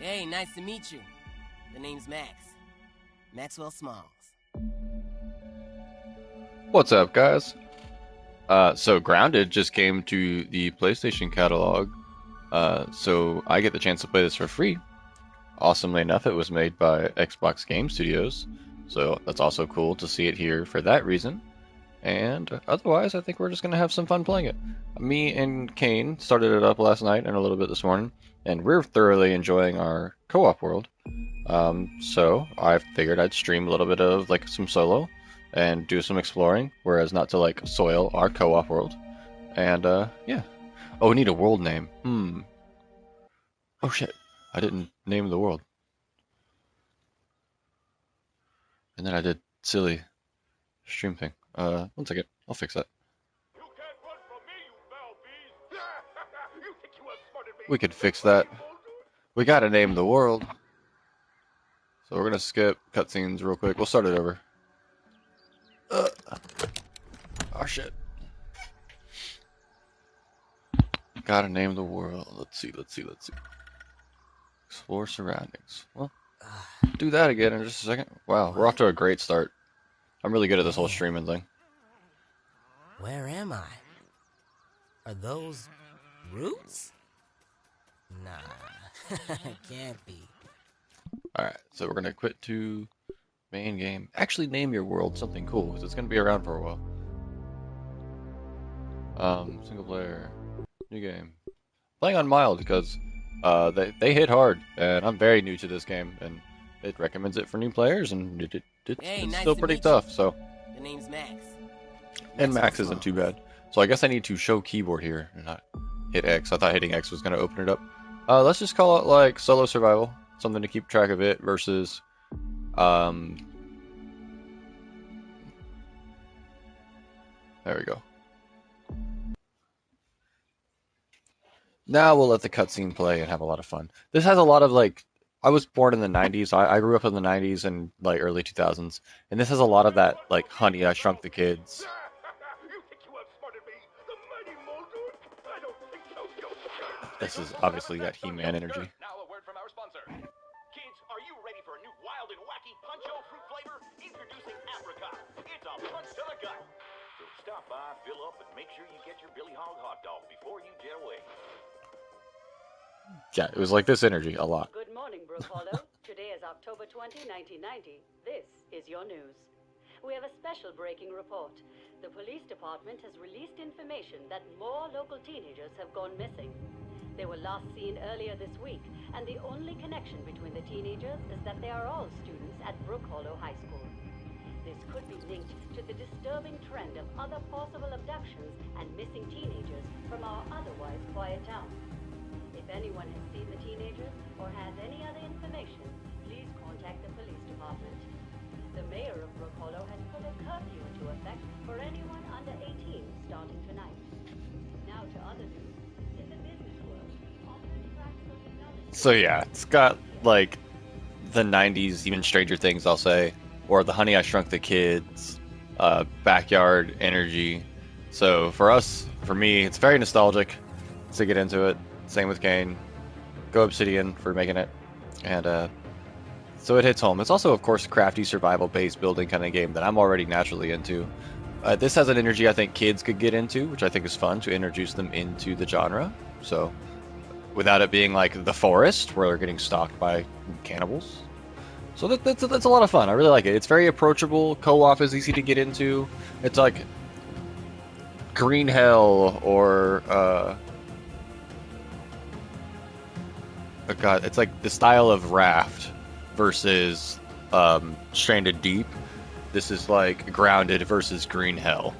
Hey, nice to meet you. The name's Max. Maxwell Smalls. What's up, guys? So Grounded just came to the PlayStation catalog, so I get the chance to play this for free. Awesomely enough, it was made by Xbox Game Studios, so that's also cool to see it here for that reason. And otherwise, I think we're just gonna have some fun playing it. Me and Kane started it up last night and a little bit this morning, and we're thoroughly enjoying our co-op world. So I figured I'd stream a little bit of like some solo and do some exploring, whereas not to like soil our co-op world. And yeah. Oh, we need a world name. Oh shit. I didn't name the world. And then I did silly stream thing. One second. I'll fix that. We could fix that. We gotta name the world. So we're gonna skip cutscenes real quick. We'll start it over. Oh shit. Gotta name the world. Let's see. Explore surroundings. Well, do that again in just a second. Wow, we're off to a great start. I'm really good at this whole streaming thing. Where am I? Are those roots? Nah, can't be. Alright, so we're gonna quit to main game. Actually name your world something cool, because it's gonna be around for a while. Single player, new game. Playing on mild because they hit hard, and I'm very new to this game, and it recommends it for new players, and it's Nice still to pretty meet tough. you. So, The name's Max. and Maxwell Max isn't too bad. So I guess I need to show keyboard here and not hit X. I thought hitting X was gonna open it up. Let's just call it like solo survival, something to keep track of it versus um. There we go. Now we'll let the cutscene play and have a lot of fun. This has a lot of like, I was born in the 90s. I grew up in the 90s and like early 2000s, and this has a lot of that like Honey, I Shrunk the Kids. This is obviously got He-Man energy. Now a word from our sponsor. Kids, are you ready for a new wild and wacky puncho fruit flavor? Introducing Apricot. It's a punch to the gut. So stop by, fill up, and make sure you get your Billy Hog hot dog before you jet away. Yeah, it was like this energy a lot. Good morning, Brook Hollow. Today is October 20, 1990. This is your news. We have a special breaking report. The police department has released information that more local teenagers have gone missing. They were last seen earlier this week, and the only connection between the teenagers is that they are all students at Brook Hollow High School. This could be linked to the disturbing trend of other possible abductions and missing teenagers from our otherwise quiet town. If anyone has seen the teenagers or has any other information, please contact the police department. The mayor of Brook Hollow has put a curfew into effect for anyone under 18 starting tonight. Now to other news. In the business world, alternate practical technology... So yeah, it's got like the 90s, even Stranger Things, I'll say, or the Honey, I Shrunk the Kids, backyard energy. So for us, for me, it's very nostalgic to get into it. Same with Kane. Go Obsidian for making it. And so it hits home. It's also, of course, a crafty survival-based building kind of game that I'm already naturally into. This has an energy I think kids could get into, which I think is fun to introduce them into the genre. So without it being like the forest where they're getting stalked by cannibals. So that's a lot of fun. I really like it. It's very approachable. Co-op is easy to get into. It's like Green Hell or oh god, it's like the style of Raft versus Stranded Deep. This is like Grounded versus Green Hell.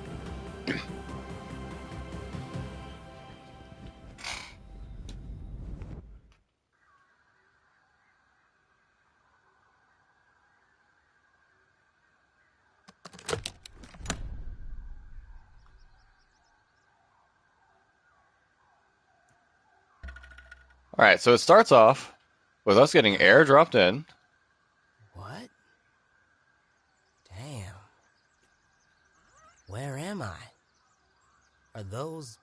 Alright, so it starts off with us getting airdropped in. What? Damn. Where am I? Are those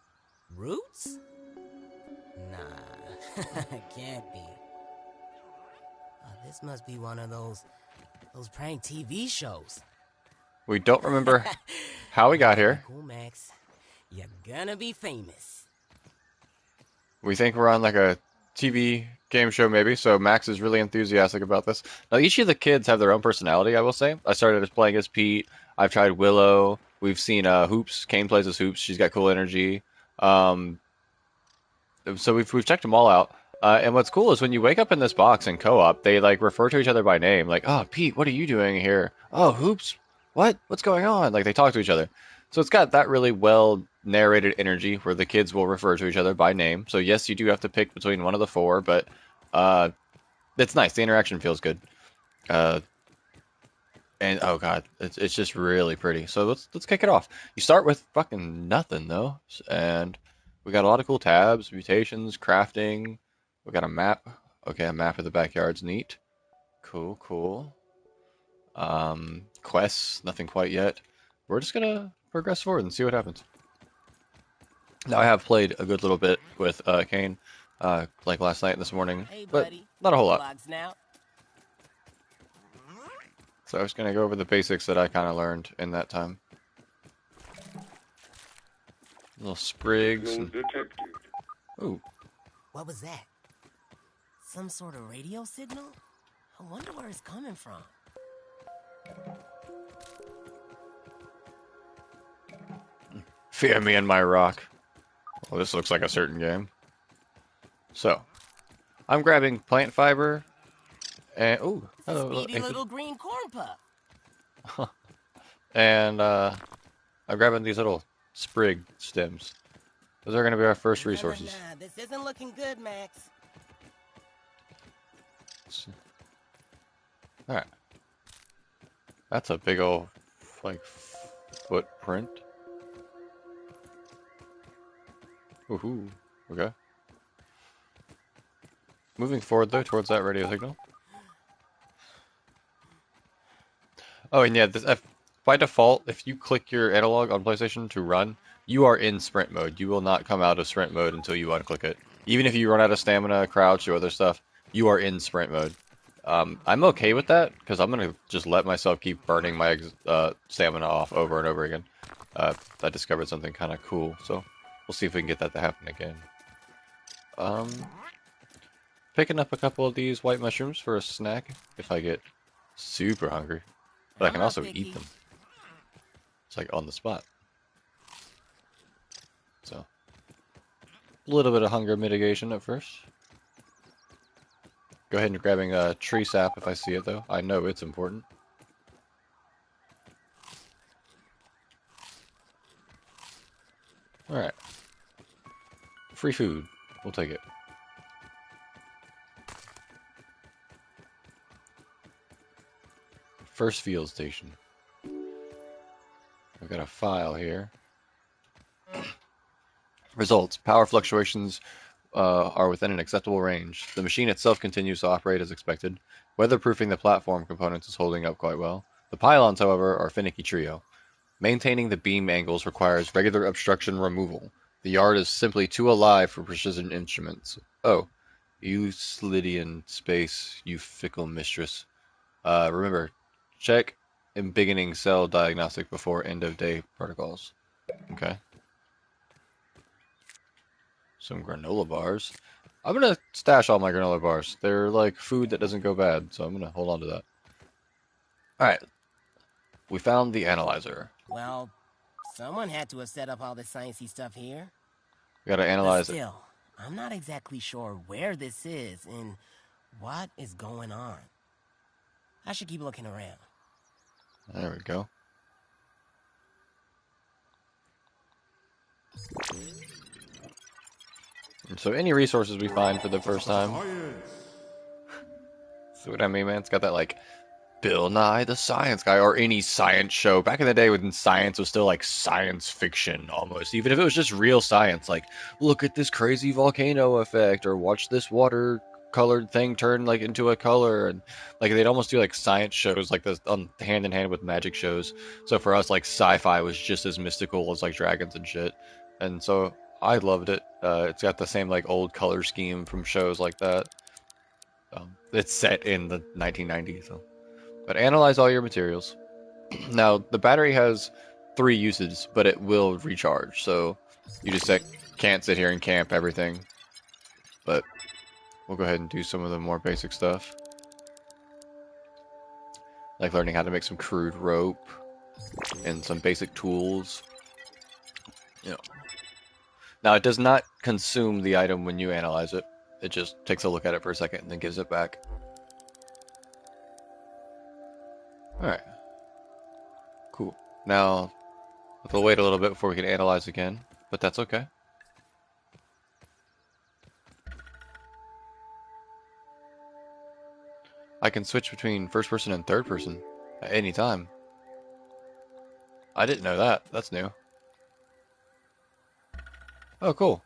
roots? Nah, can't be. This must be one of those prank TV shows. We don't remember how we got here. Cool, Max. You're gonna be famous. We think we're on like a TV game show maybe, so Max is really enthusiastic about this. Now each of the kids have their own personality, I will say. I started as playing as Pete. I've tried Willow. We've seen Hoops. Kane plays as Hoops. She's got cool energy. So we've checked them all out. And what's cool is when you wake up in this box in co-op, they like refer to each other by name. Like, oh, Pete, what are you doing here? Oh, Hoops, what's going on? Like they talk to each other. So it's got that really well narrated energy where the kids will refer to each other by name. So yes, you do have to pick between one of the four, but it's nice. The interaction feels good. And oh god, it's just really pretty. So let's kick it off. You start with fucking nothing though, and we got a lot of cool tabs, mutations, crafting. We got a map. Okay, a map of the backyard's neat. Cool. Quests, nothing quite yet. We're just gonna progress forward and see what happens. Now I have played a good little bit with Kane, like last night and this morning, Hey, but buddy. not a whole lot. Vlogs now. So I was going to go over the basics that I kind of learned in that time. Little sprigs. And... Ooh. What was that? Some sort of radio signal? I wonder where it's coming from. Fear me and my rock. Well, this looks like a certain game. So, I'm grabbing plant fiber. And, ooh, hello, Speedy little green corn pup. And I'm grabbing these little sprig stems. Those are going to be our first resources. Nah, this isn't looking good, Max. Alright. That's a big old, like, footprint. Woohoo. Okay. Moving forward, though, towards that radio signal. Oh, and yeah, by default, if you click your analog on PlayStation to run, you are in sprint mode. You will not come out of sprint mode until you unclick it. Even if you run out of stamina, crouch, or other stuff, you are in sprint mode. I'm okay with that, because I'm going to just let myself keep burning my stamina off over and over again. I discovered something kind of cool, so we'll see if we can get that to happen again. Picking up a couple of these white mushrooms for a snack if I get super hungry. But I can also eat them. It's like on the spot. So, a little bit of hunger mitigation at first. Go ahead and grabbing a tree sap if I see it though. I know it's important. Alright. Free food. We'll take it. First field station. We've got a file here. Results. Power fluctuations are within an acceptable range. The machine itself continues to operate as expected. Weatherproofing the platform components is holding up quite well. The pylons, however, are a finicky trio. Maintaining the beam angles requires regular obstruction removal. The yard is simply too alive for precision instruments. Oh, Euclidean space, you fickle mistress. Remember, check embiggening cell diagnostic before end of day protocols. Okay. Some granola bars. I'm gonna stash all my granola bars. They're like food that doesn't go bad, so I'm gonna hold on to that. Alright. We found the analyzer. Well, someone had to have set up all this sciencey stuff here. We gotta analyze it. Still, I'm not exactly sure where this is and what is going on. I should keep looking around. There we go. And so any resources we find for the first time. See what I mean, man? It's got that like Bill Nye the Science Guy or any science show. Back in the day when science was still like science fiction almost. Even if it was just real science, like look at this crazy volcano effect or watch this water colored thing turn like into a color, and like they'd almost do like science shows like this on hand in hand with magic shows. So for us, like sci-fi was just as mystical as like dragons and shit, and so I loved it. It's got the same like old color scheme from shows like that. it's set in the 1990s. So. But analyze all your materials. Now, the battery has 3 uses, but it will recharge. So you just can't sit here and camp everything. But we'll go ahead and do some of the more basic stuff. Like learning how to make some crude rope and some basic tools. You know. Now, it does not consume the item when you analyze it. It just takes a look at it for a second and then gives it back. Alright. Cool. Now, we'll wait a little bit before we can analyze again, but that's okay. I can switch between first person and third person at any time. I didn't know that. That's new. Oh, cool.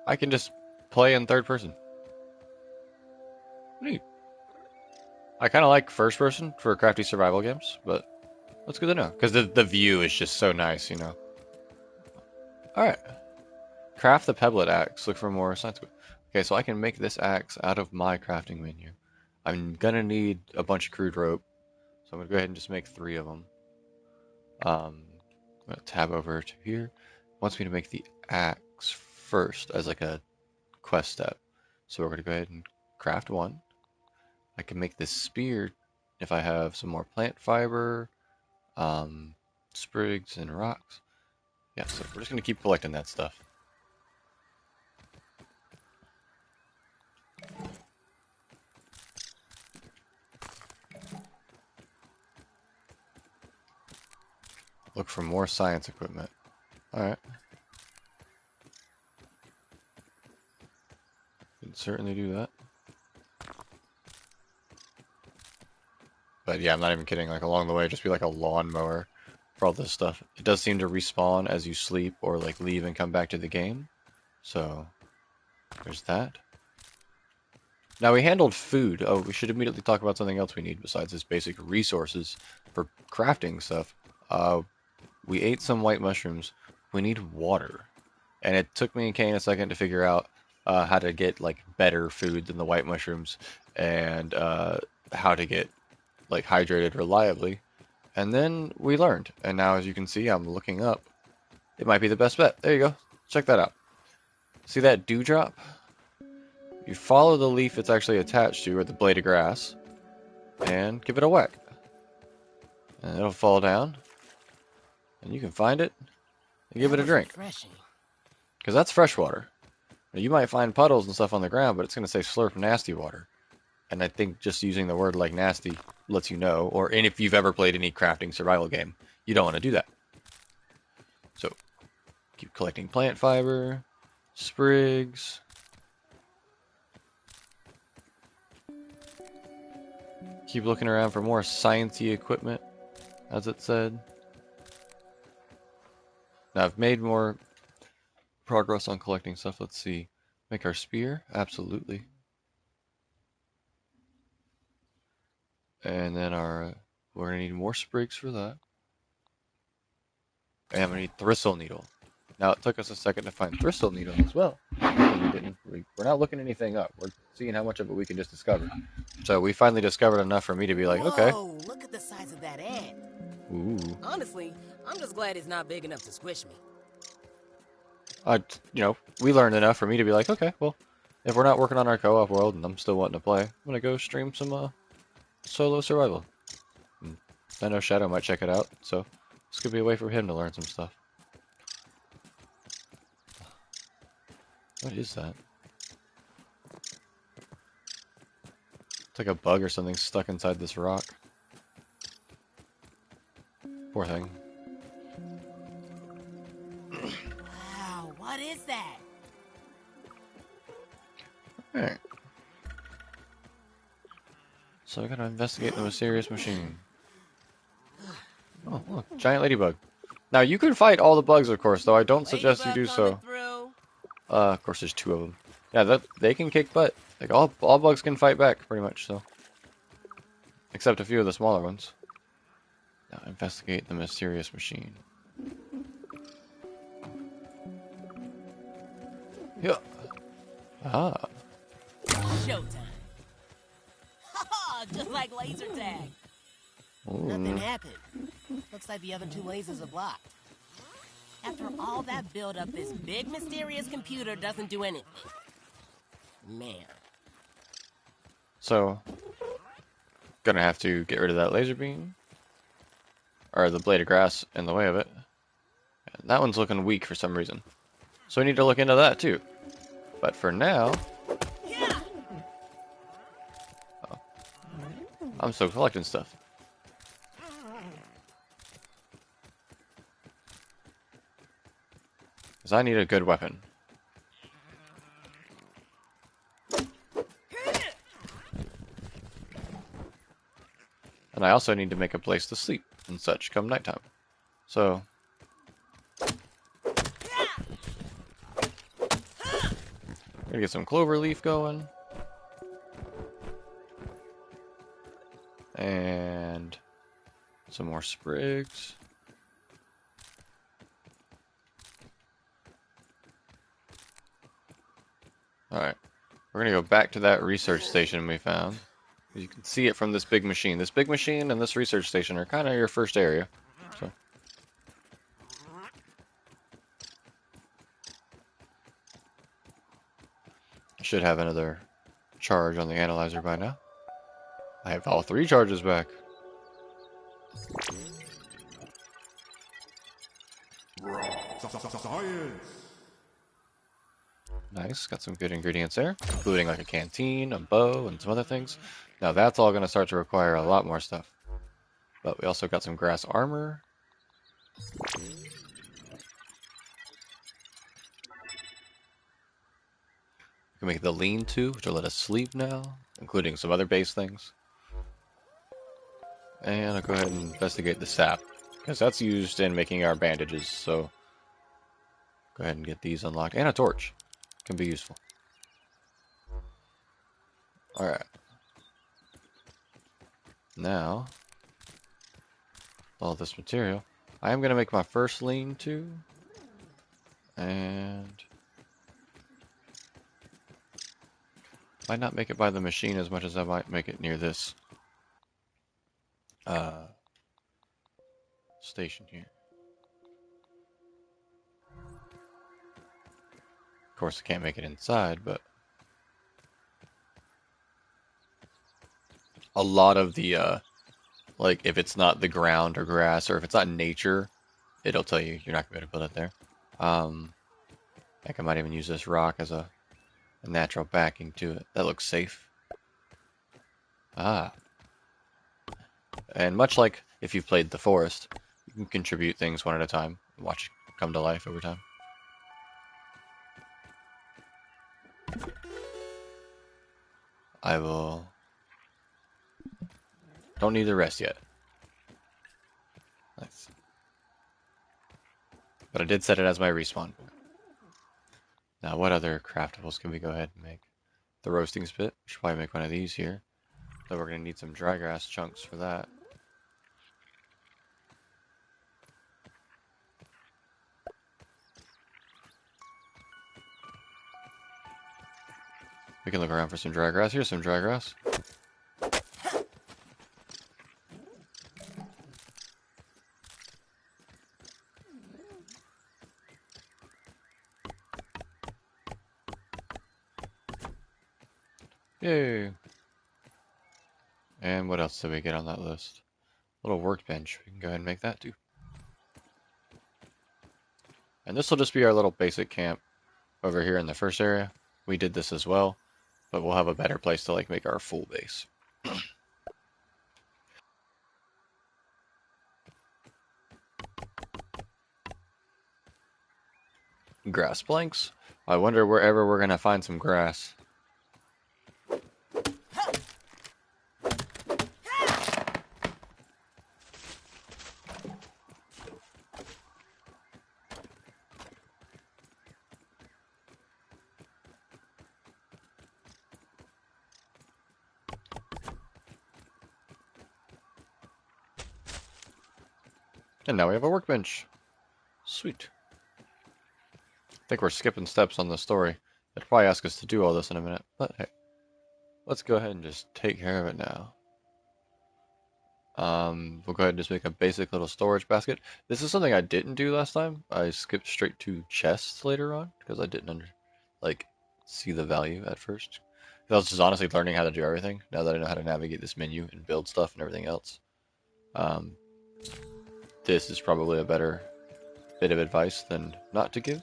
I can just play in third person. Neat. I kind of like first person for crafty survival games, but that's good to know. Because the view is just so nice, you know. Alright. Craft the pebblet axe. Look for more science. Okay, so I can make this axe out of my crafting menu. I'm gonna need a bunch of crude rope, so I'm gonna go ahead and just make 3 of them. I'm gonna tab over to here. It wants me to make the axe first as like a quest step. So we're gonna go ahead and craft 1. I can make this spear if I have some more plant fiber, sprigs and rocks. Yeah, so we're just gonna keep collecting that stuff. Look for more science equipment. Alright. Can certainly do that. But yeah, I'm not even kidding. Like along the way, just be like a lawnmower for all this stuff. It does seem to respawn as you sleep or like leave and come back to the game. So there's that. Now we handled food. Oh, we should immediately talk about something else we need besides this basic resources for crafting stuff. We ate some white mushrooms. We need water. And it took me and Kane a second to figure out how to get like better food than the white mushrooms and how to get like hydrated reliably. And then we learned. And now as you can see, I'm looking up. It might be the best bet. There you go. Check that out. See that dewdrop? You follow the leaf it's actually attached to, or the blade of grass, and give it a whack. And it'll fall down. And you can find it and give it a drink. Because that's fresh water. Now, you might find puddles and stuff on the ground, but it's going to say slurp nasty water. And I think just using the word like nasty lets you know, or and if you've ever played any crafting survival game, you don't want to do that. So, keep collecting plant fiber, sprigs. Keep looking around for more sciencey equipment, as it said. Now, I've made more progress on collecting stuff. Let's see. Make our spear? Absolutely. And then we're going to need more sprigs for that. And I'm going to need thistle needle. Now, it took us a second to find thistle needle as well. We're not looking anything up. We're seeing how much of it we can just discover. So we finally discovered enough for me to be like, okay. Whoa, look at the size of that ant. Ooh. Honestly, I'm just glad it's not big enough to squish me. We learned enough for me to be like, okay, well, if we're not working on our co-op world and I'm still wanting to play, I'm going to go stream some solo survival. And I know Shadow might check it out, so this could be a way for him to learn some stuff. What is that? It's like a bug or something stuck inside this rock. Poor thing. Wow, what is that? Alright. So I gotta investigate the mysterious machine. Oh, look, giant ladybug. Now you can fight all the bugs, of course, though I don't suggest you do so. Of course, there's 2 of them. Yeah, they can kick butt. Like all bugs can fight back, pretty much. So, except a few of the smaller ones. Now investigate the mysterious machine. Yeah. Ah. Showtime. Just like laser tag. Ooh. Nothing happened. Looks like the other two lasers are blocked. After all that build-up, this big mysterious computer doesn't do anything. Man. So, gonna have to get rid of that laser beam. Or the blade of grass in the way of it. And that one's looking weak for some reason. So we need to look into that too. But for now... Oh, I'm still collecting stuff. Because I need a good weapon. And I also need to make a place to sleep and such come nighttime. So... Gonna get some clover leaf going. And... some more sprigs. Alright. We're gonna go back to that research station we found. You can see it from this big machine. This big machine and this research station are kind of your first area. So. I should have another charge on the analyzer by now. I have all 3 charges back. Science. Nice, got some good ingredients there, including like a canteen, a bow, and some other things. Now that's all going to start to require a lot more stuff. But we also got some grass armor. We can make the lean-to, which will let us sleep now, including some other base things. And I'll go ahead and investigate the sap, because that's used in making our bandages, so go ahead and get these unlocked. And a torch can be useful. Alright. Now, all this material, I am going to make my first lean-to, and might not make it by the machine as much as I might make it near this station here. Of course, I can't make it inside, but a lot of the, like, if it's not the ground or grass, or if it's not nature, it'll tell you you're not going to be able to build it there. I think I might even use this rock as a natural backing to it. That looks safe. Ah. And much like if you've played The Forest, you can contribute things one at a time and watch it come to life over time. I will... Don't need the rest yet. Nice. But I did set it as my respawn. Now, what other craftables can we go ahead and make? The roasting spit. We should probably make one of these here. Though we're going to need some dry grass chunks for that. We can look around for some dry grass. Here's some dry grass. Yay! And what else did we get on that list? A little workbench. We can go ahead and make that too. And this will just be our little basic camp over here in the first area. We did this as well, but we'll have a better place to like make our full base. Grass planks. I wonder wherever we're gonna find some grass. And now we have a workbench. Sweet. I think we're skipping steps on the story. They'd probably ask us to do all this in a minute, but hey. Let's go ahead and just take care of it now. We'll go ahead and just make a basic little storage basket. This is something I didn't do last time. I skipped straight to chests later on because I didn't see the value at first. I was just honestly learning how to do everything now that I know how to navigate this menu and build stuff and everything else. This is probably a better bit of advice than not to give.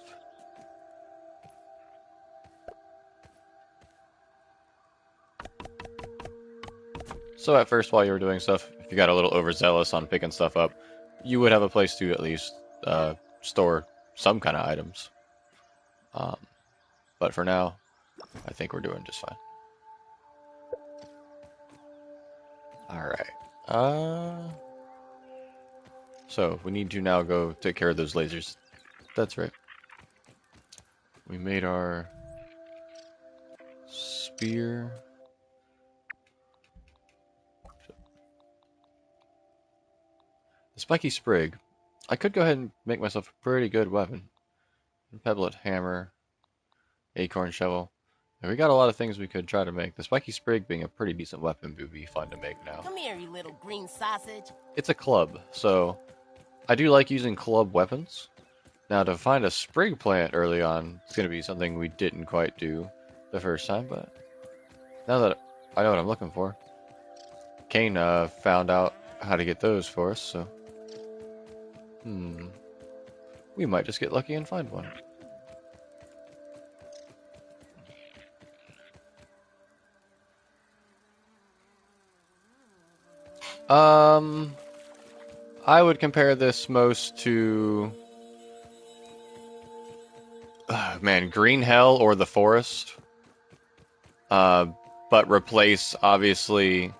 So at first, while you were doing stuff, if you got a little overzealous on picking stuff up, you would have a place to at least store some kind of items. But for now, I think we're doing just fine. Alright. So we need to now go take care of those lasers. That's right. We made our spear. The spiky sprig. I could go ahead and make myself a pretty good weapon. Pebblet hammer, acorn shovel. And we got a lot of things we could try to make. The spiky sprig being a pretty decent weapon would be fun to make now. Come here, you little green sausage. It's a club, so I do like using club weapons. Now to find a sprig plant early on, it's going to be something we didn't quite do the first time, but now that I know what I'm looking for, Kane found out how to get those for us, so we might just get lucky and find one. I would compare this most to Green Hell or the Forest. But replace obviously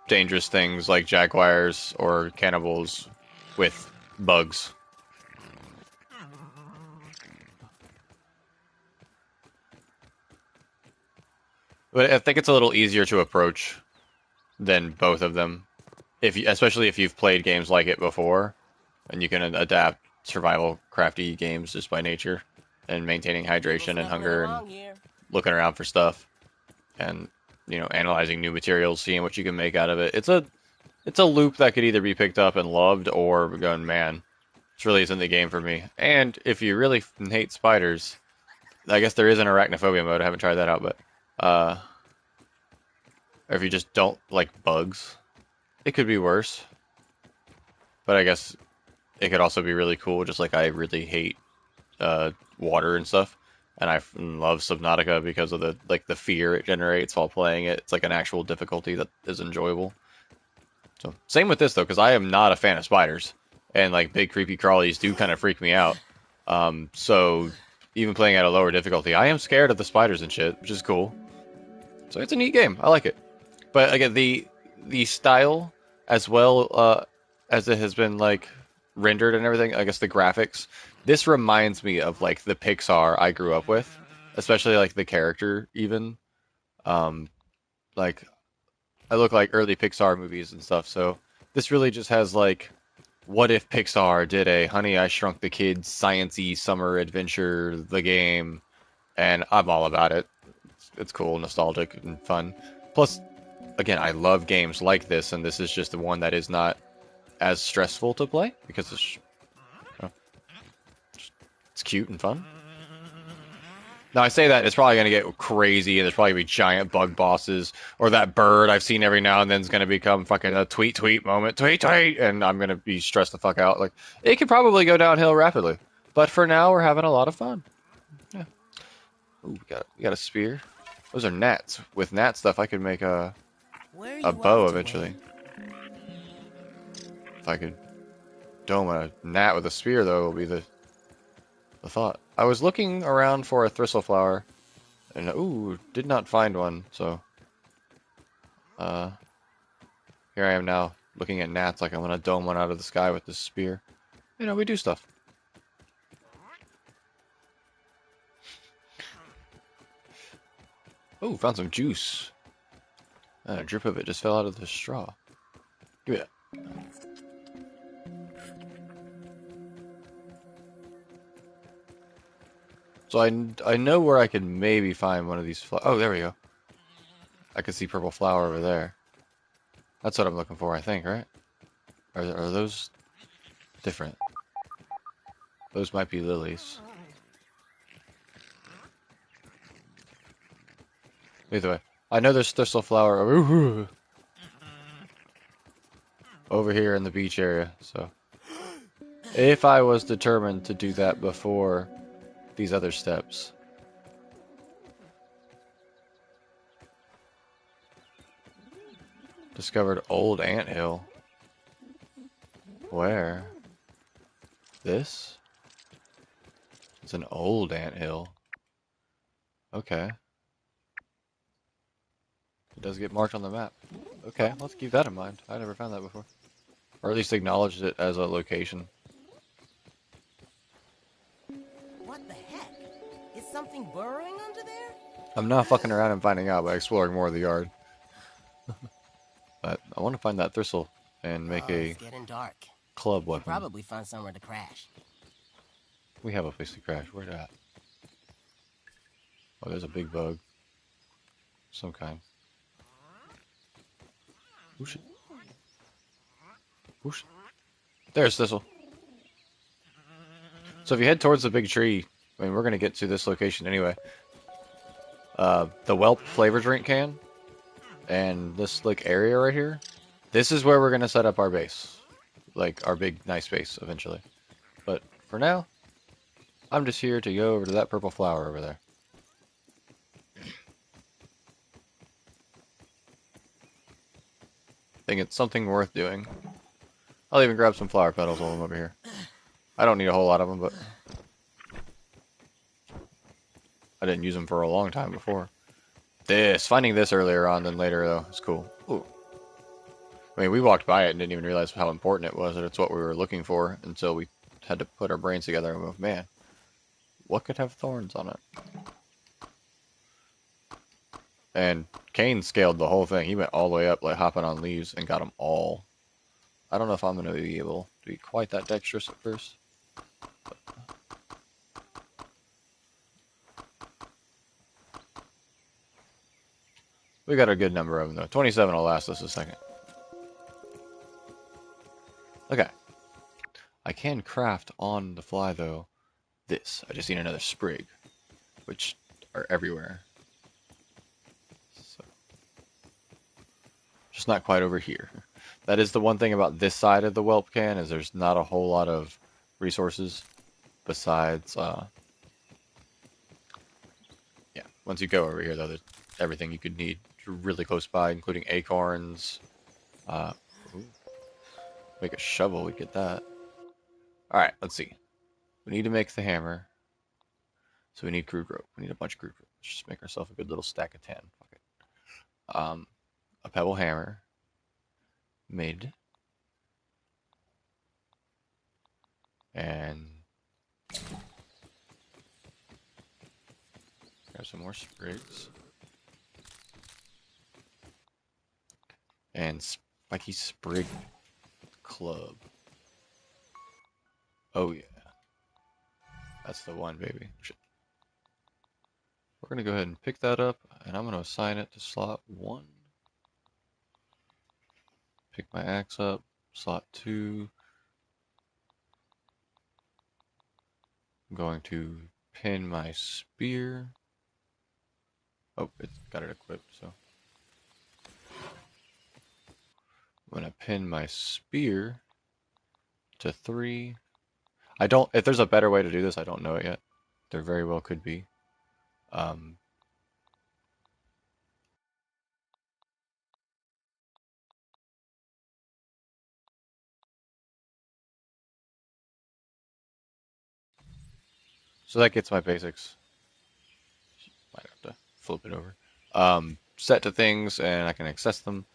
dangerous things like jaguars or cannibals with bugs. But I think it's a little easier to approach than both of them, especially if you've played games like it before, and you can adapt survival crafty games just by nature, and maintaining hydration and hunger and looking around for stuff, and analyzing new materials, seeing what you can make out of it. It's a loop that could either be picked up and loved, or going, man, this really isn't the game for me. And if you really hate spiders, I guess there is an arachnophobia mode. I haven't tried that out, but or if you just don't like bugs, it could be worse. But I guess it could also be really cool, just like I really hate water and stuff. And I love Subnautica because of the fear it generates while playing it. It's like an actual difficulty that is enjoyable. So same with this though, because I am not a fan of spiders, and like big creepy crawlies do kind of freak me out. So even playing at a lower difficulty, I am scared of the spiders and shit, which is cool. So it's a neat game. I like it. But again, the style as well as it has been like rendered and everything, I guess the graphics, this reminds me of like the Pixar I grew up with, especially like the character even. Like I look like early Pixar movies and stuff, so this really just has like, what if Pixar did a Honey, I Shrunk the Kids science-y summer adventure, the game, and I'm all about it. It's cool, nostalgic, and fun. Plus, again, I love games like this, and this is just the one that is not as stressful to play because it's cute and fun. Now I say that it's probably going to get crazy, and there's probably going to be giant bug bosses, or that bird I've seen every now and then is going to become fucking a tweet moment, tweet, and I'm going to be stressed the fuck out. Like, it could probably go downhill rapidly, but for now we're having a lot of fun. Yeah. Ooh, we got a spear. Those are gnats. With gnat stuff, I could make a bow eventually. If I could dome a gnat with a spear, though, will be the thought. I was looking around for a thistle flower, and did not find one. So, here I am now looking at gnats like I'm gonna dome one out of the sky with this spear. We do stuff. Oh, found some juice. A drip of it just fell out of the straw. Give me that. So I know where I could maybe find one of these flowers. Oh, there we go. I can see purple flower over there. That's what I'm looking for, I think, right? Are those different? Those might be lilies. Either way, I know there's thistle flower over here in the beach area, so if I was determined to do that before these other steps. Discovered old anthill. Where? This? It's an old anthill. Okay. It does get marked on the map. Okay, let's keep that in mind. I never found that before. Or at least acknowledged it as a location. What the heck? Is something burrowing under there? I'm not fucking around and finding out by exploring more of the yard. But I want to find that thistle and make a It's getting dark. club We'll weapon. probably find somewhere to crash. We have a place to crash. Where's that? Oh, there's a big bug. Some kind. Whoosh. Whoosh. There's thistle. So if you head towards the big tree, I mean, we're going to get to this location anyway. The Whelp flavor drink can and this like area right here. This is where we're going to set up our base. Like our big nice base eventually. But for now, I'm just here to go over to that purple flower over there. Think it's something worth doing. I'll even grab some flower petals while I'm over here. I don't need a whole lot of them, but I didn't use them for a long time before. Finding this earlier on than later though, is cool. Ooh. I mean, we walked by it and didn't even realize how important it was, that it's what we were looking for until we had to put our brains together and go, man, what could have thorns on it? And Kane scaled the whole thing. He went all the way up, like hopping on leaves, and got them all. I don't know if I'm going to be able to be quite that dexterous at first. We got a good number of them, though. 27 will last us a second. Okay. I can craft on the fly, though, this. I just need another sprig, which are everywhere. So, just not quite over here. That is the one thing about this side of the whelp can, is there's not a whole lot of resources besides, yeah, once you go over here, though, there's everything you could need really close by, including acorns. Ooh, make a shovel, we get that. Alright, let's see. We need to make the hammer. So we need crude rope. We need a bunch of crude rope. Let's just make ourselves a good little stack of 10. Okay. A pebble hammer. Made. And grab some more sprigs. And spiky sprig club. Oh yeah. That's the one, baby. Shit. We're going to go ahead and pick that up, and I'm going to assign it to slot 1. Pick my axe up, slot 2. I'm going to pin my spear. Oh, it's got it equipped, so. I'm going to pin my spear to 3. If there's a better way to do this, I don't know it yet. There very well could be. So that gets my basics. Might have to flip it over. Set to things, and I can access them.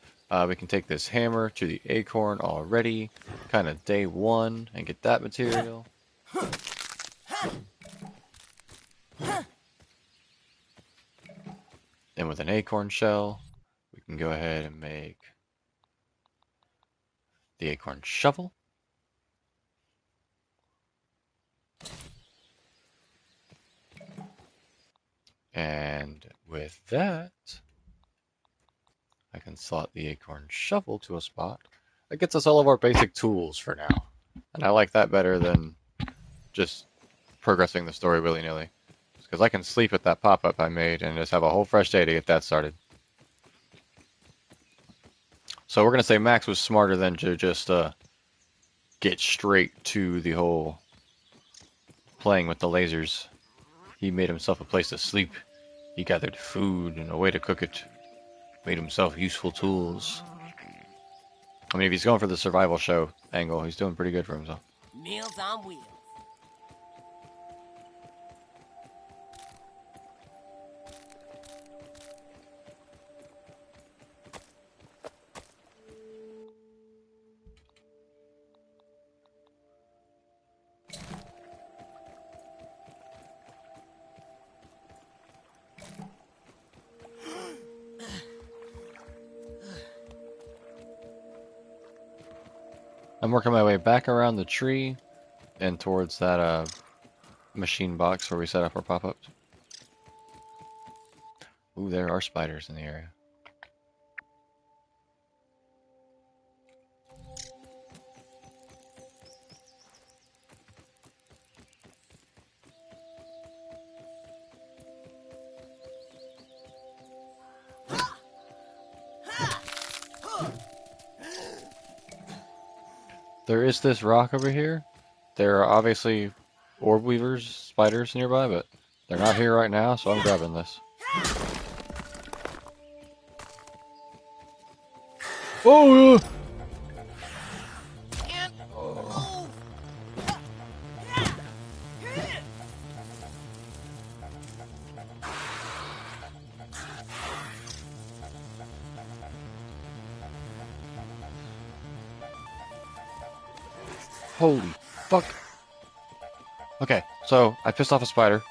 We can take this hammer to the acorn already, kind of day 1, and get that material. And with an acorn shell, we can go ahead and make the acorn shovel. And with that, I can can slot the acorn shovel to a spot. That gets us all of our basic tools for now. And I like that better than just progressing the story willy-nilly. Because I can sleep at that pop-up I made and just have a whole fresh day to get that started. So we're going to say Max was smarter than to just get straight to the whole playing with the lasers. He made himself a place to sleep. He gathered food and a way to cook it. Made himself useful tools. I mean, if he's going for the survival show angle, he's doing pretty good for himself. Meals on wheels. I'm working my way back around the tree and towards that machine box where we set up our pop-ups. Ooh, there are spiders in the area. There is this rock over here. There are obviously orb weavers, spiders nearby, but they're not here right now, so I'm grabbing this. Oh! Can't move. Holy fuck. Okay, so I pissed off a spider.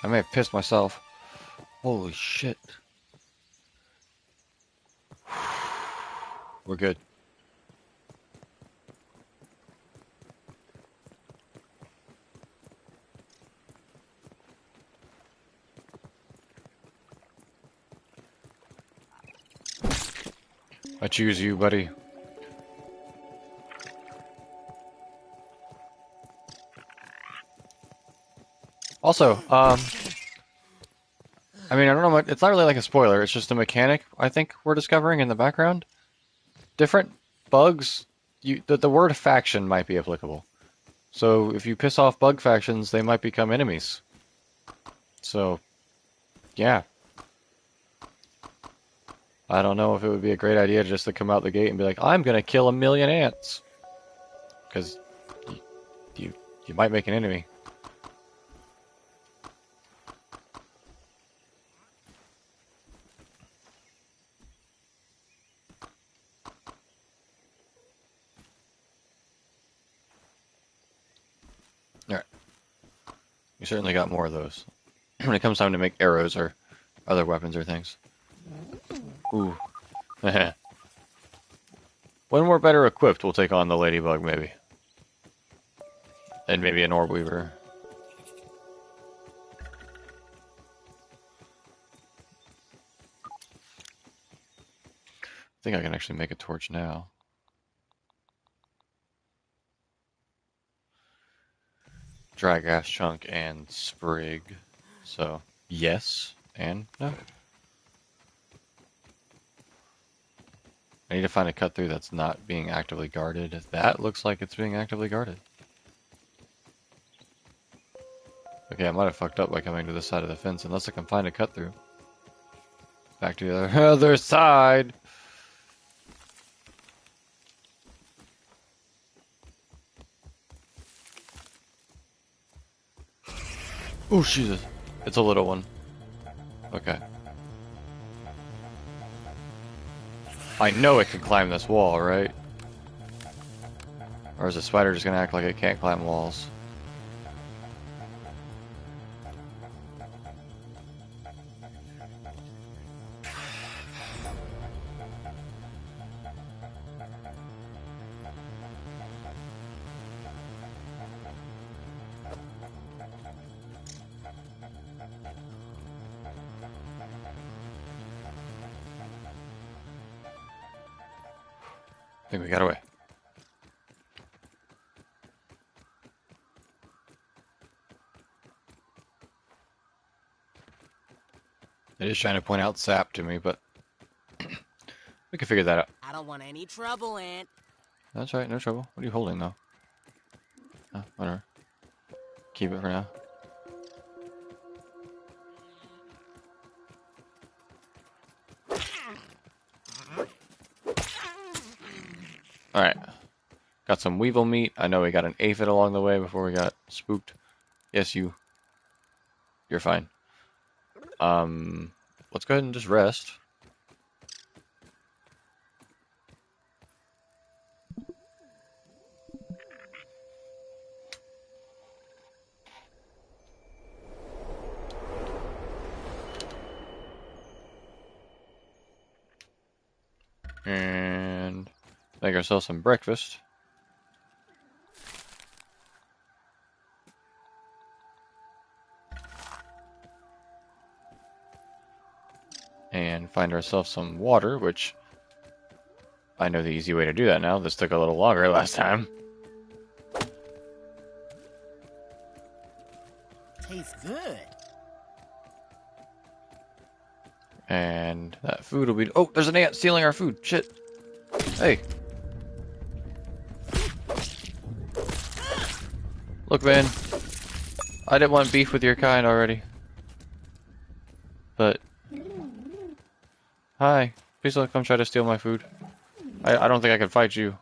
I may have pissed myself. Holy shit. We're good. I choose you, buddy. Also, I mean, I don't know what, it's not really like a spoiler, it's just a mechanic, I think, we're discovering in the background. Different bugs, the word faction might be applicable. So if you piss off bug factions, they might become enemies. So, yeah. I don't know if it would be a great idea just to come out the gate and be like, I'm gonna kill 1,000,000 ants. Because you might make an enemy. Alright. We certainly got more of those. When it comes time to make arrows or other weapons or things. Ooh. When we're better equipped, we'll take on the ladybug, maybe. And maybe an orb weaver. I think I can actually make a torch now. Dry grass chunk and sprig. So, yes and no. I need to find a cut through that's not being actively guarded. That looks like it's being actively guarded. Okay, I might have fucked up by coming to this side of the fence, unless I can find a cut through. Back to the other side! Oh, Jesus. It's a little one. Okay. I know it can climb this wall, right? Or is the spider just gonna act like it can't climb walls? think we got away. It is trying to point out sap to me, but we can figure that out. I don't want any trouble, Aunt. That's right, no trouble. What are you holding, though? Oh, whatever. Keep it for now. Alright. Got some weevil meat. I know we got an aphid along the way before we got spooked. Yes, you. You're fine. Let's go ahead and just rest. And make ourselves some breakfast. And find ourselves some water, which I know the easy way to do that now. This took a little longer last time. Tastes good. And that food will be... Oh, there's an ant stealing our food. Shit. Hey. Look, man. I didn't want beef with your kind already. But... Hi. Please don't come try to steal my food. I don't think I can fight you.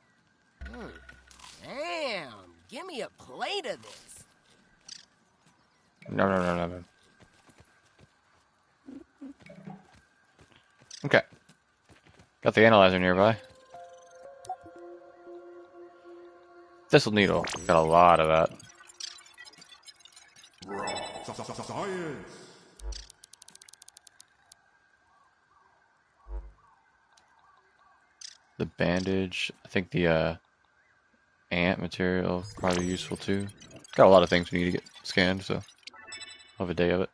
Damn. Give me a plate of this. No, no, no, no, no. Okay. Got the analyzer nearby. Thistle needle. Got a lot of that. Science. The bandage. I think the ant material probably useful too. Got a lot of things we need to get scanned, so I'll have a day of it.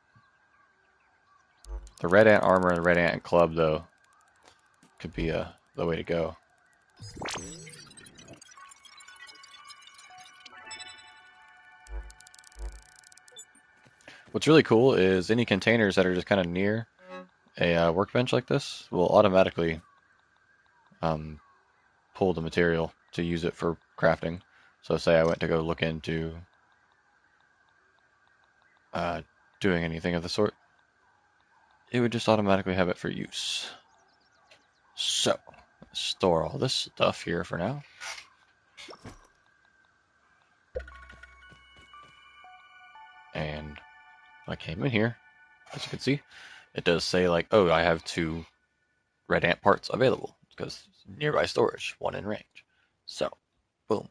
The red ant armor and the red ant club, though, could be the way to go. What's really cool is any containers that are just kind of near a workbench like this will automatically pull the material to use it for crafting. So say I went to go look into doing anything of the sort, it would just automatically have it for use. So, store all this stuff here for now. And I came in here, as you can see, it does say like, oh, I have 2 red ant parts available because nearby storage, 1 in range. So, boom.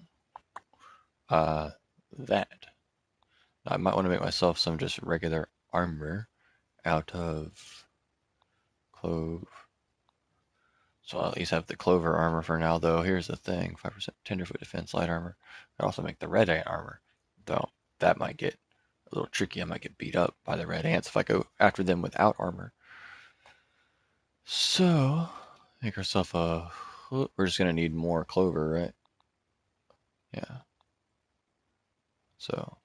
That. I might want to make myself some just regular armor out of clove. So I'll at least have the clover armor for now, though. Here's the thing, 5% tenderfoot defense, light armor. I also make the red ant armor, though that might get a little tricky. I might get beat up by the red ants if I go after them without armor. So, make ourselves a... We're just going to need more clover, right? Yeah. So,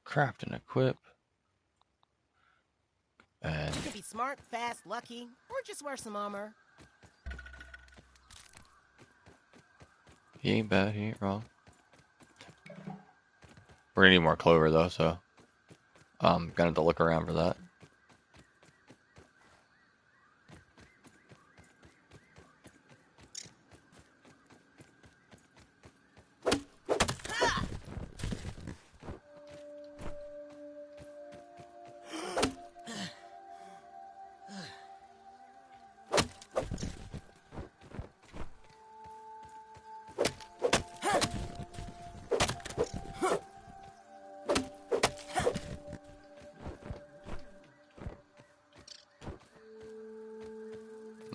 craft and equip. And You can be smart, fast, lucky, or just wear some armor. he ain't bad, he ain't wrong. We're gonna need more clover though, so I'm gonna have to look around for that.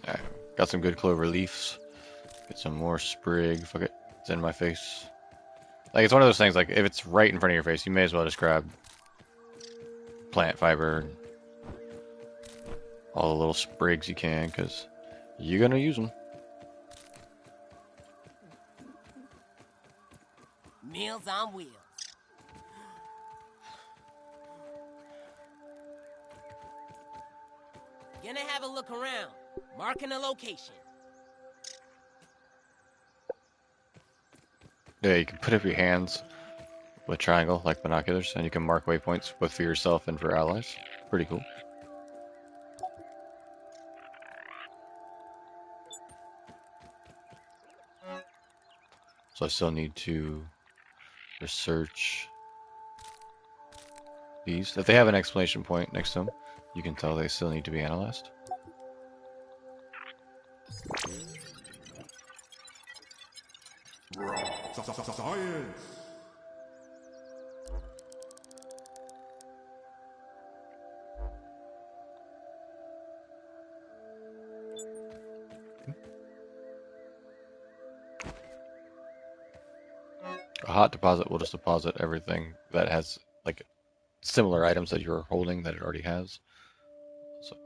Alright, got some good clover leaves. Get some more sprig. Fuck it, it's in my face. Like, it's one of those things, like, if it's right in front of your face, you may as well just grab plant fiber and all the little sprigs you can, because You're gonna use them. Meals on wheels. Gonna have a look around. Marking a location. Yeah, you can put up your hands with triangle, like binoculars, and you can mark waypoints both for yourself and for allies. Pretty cool. So I still need to research these. If they have an exclamation point next to them, you can tell they still need to be analyzed. Science. A hot deposit will just deposit everything that has like similar items that you're holding that it already has. So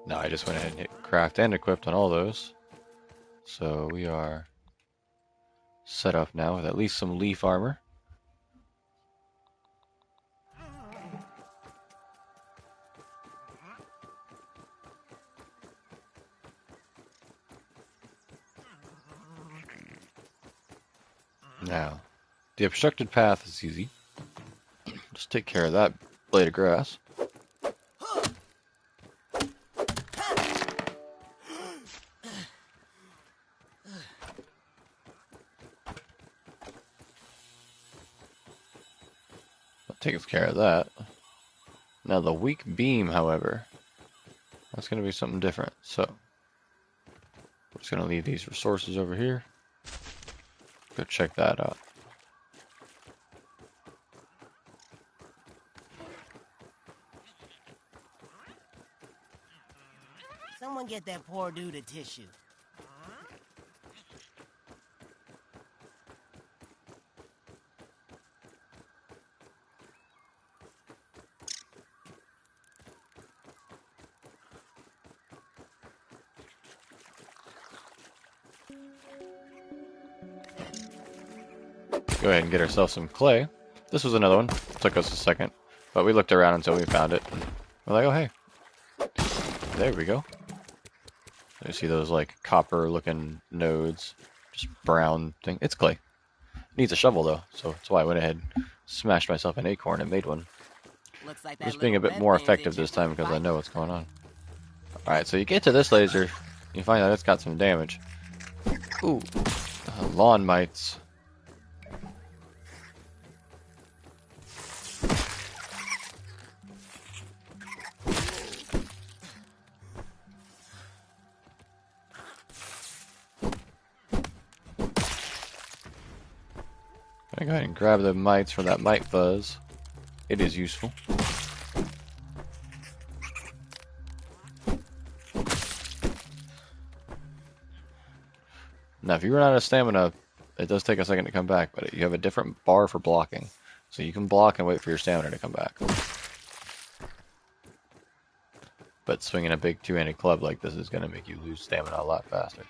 now I just went ahead and hit craft and equipped on all those. So we are set up now with at least some leaf armor. Now, the obstructed path is easy. Just take care of that blade of grass. That takes care of that. Now the weak beam, however, that's going to be something different. So, we're just going to leave these resources over here. Go check that out. Someone get that poor dude a tissue. Go ahead and get ourselves some clay. This was another one. Took us a second, but we looked around until we found it. We're like, oh hey, there we go. You see those like copper-looking nodes, just brown thing. It's clay. It needs a shovel though, so that's why I went ahead, smashed myself an acorn, and made one. Looks like that Just being a little bit red more thing's effective this itching time for because I fight. know what's going on. All right, so you get to this laser, you find out it's got some damage. Ooh, lawn mites. I'm gonna go ahead and grab the mites from that mite fuzz. It is useful. Now, if you run out of stamina, it does take a second to come back, but you have a different bar for blocking. So you can block and wait for your stamina to come back. But swinging a big two-handed club like this is going to make you lose stamina a lot faster.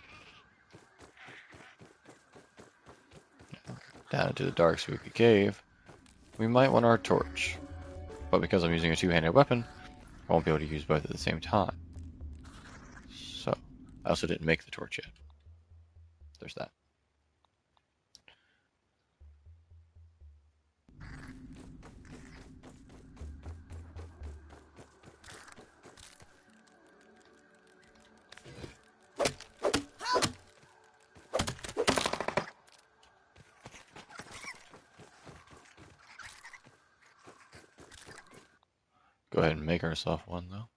Down into the dark spooky cave. We might want our torch. But because I'm using a two-handed weapon, I won't be able to use both at the same time. So, I also didn't make the torch yet. There's that. Go ahead and make ourselves one, though.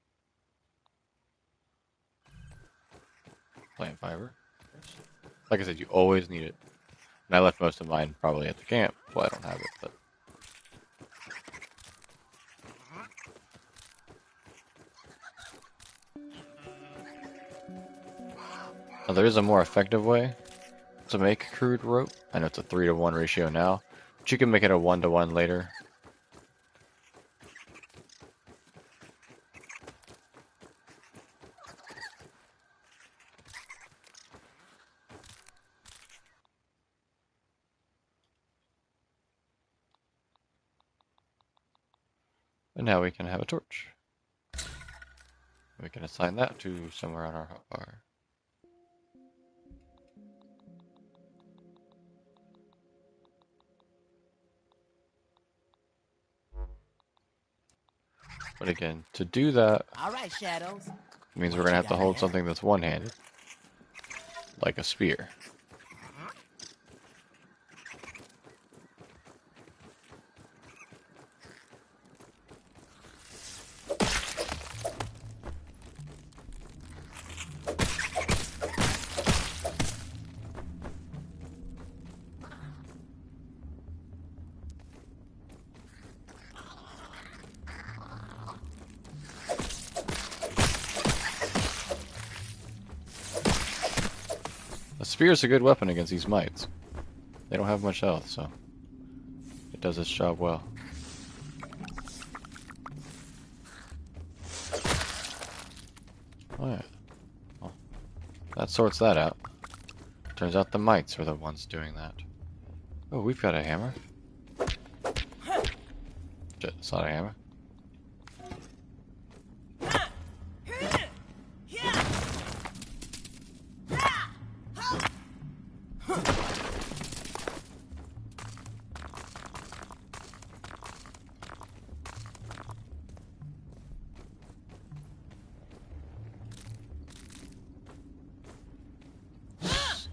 Plant fiber. Like I said, you always need it. And I left most of mine probably at the camp, so I don't have it, but... Now, there is a more effective way to make crude rope. I know it's a 3-to-1 ratio now, but you can make it a 1-to-1 later. And now we can have a torch. We can assign that to somewhere on our hotbar. But again, to do that All right, Shadows. means we're What gonna you have to got hold now? something that's one-handed, like a spear. A spear is a good weapon against these mites. They don't have much health, so it does its job well. Oh yeah. Well, that sorts that out. Turns out the mites are the ones doing that. Oh, we've got a hammer. Shit, it's not a hammer.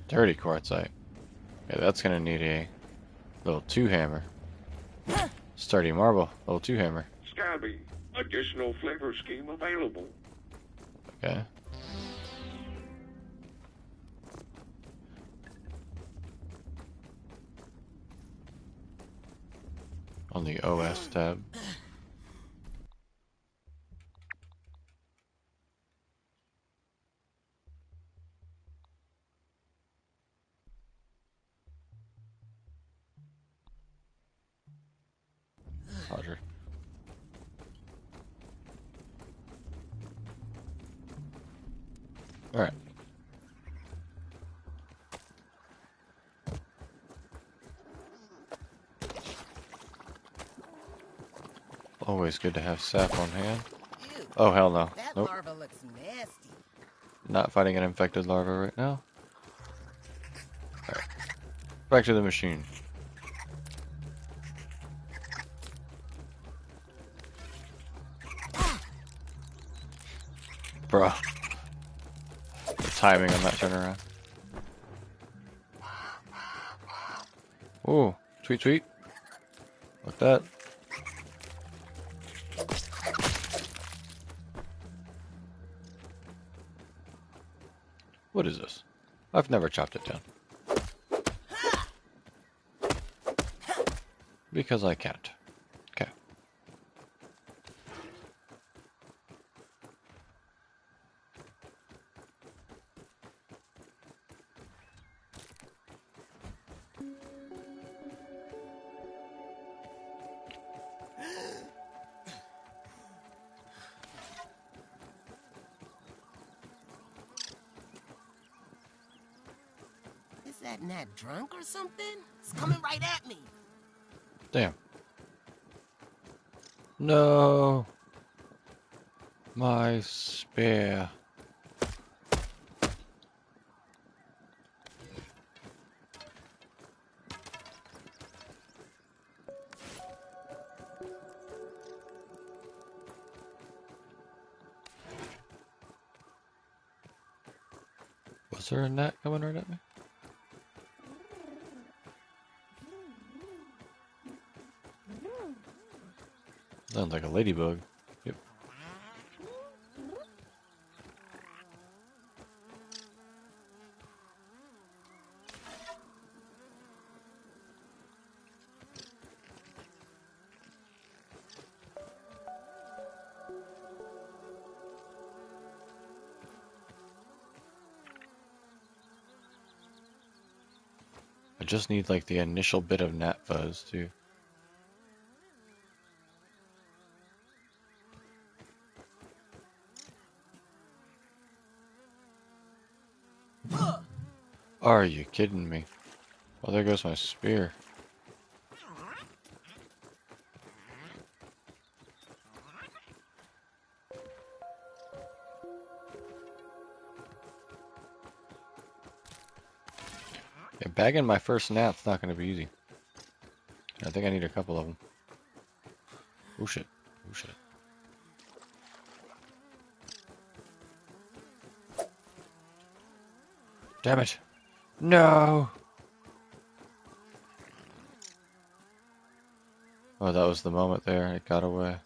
Dirty quartzite. Yeah, that's gonna need a level 2 hammer. Sturdy marble, level 2 hammer. Scabby, additional flavor scheme available. Okay. On the OS tab. Roger. Alright. Always good to have sap on hand. Ew, Oh, hell no. that Nope. larva looks nasty. Not fighting an infected larva right now. Alright. Back to the machine. Bro. The timing on that turnaround. Ooh. Tweet tweet. Like that. What is this? I've never chopped it down. Because I can't. Okay. Is that Nat drunk or something? It's coming right at me. Damn. No. My spear. Was there a gnat coming right at me? Sounds like a ladybug. Yep. I just need like the initial bit of gnat fuzz too. Are you kidding me? Oh, there goes my spear. Tagging my first gnat's not going to be easy. I think I need a couple of them. Oh shit. Oh shit. Damn it. No! Oh, that was the moment there. It got away.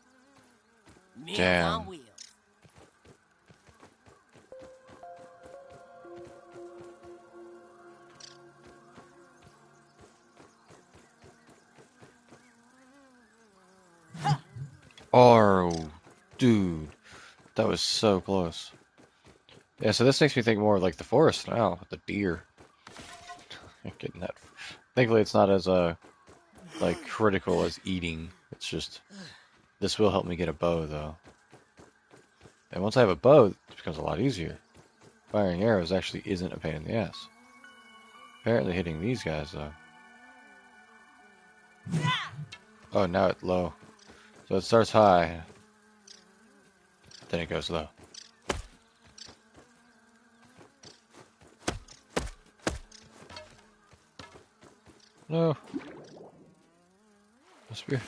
Meals Damn. on wheels. Oh, dude. That was so close. Yeah, so this makes me think more of like the forest now, with the deer. Getting that. Thankfully, it's not as like critical as eating. It's just this will help me get a bow though. And once I have a bow, it becomes a lot easier. Firing arrows actually isn't a pain in the ass. Apparently hitting these guys though. Oh, now it's low. So it starts high, then it goes low. No. A spear.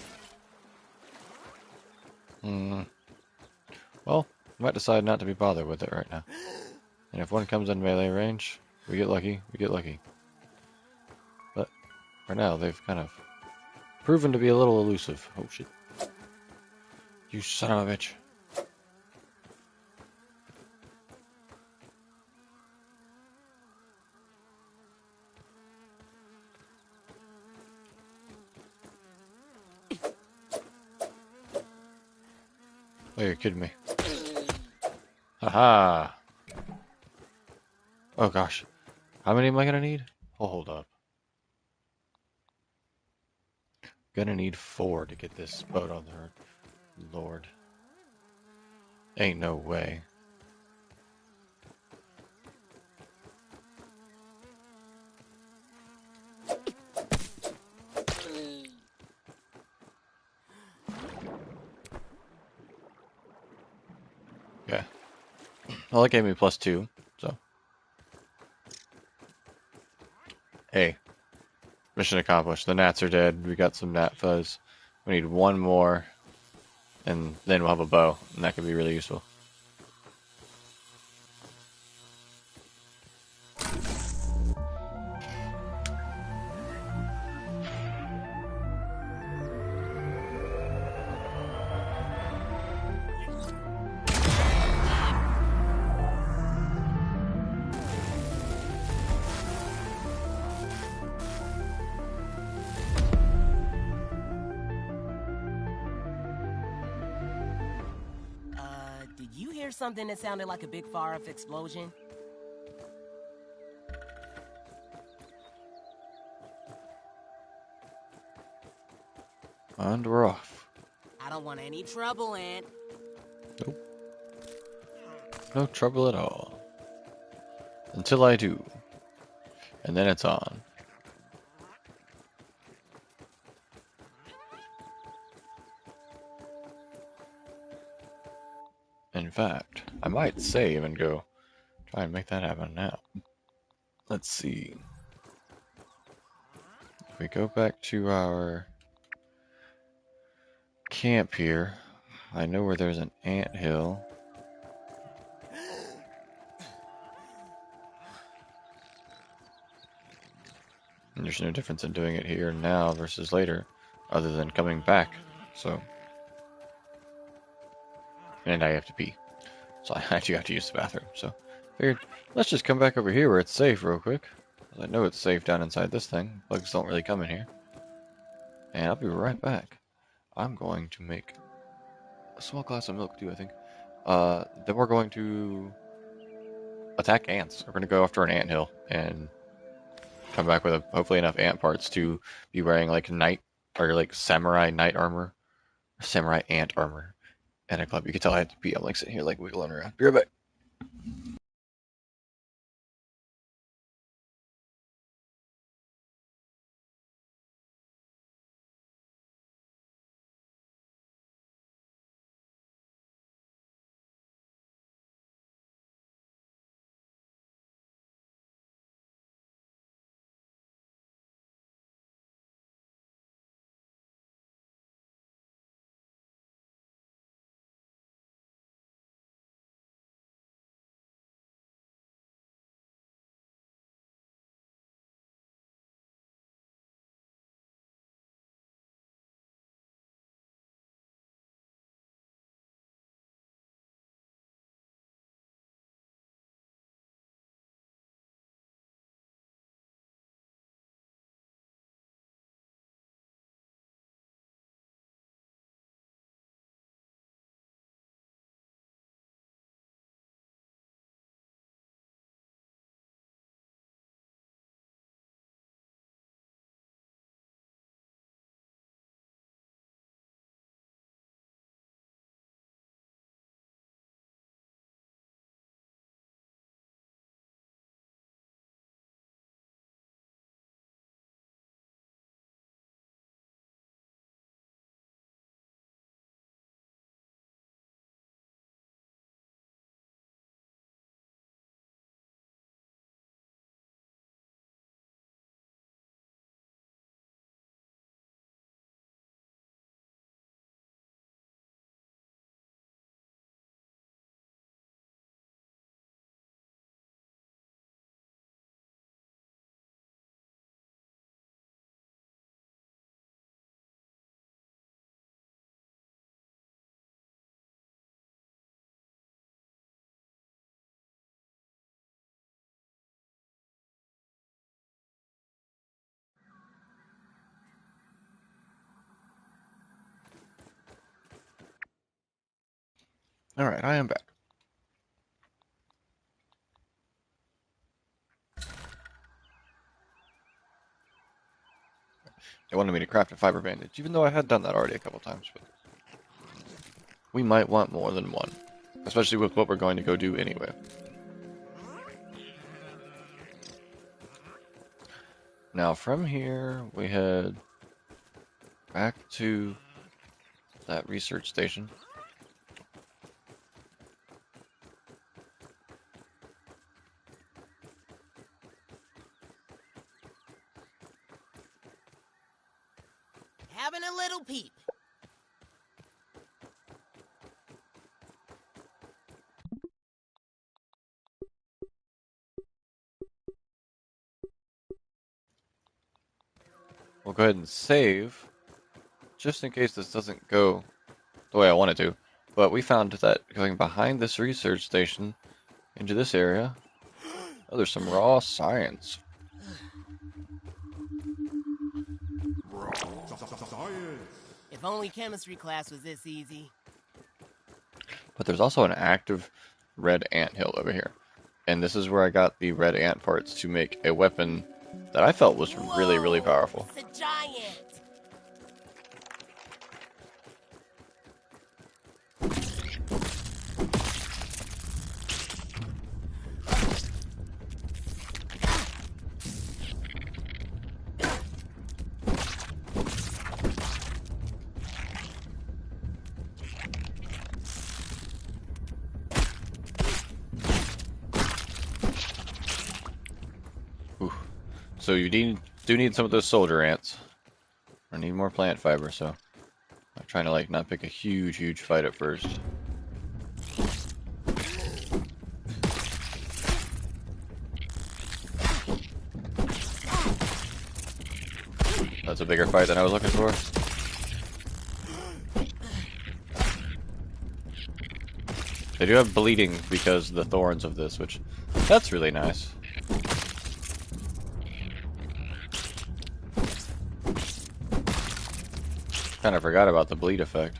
Well, I might decide not to be bothered with it right now. And if one comes in melee range, we get lucky, we get lucky. But for now, they've kind of proven to be a little elusive. Oh shit. You son of a bitch. Oh, you're kidding me. Haha. Oh gosh. How many am I gonna need? Oh, hold up. Gonna need 4 to get this boat on there. Lord. Ain't no way. Yeah. Well, it gave me +2, so. Hey. Mission accomplished. The gnats are dead. We got some gnat fuzz. We need 1 more, and then we'll have a bow, and that could be really useful. Did you hear something that sounded like a big fire-off explosion? And we're off. I don't want any trouble, Aunt. Nope. No trouble at all. Until I do. And then it's on. In fact, I might save and go try and make that happen now. Let's see. If we go back to our camp here, I know where there's an ant hill. And there's no difference in doing it here now versus later, other than coming back. So, and I have to pee. So I do have to use the bathroom. So, figured, let's just come back over here where it's safe real quick. I know it's safe down inside this thing. Bugs don't really come in here. And I'll be right back. I'm going to make a small glass of milk too, I think. Then we're going to attack ants. We're going to go after an ant hill and come back with hopefully enough ant parts to be wearing like knight or like samurai knight armor, samurai ant armor, and a club. You can tell I had to pee. I'm like sitting here like wiggling around. Be right back. Alright, I am back. They wanted me to craft a fiber bandage, even though I had done that already a couple times, but we might want more than one, especially with what we're going to go do anyway. Now from here, we head back to that research station. Having a little peep. We'll go ahead and save, just in case this doesn't go the way I want it to. But we found that going behind this research station into this area, oh, there's some raw science. Science. If only chemistry class was this easy. But there's also an active red anthill over here. And this is where I got the red ant parts to make a weapon that I felt was really, really powerful. It's a giant. Ooh. So you do need some of those soldier ants. I need more plant fiber, so I'm trying to like not pick a huge fight at first. That's a bigger fight than I was looking for. They do have bleeding because of the thorns of this, which that's really nice. Kind of forgot about the bleed effect.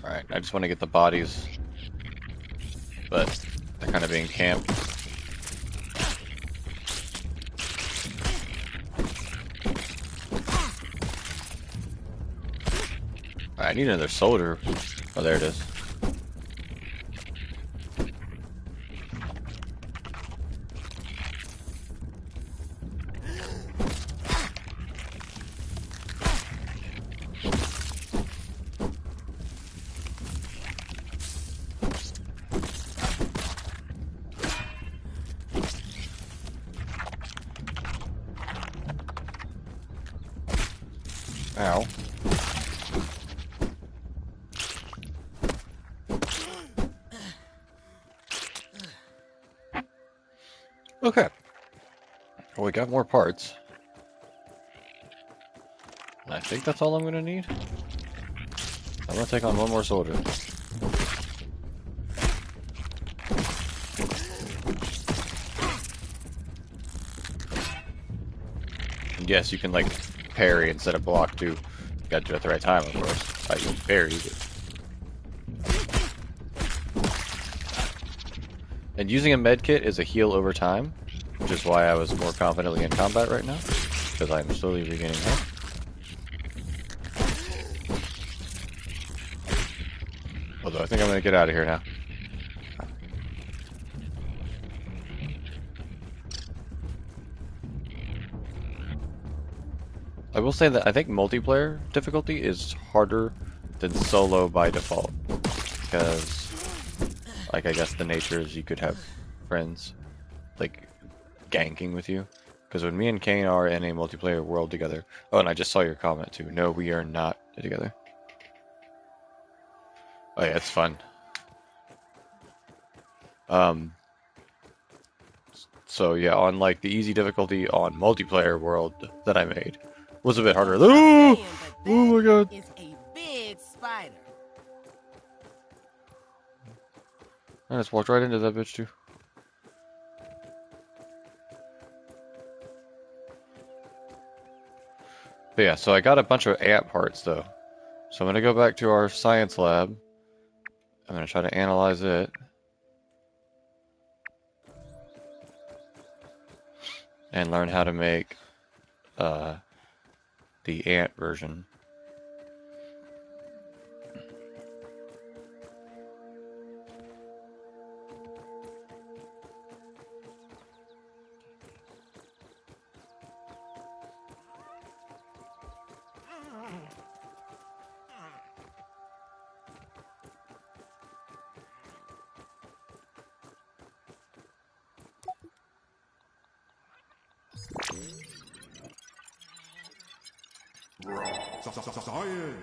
Alright, I just want to get the bodies, but they're kind of being camped. I need another soldier. Oh, there it is. Ow. Okay. Well, we got more parts. And I think that's all I'm gonna need. I'm gonna take on one more soldier. And yes, you can like parry instead of block too. You gotta do it at the right time, of course. I can parry. And using a med kit is a heal over time, which is why I was more confidently in combat right now, because I'm slowly regaining health. Although I think I'm gonna get out of here now. I will say that I think multiplayer difficulty is harder than solo by default, because, like, I guess the nature is you could have friends, like, ganking with you. Because when me and Kane are in a multiplayer world together... Oh, and I just saw your comment, too. No, we are not together. Oh, yeah, it's fun. So, yeah, on, like, the easy difficulty on multiplayer world that I made was a bit harder. Oh! Oh, my God. It's a big spider. I just walked right into that bitch, too. But yeah, so I got a bunch of ant parts, though. So I'm going to go back to our science lab, I'm going to try to analyze it. And learn how to make the ant version. Science.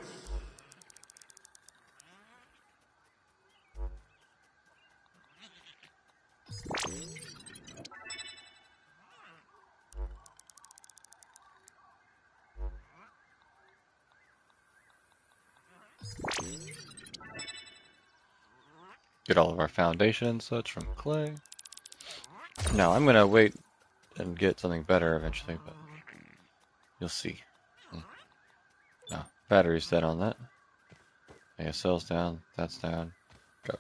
Get all of our foundation and such from clay. Now, I'm going to wait and get something better eventually, but you'll see. No, battery's dead on that. ASL's down, that's down. Go.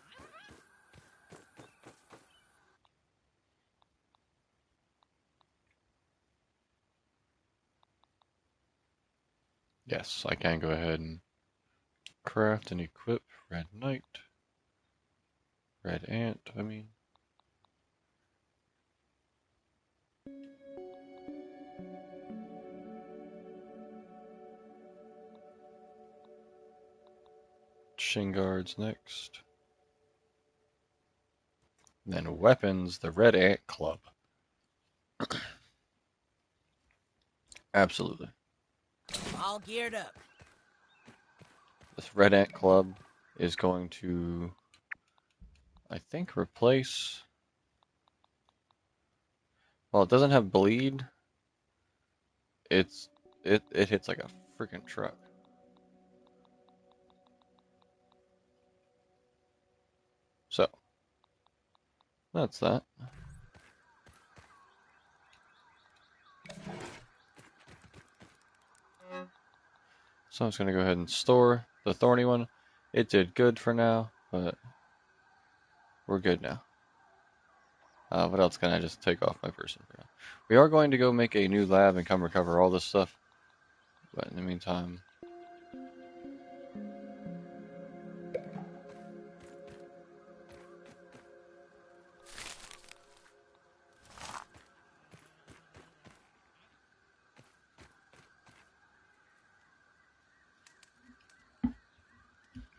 Yes, I can go ahead and craft and equip red knight. Red ant, I mean. Shin guards next. Then weapons, the red ant club. Absolutely. All geared up. This red ant club is going to, I think, replace. Well, it doesn't have bleed. It hits like a freaking truck. So that's that. So I'm just gonna go ahead and store the thorny one. It did good for now, but we're good now. What else can I just take off my person for now? We are going to go make a new lab and come recover all this stuff. But in the meantime,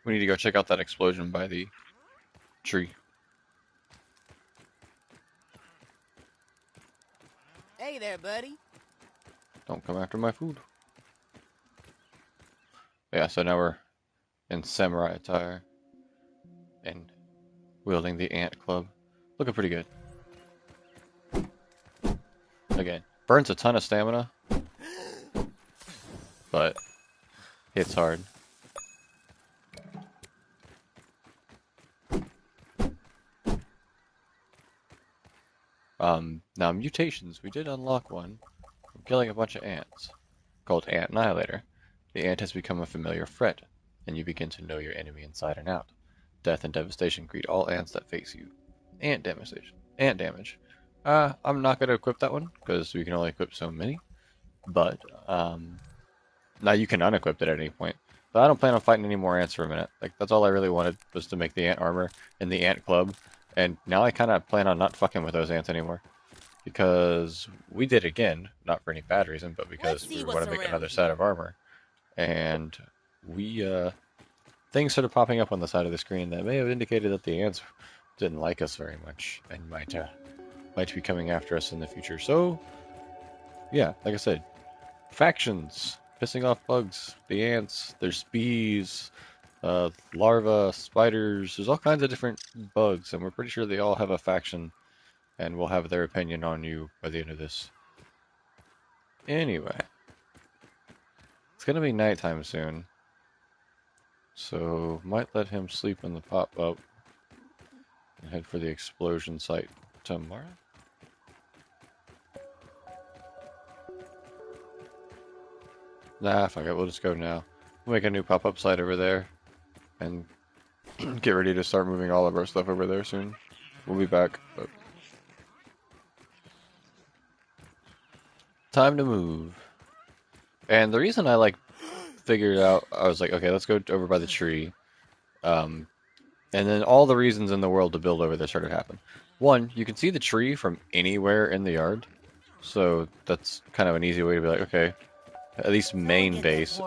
we need to go check out that explosion by the tree. Hey there, buddy. Don't come after my food. Yeah, so now we're in samurai attire and wielding the ant club. Looking pretty good. Again, burns a ton of stamina, but hits hard. Now mutations. We did unlock one from killing a bunch of ants, called Ant Annihilator. The ant has become a familiar threat, and you begin to know your enemy inside and out. Death and devastation greet all ants that face you. Ant damage. Ant damage. I'm not going to equip that one, because we can only equip so many. But, now you can unequip it at any point. But I don't plan on fighting any more ants for a minute. Like, that's all I really wanted, was to make the ant armor and the ant club. And now I kind of plan on not fucking with those ants anymore. Because we did again, not for any bad reason, but because we want to make another set of armor. And we, things started popping up on the side of the screen that may have indicated that the ants didn't like us very much and might be coming after us in the future. So, yeah, like I said, factions, pissing off bugs, the ants, there's bees, larvae, spiders, there's all kinds of different bugs, and we're pretty sure they all have a faction, and will have their opinion on you by the end of this. Anyway, it's gonna be nighttime soon, so might let him sleep in the pop-up and head for the explosion site tomorrow. Nah, fuck it, we'll just go now. We'll make a new pop-up site over there, and get ready to start moving all of our stuff over there soon. We'll be back. But time to move. And the reason I figured out, I was like, okay, let's go over by the tree. And then all the reasons in the world to build over there started to happen. One, you can see the tree from anywhere in the yard. So that's kind of an easy way to be like, okay, at least main base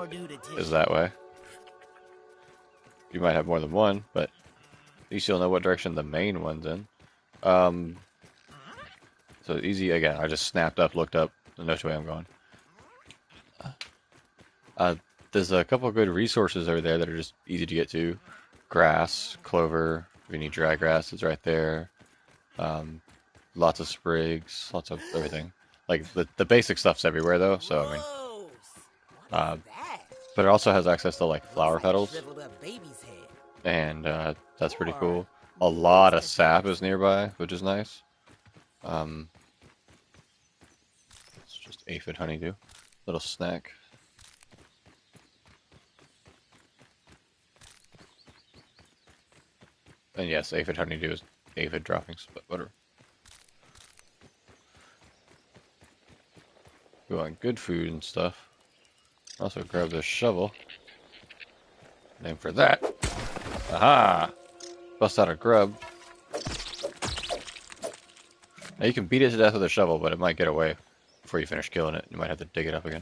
is that way. You might have more than one, but at least you'll know what direction the main one's in. So easy, again, I just snapped up, looked up, and knows where I'm going. There's a couple of good resources over there that are just easy to get to. Grass, clover, if you need dry grass, it's right there. Lots of sprigs, lots of everything. Like, the basic stuff's everywhere, though, so, I mean... but it also has access to, like, flower petals. And that's pretty cool. A lot of sap is nearby, which is nice. It's just aphid honeydew. Little snack. And yes, aphid honeydew is aphid droppings, but whatever. We want good food and stuff. Also grab this shovel. Name for that. Aha! Bust out a grub. Now you can beat it to death with a shovel, but it might get away before you finish killing it. You might have to dig it up again.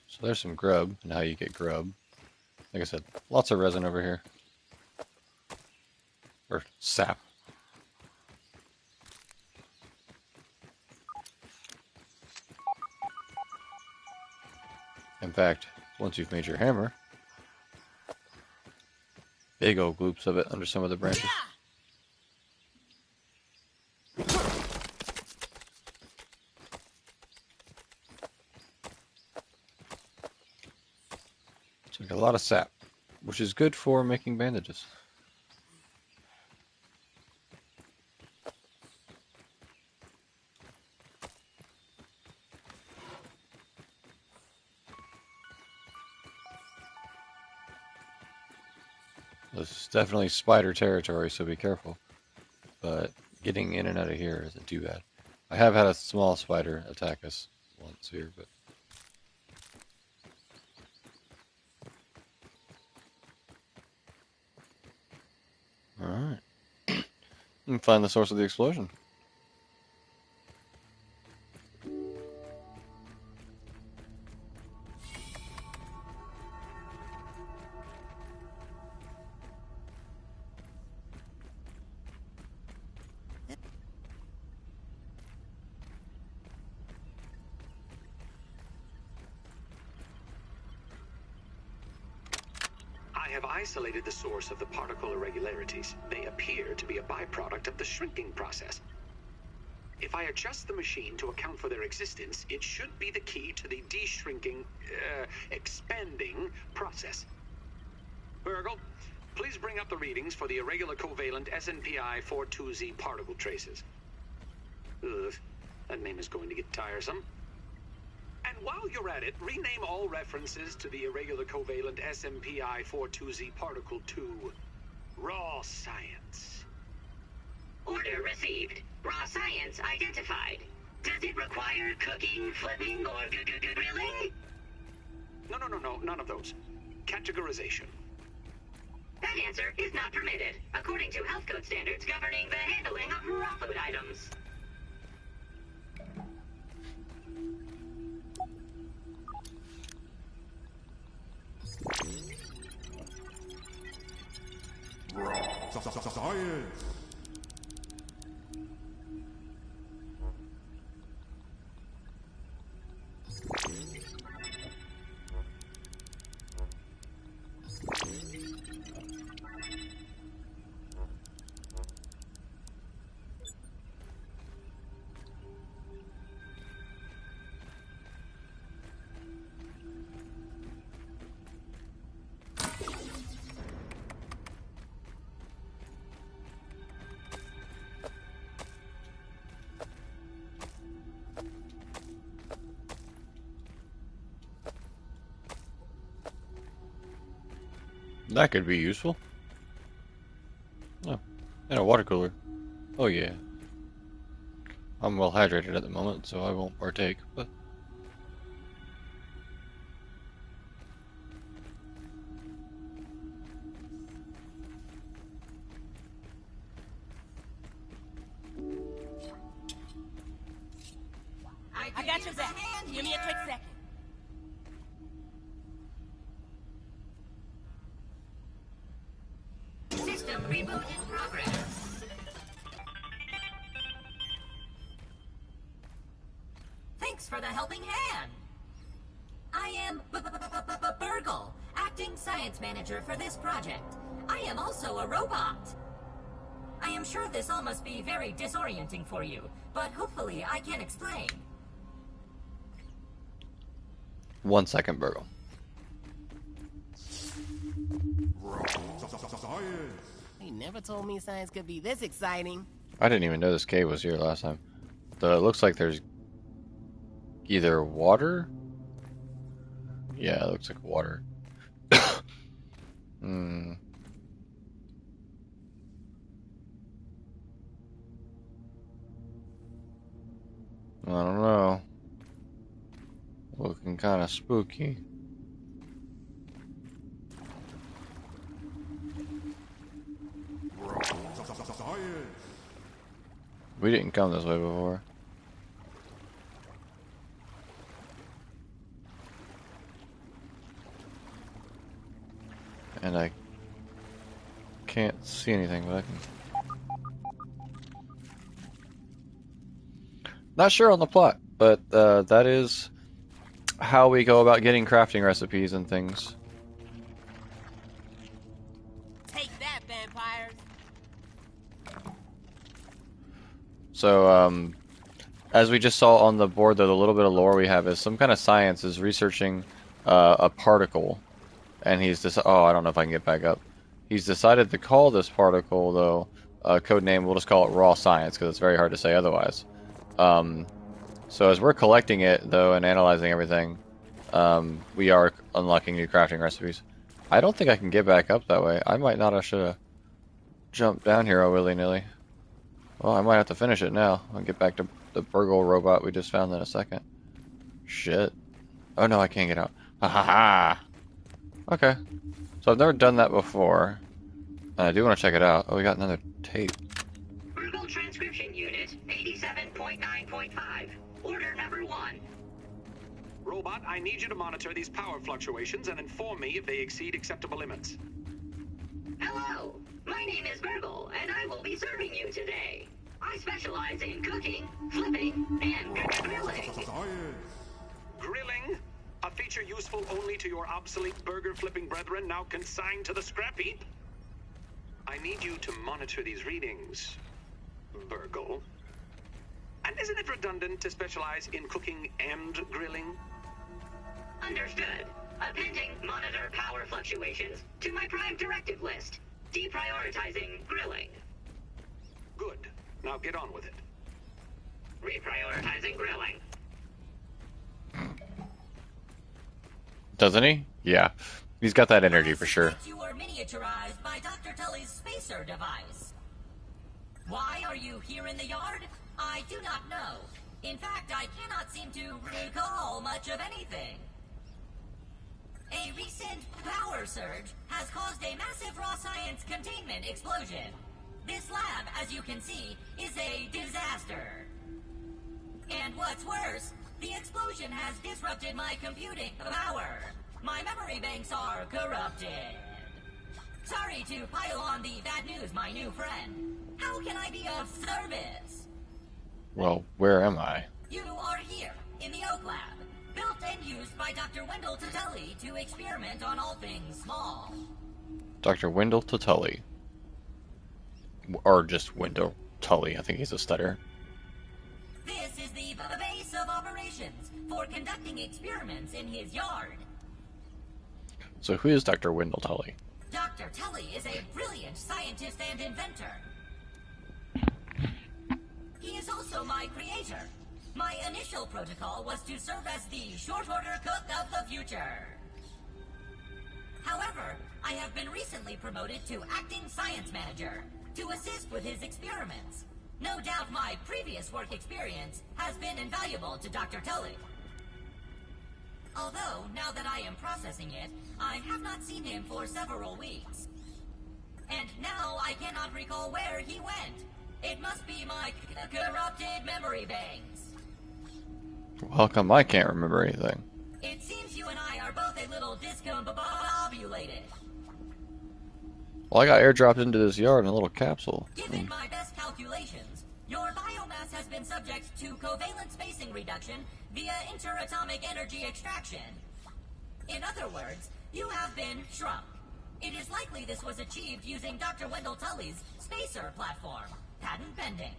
So there's some grub, and how you get grub. Like I said, lots of resin over here. Or sap. In fact, once you've made your hammer, big old gloops of it under some of the branches. So we got a lot of sap, which is good for making bandages. This is definitely spider territory, so be careful. But getting in and out of here isn't too bad. I have had a small spider attack us once here, but... Alright. And find the source of the explosion. I have isolated the source of the particle irregularities. They appear to be a byproduct of the shrinking process. If I adjust the machine to account for their existence, it should be the key to the expanding process. Virgil, please bring up the readings for the irregular covalent SNPI 42Z particle traces. Ugh, that name is going to get tiresome. And while you're at it, rename all references to the irregular covalent SMPI 42Z particle to raw science. Order received. Raw science identified. Does it require cooking, flipping, or grilling? No, none of those. Categorization. That answer is not permitted, according to health code standards governing the handling of raw food items. Science. That could be useful. Oh, and a water cooler. Oh yeah. I'm well hydrated at the moment, so I won't partake, but... I got your back. Give me a quick second. System reboot in progress. Thanks for the helping hand. I am Burgle, acting science manager for this project. I am also a robot. I am sure this all must be very disorienting for you, but hopefully I can explain. 1 second, Burgle. Science. He never told me science could be this exciting. I didn't even know this cave was here last time. It looks like there's either water? Yeah, it looks like water. Hmm. I don't know. Looking kind of spooky. Science. We didn't come this way before. And I can't see anything, but I can... Not sure on the plot, but that is how we go about getting crafting recipes and things. Take that, vampires. So, as we just saw on the board, though, the little bit of lore we have is some kind of science is researching a particle, and he's just I don't know if I can get back up. He's decided to call this particle, though, code name, we'll just call it raw science, because it's very hard to say otherwise. So as we're collecting it, though, and analyzing everything, we are unlocking new crafting recipes. I don't think I can get back up that way. I might not have should have jumped down here willy-nilly. Well, I might have to finish it now. I'll get back to the Burgle robot we just found in a second. Shit. Oh no, I can't get out. Ha ha ha! Okay. So I've never done that before. And I do want to check it out. Oh, we got another tape. Burgle Transcription Unit 87.9.5. Order number 1. Robot, I need you to monitor these power fluctuations and inform me if they exceed acceptable limits. Hello, my name is Burgle, and I will be serving you today. I specialize in cooking, flipping, and grilling. Science. Grilling? A feature useful only to your obsolete burger-flipping brethren, now consigned to the scrap heap? I need you to monitor these readings, Burgle. And isn't it redundant to specialize in cooking and grilling? Understood. Appending monitor power fluctuations to my prime directive list. Deprioritizing grilling. Good. Now get on with it. Reprioritizing grilling. Doesn't he? Yeah. He's got that energy for sure. You were miniaturized by Dr. Tully's spacer device. Why are you here in the yard? I do not know. In fact, I cannot seem to recall much of anything. A recent power surge has caused a massive raw science containment explosion. This lab, as you can see, is a disaster. And what's worse, the explosion has disrupted my computing power. My memory banks are corrupted. Sorry to pile on the bad news, my new friend. How can I be of service? Well, where am I? You are here, in the Oak Lab, built and used by Dr. Wendell Tutully to experiment on all things small. Dr. Wendell Tutully. Or just Wendell Tully. I think he's a stutter. This is the base of operations for conducting experiments in his yard. So who is Dr. Wendell Tully? Dr. Tully is a brilliant scientist and inventor. He is also my creator. My initial protocol was to serve as the short order cook of the future. However, I have been recently promoted to acting science manager to assist with his experiments. No doubt my previous work experience has been invaluable to Dr. Tully. Although, now that I am processing it, I have not seen him for several weeks. And now I cannot recall where he went. It must be my corrupted memory banks. Well, how come I can't remember anything? It seems you and I are both a little discombobulated. Well, I got airdropped into this yard in a little capsule. Given my best calculations, your biomass has been subject to covalent spacing reduction via interatomic energy extraction. In other words, you have been shrunk. It is likely this was achieved using Dr. Wendell Tully's spacer platform, patent pending.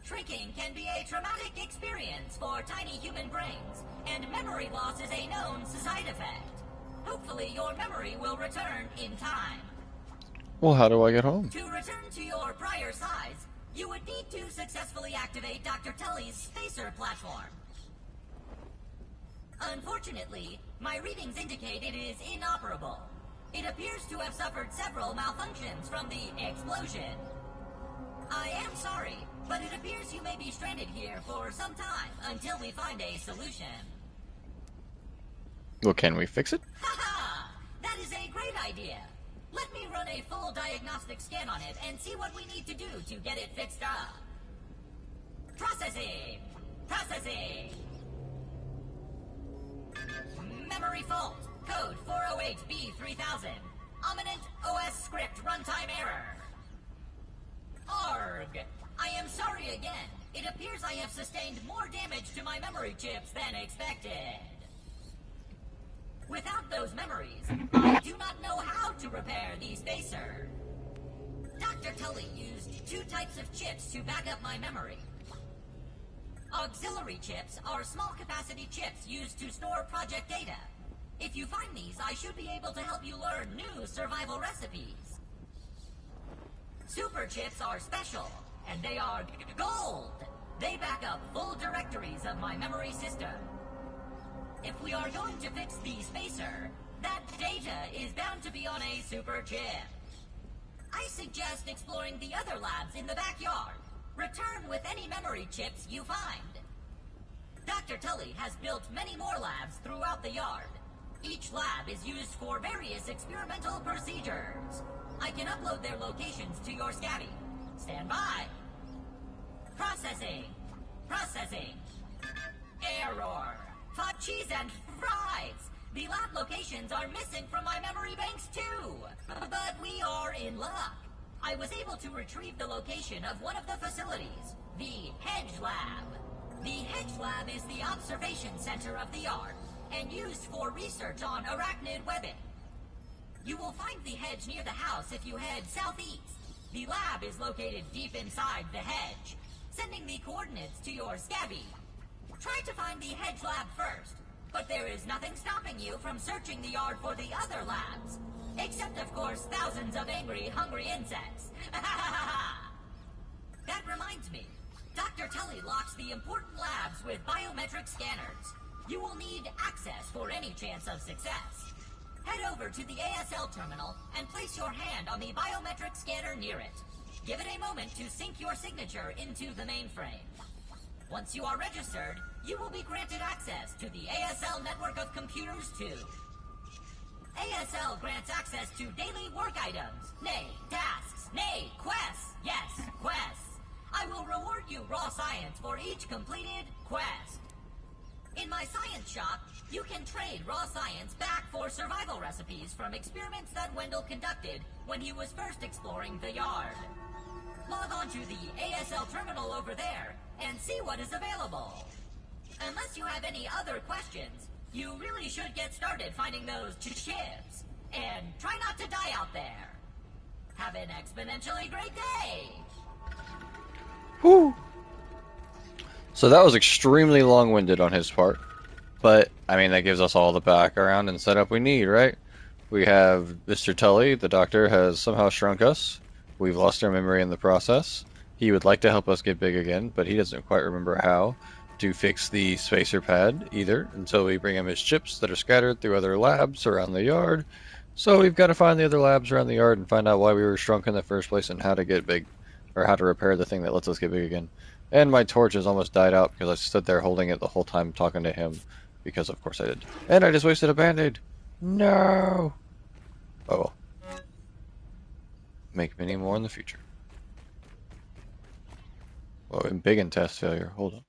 Shrinking can be a traumatic experience for tiny human brains, and memory loss is a known side effect. Hopefully your memory will return in time. Well, how do I get home? To return to your prior size, you would need to successfully activate Dr. Tully's spacer platform. Unfortunately, my readings indicate it is inoperable. It appears to have suffered several malfunctions from the explosion. I am sorry, but it appears you may be stranded here for some time until we find a solution. Well, can we fix it? Haha! That is a great idea. Let me run a full diagnostic scan on it and see what we need to do to get it fixed up. Processing! Processing! Memory fault. Code 408B3000. Ominent OS script runtime error. Arg! I am sorry again. It appears I have sustained more damage to my memory chips than expected. Without those memories, I do not know how to repair the spacer. Dr. Tully used two types of chips to back up my memory. Auxiliary chips are small capacity chips used to store project data. If you find these, I should be able to help you learn new survival recipes. Super chips are special, and they are gold. They back up full directories of my memory system. If we are going to fix the spacer, that data is bound to be on a super chip. I suggest exploring the other labs in the backyard. Return with any memory chips you find. Dr. Tully has built many more labs throughout the yard. Each lab is used for various experimental procedures. I can upload their locations to your scabby. Stand by. Processing. Processing. Error. Hot cheese and fries. The lab locations are missing from my memory banks too. But we are in luck. I was able to retrieve the location of one of the facilities, the Hedge Lab. The Hedge Lab is the observation center of the yard and used for research on arachnid webbing. You will find the hedge near the house if you head southeast. The lab is located deep inside the hedge, sending the coordinates to your scabby. Try to find the Hedge Lab first, but there is nothing stopping you from searching the yard for the other labs. Except, of course, thousands of angry, hungry insects. That reminds me. Dr. Tully locks the important labs with biometric scanners. You will need access for any chance of success. Head over to the ASL terminal and place your hand on the biometric scanner near it. Give it a moment to sync your signature into the mainframe. Once you are registered, you will be granted access to the ASL network of computers too. ASL grants access to daily work items, nay, tasks, nay, quests. Yes, quests. I will reward you raw science for each completed quest. In my science shop, you can trade raw science back for survival recipes from experiments that Wendell conducted when he was first exploring the yard. Log on to the ASL terminal over there and see what is available. Unless you have any other questions, you really should get started finding those chips. And try not to die out there. Have an exponentially great day! Whew. So that was extremely long-winded on his part. But, I mean, that gives us all the background and setup we need, right? We have Mr. Tully, the doctor, has somehow shrunk us. We've lost our memory in the process. He would like to help us get big again, but he doesn't quite remember how to fix the spacer pad either until we bring him his chips that are scattered through other labs around the yard. So we've got to find the other labs around the yard and find out why we were shrunk in the first place and how to get big, or how to repair the thing that lets us get big again. And my torch has almost died out because I stood there holding it the whole time talking to him, because of course I did. And I just wasted a band-aid. No! Oh well. Make many more in the future. Oh, and big in test failure. Hold on.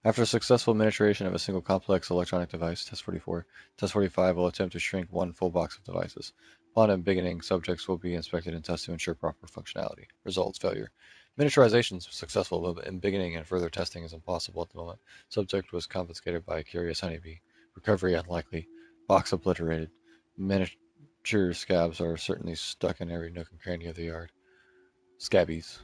After successful miniaturization of a single complex electronic device, Test 44, Test 45 will attempt to shrink one full box of devices. Upon embiggening, subjects will be inspected and tested to ensure proper functionality. Results: failure. Miniaturization is successful, but embiggening and further testing is impossible at the moment. Subject was confiscated by a curious honeybee. Recovery unlikely. Box obliterated. Miniature scabs are certainly stuck in every nook and cranny of the yard. Scabbies.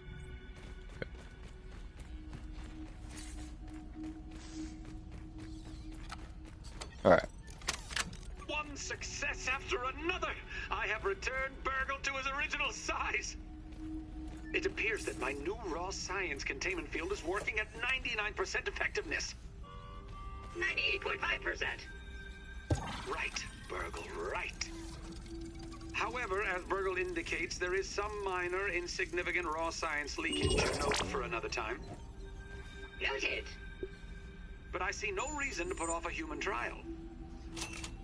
Alright. One success after another! I have returned Burgle to his original size! It appears that my new raw science containment field is working at 99% effectiveness. 98.5%. Right, Burgle, right. However, as Burgle indicates, there is some minor, insignificant raw science leakage. Note for another time. Noted. But I see no reason to put off a human trial.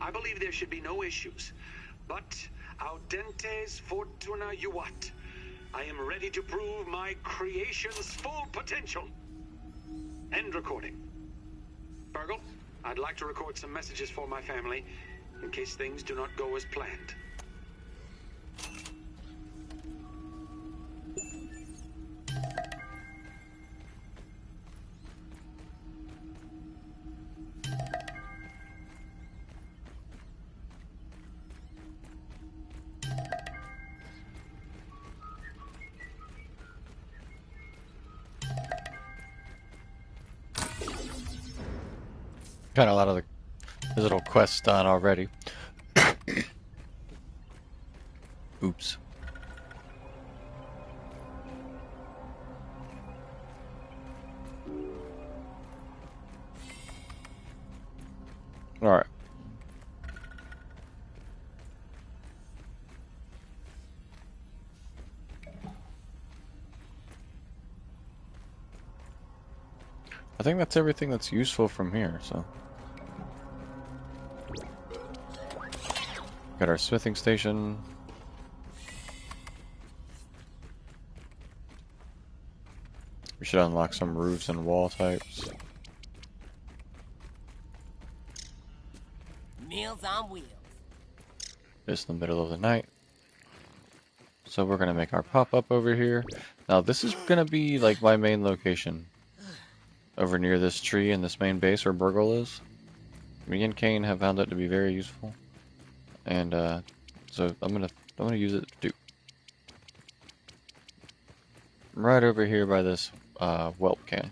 I believe there should be no issues. But audentes fortuna juvat. I am ready to prove my creation's full potential. End recording. Burgle, I'd like to record some messages for my family in case things do not go as planned. Got a lot of the little quests done already. Oops. Alright. I think that's everything that's useful from here, so. Got our smithing station. We should unlock some roofs and wall types. Meals on wheels. It's the middle of the night. So we're gonna make our pop-up over here. Now this is gonna be like my main location. Over near this tree in this main base where Burgle is. Me and Kane have found it to be very useful. And so I'm gonna use it to do. Right over here by this whelp can.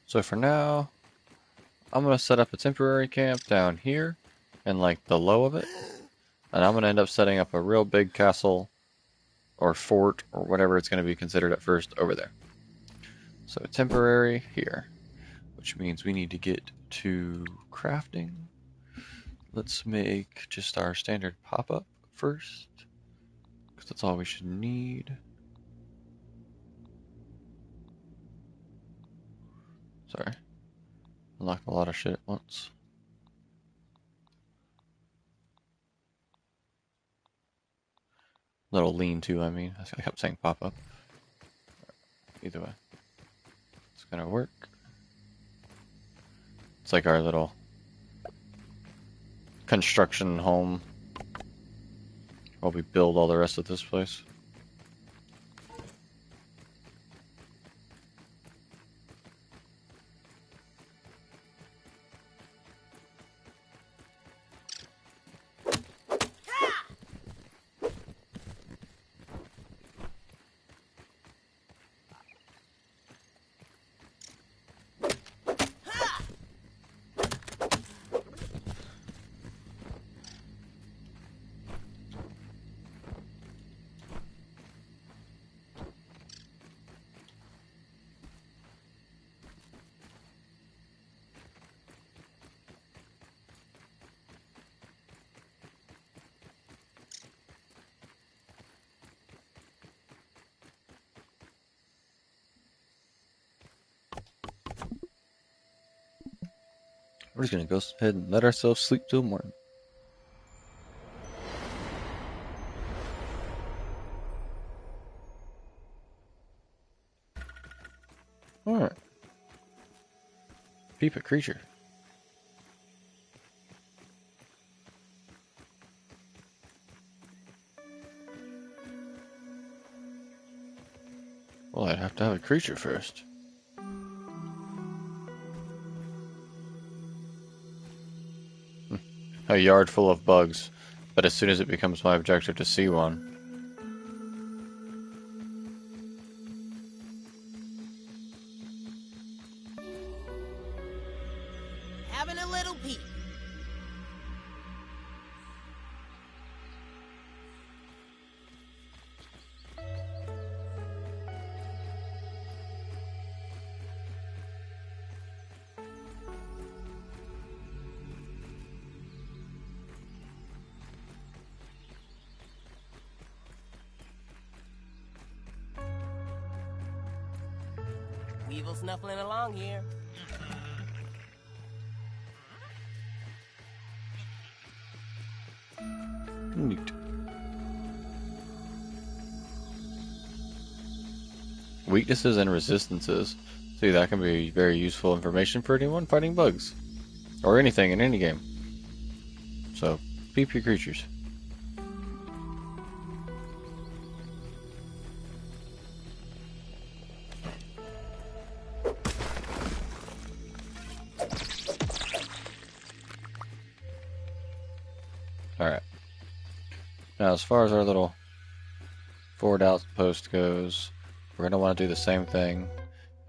So for now, I'm gonna set up a temporary camp down here, in like the low of it, and I'm gonna end up setting up a real big castle, or fort, or whatever it's gonna be considered at first over there. So temporary here, which means we need to get to crafting. Let's make just our standard pop-up first, because that's all we should need. Sorry. Unlocked a lot of shit at once. Little lean-to, I mean. I kept saying pop-up. Either way. It's gonna work. It's like our little construction home while we build all the rest of this place. We're just gonna go ahead and let ourselves sleep till morning. Alright. Peep a creature. Well, I'd have to have a creature first. A yard full of bugs, but as soon as it becomes my objective to see one, Having a little peep. Weevil snuffling along here. neat. Weaknesses and resistances. See, that can be very useful information for anyone fighting bugs. Or anything in any game. So, peep your creatures. Alright. Now, as far as our little forward outpost goes, we're going to want to do the same thing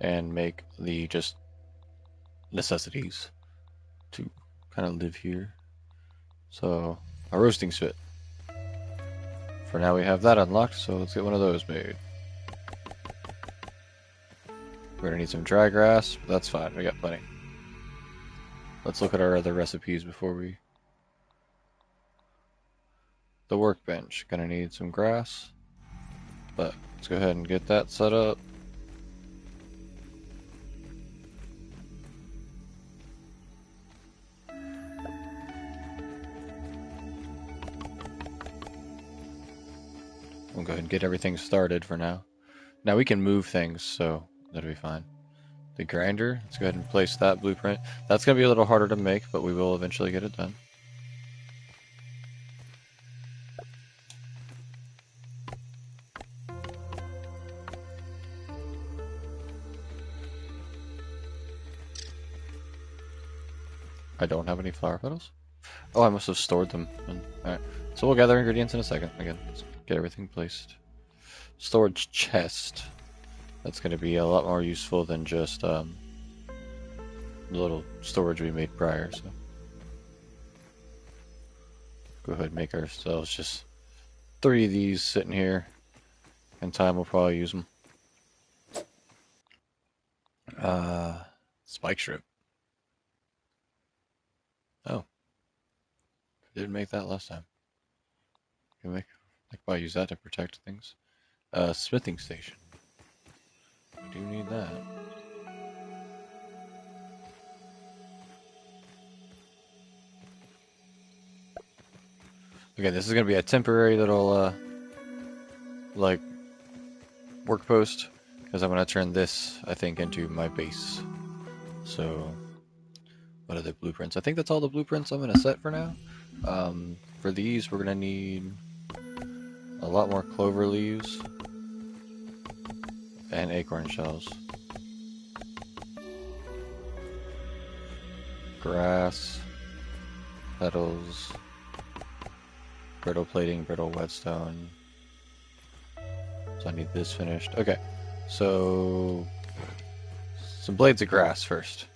and make the just necessities to kind of live here. So, a roasting spit. For now we have that unlocked, so let's get one of those made. We're going to need some dry grass, but that's fine, we got plenty. Let's look at our other recipes before we... The workbench, gonna need some grass, but let's go ahead and get that set up. We'll go ahead and get everything started for now. Now we can move things, so that'll be fine. The grinder, let's go ahead and place that blueprint. That's gonna be a little harder to make, but we will eventually get it done. I don't have any flower petals. Oh, I must have stored them. Alright, so we'll gather ingredients in a second. Again, let's get everything placed. Storage chest. That's going to be a lot more useful than just the little storage we made prior. So go ahead and make ourselves just 3 of these sitting here. In time, we'll probably use them. Spike strip. Oh, didn't make that last time. Can make, I could probably use that to protect things. Smithing station. We do need that. Okay, this is gonna be a temporary little like work post because I'm gonna turn this, I think, into my base. So, what are the blueprints? I think that's all the blueprints I'm gonna set for now. For these, we're gonna need a lot more clover leaves and acorn shells. Grass, petals, brittle plating, brittle whetstone. So I need this finished. Okay, so some blades of grass first.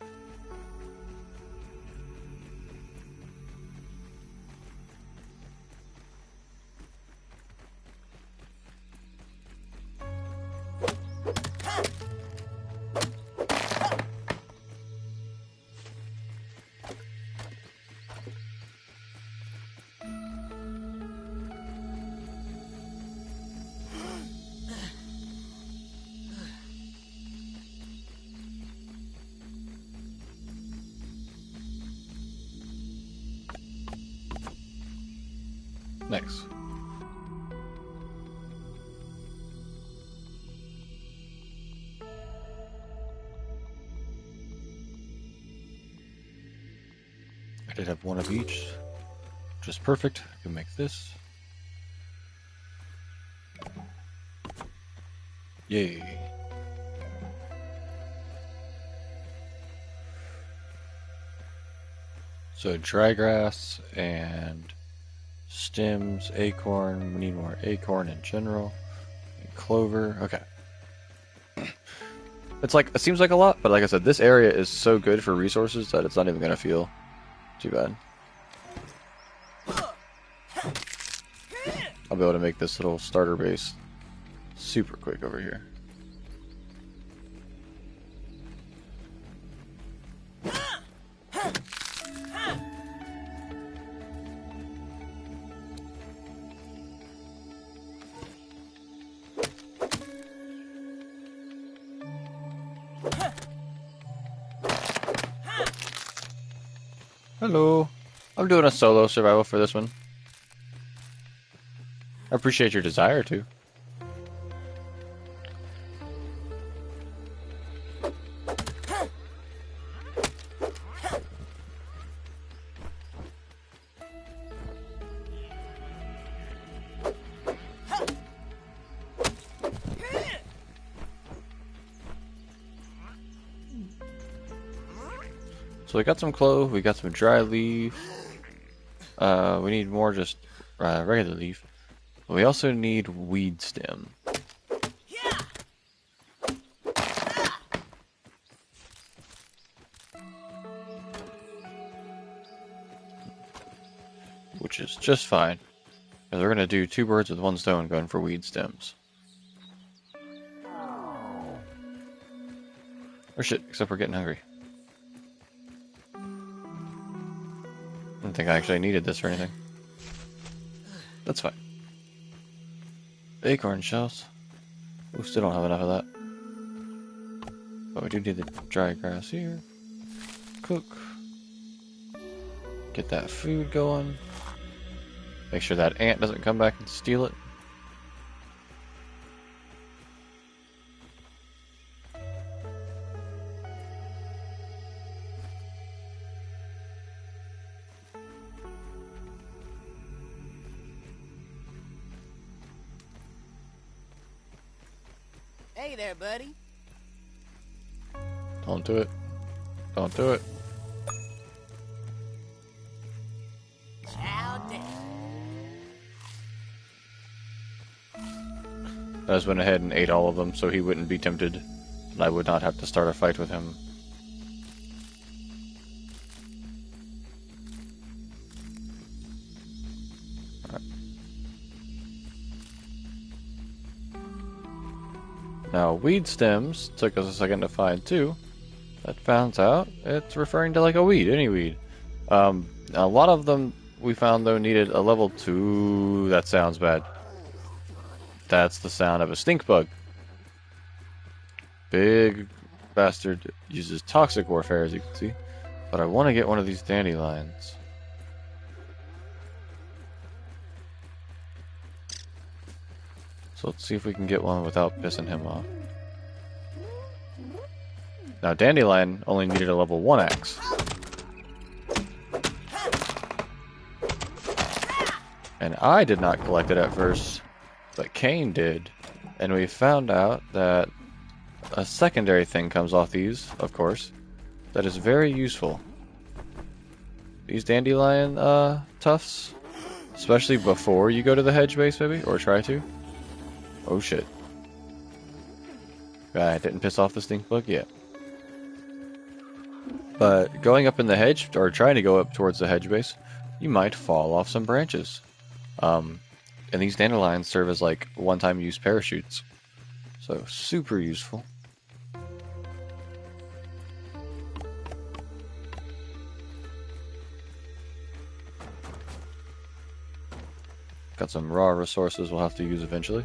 Nice. I did have one of each, which is perfect. I can make this. Yay. So dry grass and stems, acorn. We need more acorn in general. And clover. Okay. It's like, it seems like a lot, but like I said, this area is so good for resources that it's not even gonna feel too bad. I'll be able to make this little starter base super quick over here. Hello. I'm doing a solo survival for this one. I appreciate your desire to. So we got some clove, we got some dry leaf. We need more just regular leaf. We also need weed stem. Which is just fine. Because we're going to do 2 birds with 1 stone going for weed stems. Or shit, except we're getting hungry. I didn't think I actually needed this or anything. That's fine. Acorn shells. We still don't have enough of that. But we do need the dry grass here. Cook. Get that food going. Make sure that ant doesn't come back and steal it. Hey there, buddy. Don't do it. Don't do it. Chow down. I just went ahead and ate all of them so he wouldn't be tempted. And I would not have to start a fight with him. Alright. Now, weed stems took us a second to find too. That found out it's referring to like a weed, any weed. A lot of them we found though needed a level 2. That sounds bad. That's the sound of a stink bug. Big bastard uses toxic warfare, as you can see. But I want to get one of these dandelions. So let's see if we can get one without pissing him off. Now, dandelion only needed a level 1 axe. And I did not collect it at first, but Kane did. And we found out that a secondary thing comes off these, of course, that is very useful. These dandelion tufts, especially before you go to the hedge base, maybe, or try to. Oh shit. I didn't piss off the stink bug yet. But going up in the hedge, or trying to go up towards the hedge base, you might fall off some branches. And these dandelions serve as like one-time use parachutes. So super useful. Got some raw resources we'll have to use eventually.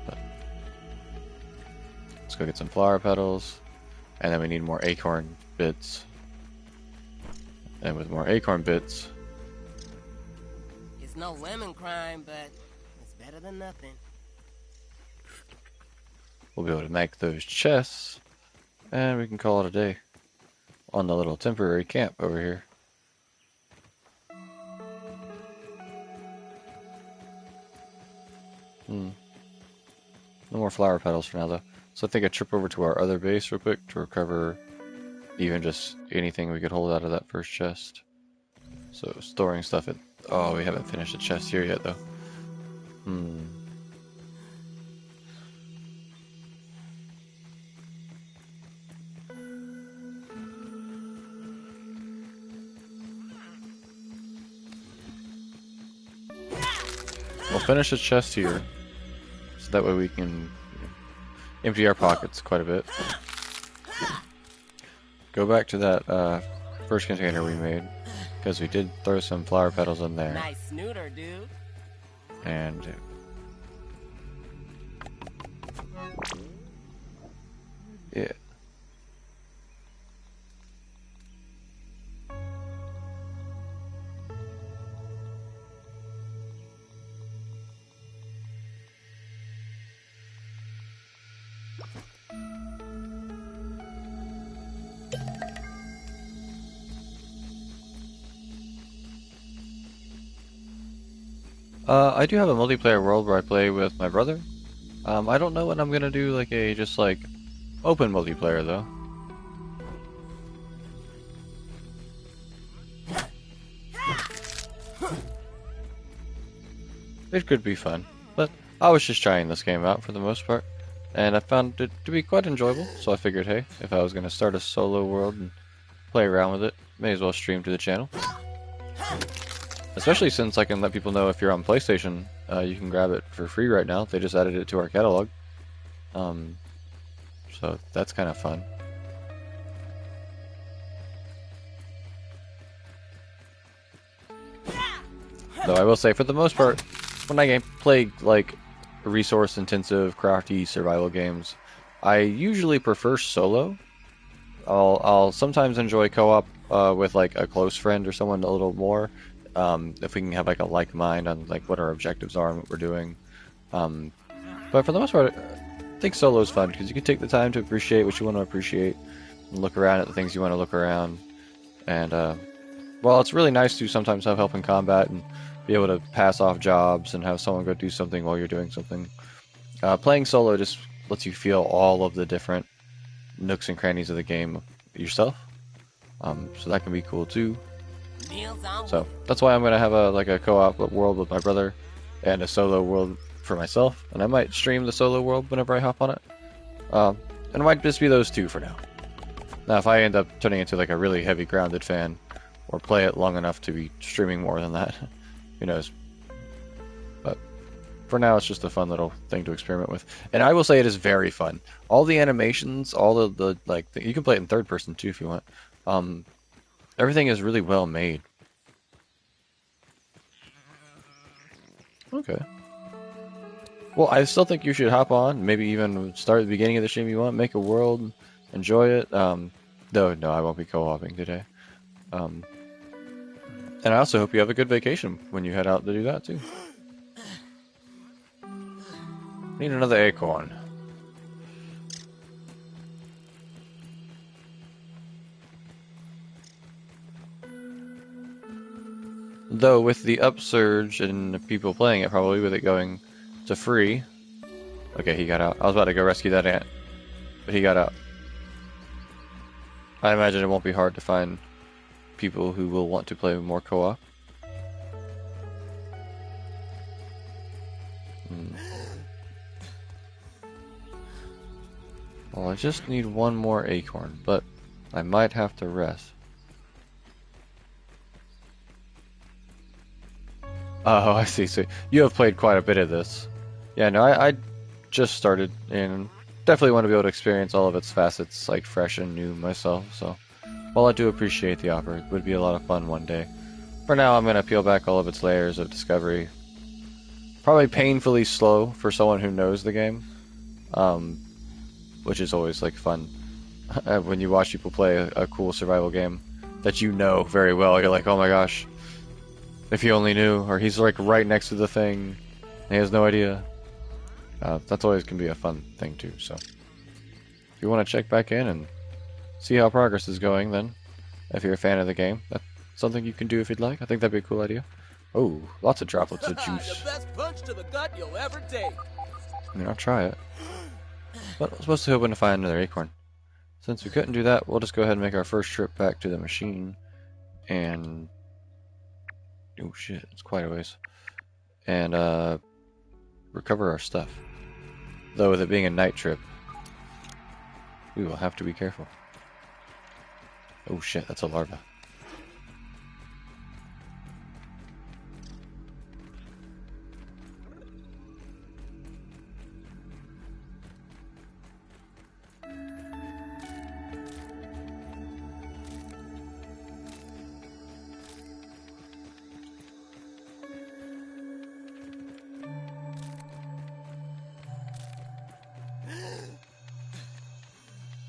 But let's go get some flower petals. And then we need more acorn bits. And with more acorn bits, no lemon crime, but it's better than nothing. We'll be able to make those chests, and we can call it a day on the little temporary camp over here. No more flower petals for now, though. So I think I trip over to our other base real quick to recover even just anything we could hold out of that first chest. So storing stuff at... Oh, we haven't finished the chest here yet, though. We'll finish the chest here, so that way we can empty our pockets quite a bit. Go back to that first container we made, because we did throw some flower petals in there. Nice snooter, dude. And yeah. I do have a multiplayer world where I play with my brother. I don't know when I'm gonna do like a just like open multiplayer though. It could be fun, but I was just trying this game out for the most part, and I found it to be quite enjoyable. So I figured, hey, if I was gonna start a solo world and play around with it, may as well stream to the channel. Especially since I can let people know if you're on PlayStation, you can grab it for free right now. They just added it to our catalog. So that's kind of fun. Though I will say, for the most part, when I play like resource-intensive, crafty survival games, I usually prefer solo. I'll sometimes enjoy co-op with like a close friend or someone a little more. If we can have like a like mind on like what our objectives are and what we're doing. But for the most part, I think solo is fun because you can take the time to appreciate what you want to appreciate and look around at the things you want to look around. And well, it's really nice to sometimes have help in combat and be able to pass off jobs and have someone go do something while you're doing something. Playing solo just lets you feel all of the different nooks and crannies of the game yourself. So that can be cool too. So that's why I'm gonna have a co-op world with my brother and a solo world for myself, and I might stream the solo world whenever I hop on it. And it might just be those two for now. Now, if I end up turning into like a really heavy Grounded fan, or play it long enough to be streaming more than that, who knows? But for now, it's just a fun little thing to experiment with, and I will say it is very fun. All the animations, all of the you can play it in third person too if you want. Everything is really well made. Okay. Well, I still think you should hop on. Maybe even start at the beginning of the stream you want. Make a world. Enjoy it. Though, no, I won't be co-oping today. And I also hope you have a good vacation when you head out to do that, too. Need another acorn. Though with the upsurge in people playing it, probably with it going to free. Okay, he got out. I was about to go rescue that ant, but he got out. I imagine it won't be hard to find people who will want to play more co-op. Well, I just need one more acorn, but I might have to rest. Oh, I see. So you have played quite a bit of this. Yeah, no, I just started and definitely want to be able to experience all of its facets like fresh and new myself. So while I do appreciate the offer, it would be a lot of fun one day. For now, I'm going to peel back all of its layers of discovery. Probably painfully slow for someone who knows the game, which is always like fun when you watch people play a cool survival game that you know very well. You're like, oh my gosh. If he only knew, or he's like right next to the thing, and he has no idea. That's always can be a fun thing too. So, if you want to check back in and see how progress is going, then if you're a fan of the game, that's something you can do if you'd like. I think that'd be a cool idea. Oh, lots of droplets of juice. The best punch to the gut you'll ever take. I mean, I'll try it. But I was supposed to hoping to find another acorn. Since we couldn't do that, we'll just go ahead and make our first trip back to the machine. And... oh shit, it's quite a ways. And, recover our stuff. Though with it being a night trip, we will have to be careful. Oh shit, that's a larva.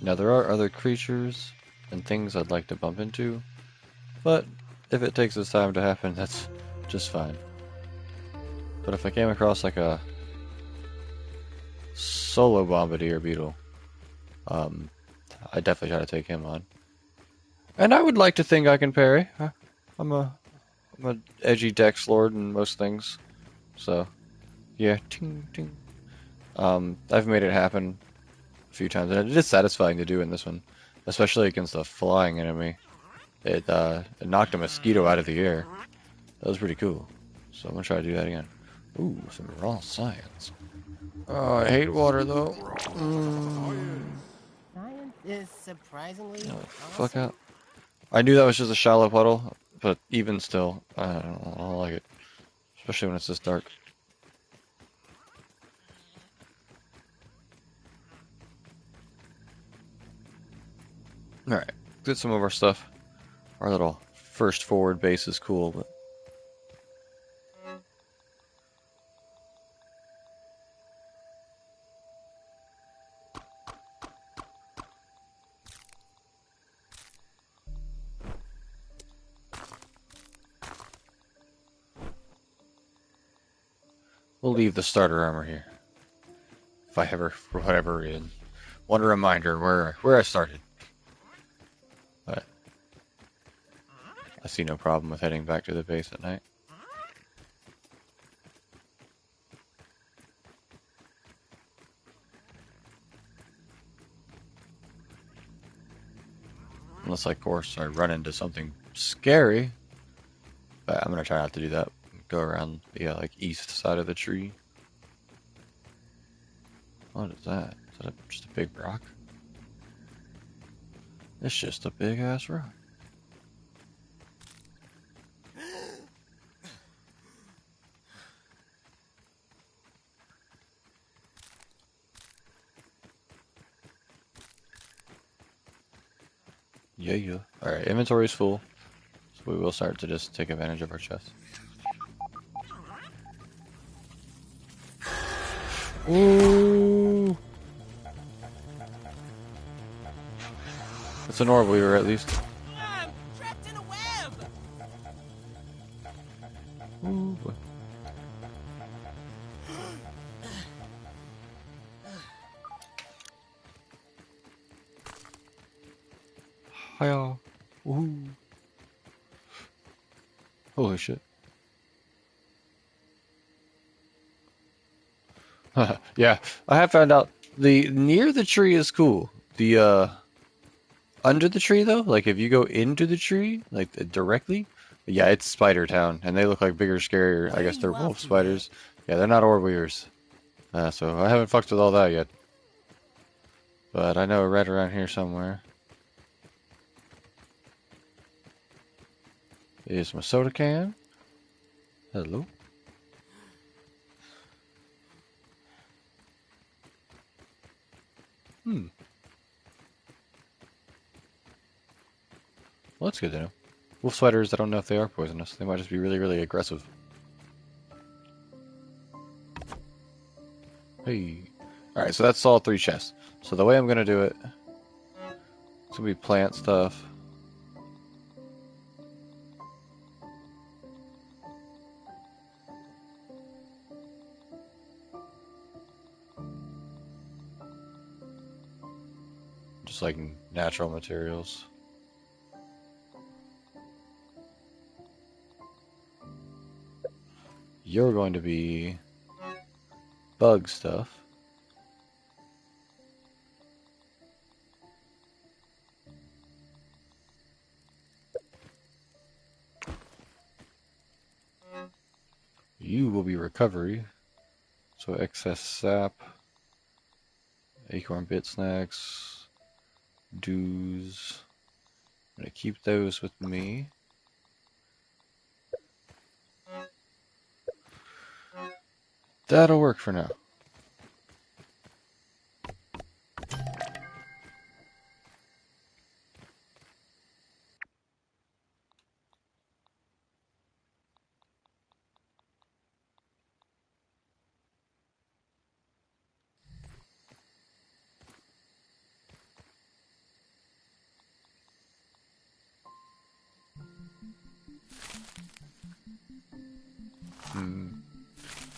Now there are other creatures and things I'd like to bump into, but if it takes this time to happen, that's just fine. But if I came across like a solo bombardier beetle, I'd definitely try to take him on. And I would like to think I can parry. I'm a edgy dex lord in most things, so yeah, ting ting. I've made it happen a few times, and it is satisfying to do in this one, especially against a flying enemy. It knocked a mosquito out of the air. That was pretty cool. So I'm gonna try to do that again. Ooh, some raw science. Oh, I hate water though. Science is surprisingly Oh, awesome. fuck out. I knew that was just a shallow puddle, but even still, I don't like it, especially when it's this dark. Alright, get some of our stuff. Our little first forward base is cool, but... we'll leave the starter armor here. If I ever, for whatever reason, want a reminder where I started. But I see no problem with heading back to the base at night. Unless, of course, I run into something scary. But I'm gonna try not to do that. Go around the like east side of the tree. What is that? Is that just a big rock? It's just a big ass rock. Yeah. Alright, inventory's full. So we will start to just take advantage of our chests. Ooh! It's an orb weaver at least. I'm trapped in a web. Ooh, boy. Hiya. Ooh. Holy shit. Yeah, I have found out the near the tree is cool. The under the tree though, like if you go into the tree, like directly, yeah, it's Spider Town, and they look like bigger, scarier. I guess they're wolf spiders. Yeah, they're not orb weavers. So I haven't fucked with all that yet. But I know right around here somewhere is my soda can. Hello. Well, that's good to know. Wolf spiders, I don't know if they are poisonous. They might just be really, really aggressive. Hey. Alright, so that's all 3 chests. So the way I'm going to do it, it's going to be plant stuff. like natural materials. You're going to be bug stuff. You will be recovery. So excess sap, acorn bit snacks, dews. I'm gonna keep those with me. That'll work for now.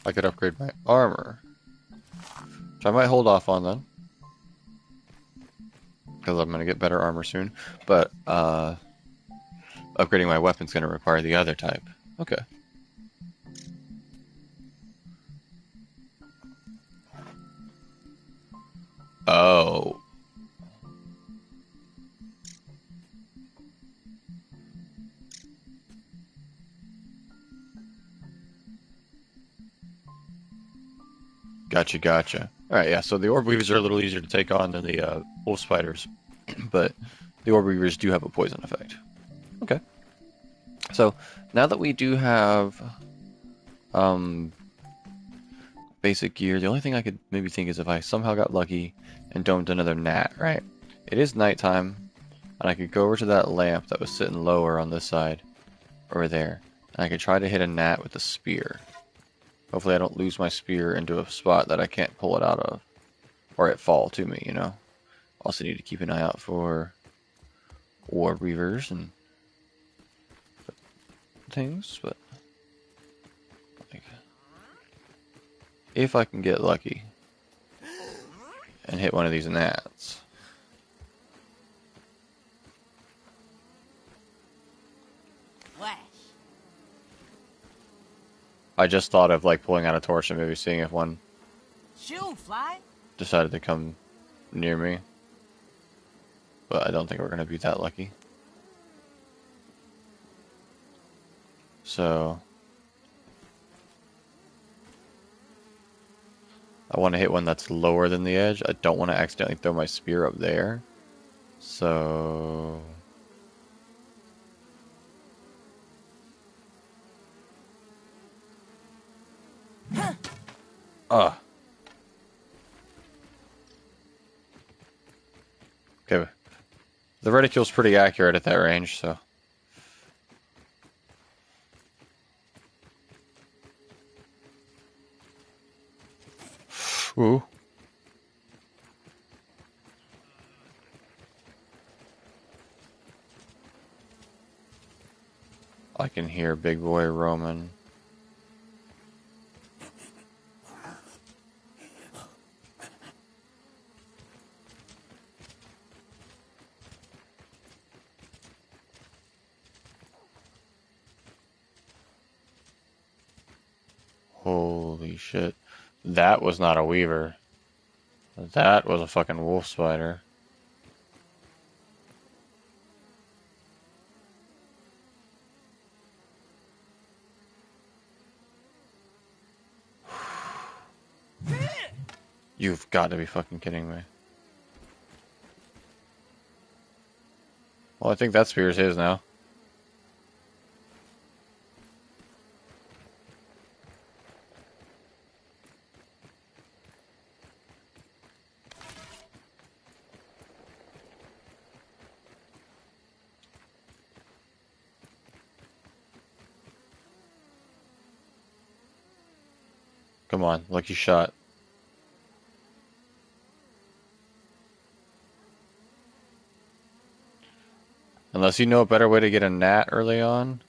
I could upgrade my armor, which I might hold off on then, because I'm gonna get better armor soon. But upgrading my weapon's gonna require the other type. Okay. Oh. Gotcha, gotcha. Alright, yeah, so the orb weavers are a little easier to take on than the wolf spiders, but the orb weavers do have a poison effect. Okay. So, now that we do have basic gear, the only thing I could maybe think is if I somehow got lucky and domed another gnat, right? It is nighttime, and I could go over to that lamp that was sitting lower on this side, over there, and I could try to hit a gnat with a spear. Hopefully I don't lose my spear into a spot that I can't pull it out of, or it fall to me, you know? Also need to keep an eye out for orb weavers and things, but like, if I can get lucky and hit one of these gnats. Flash. I just thought of like pulling out a torch and maybe seeing if one Shoot, fly. decided to come near me. But I don't think we're going to be that lucky. So I want to hit one that's lower than the edge. I don't want to accidentally throw my spear up there. So okay. The reticule's pretty accurate at that range, so. Ooh. I can hear Big Boy roaming. Holy shit. That was not a weaver. That was a fucking wolf spider. You've got to be fucking kidding me. Well, I think that spear's his now. Come on, lucky shot. Unless you know a better way to get a gnat early on,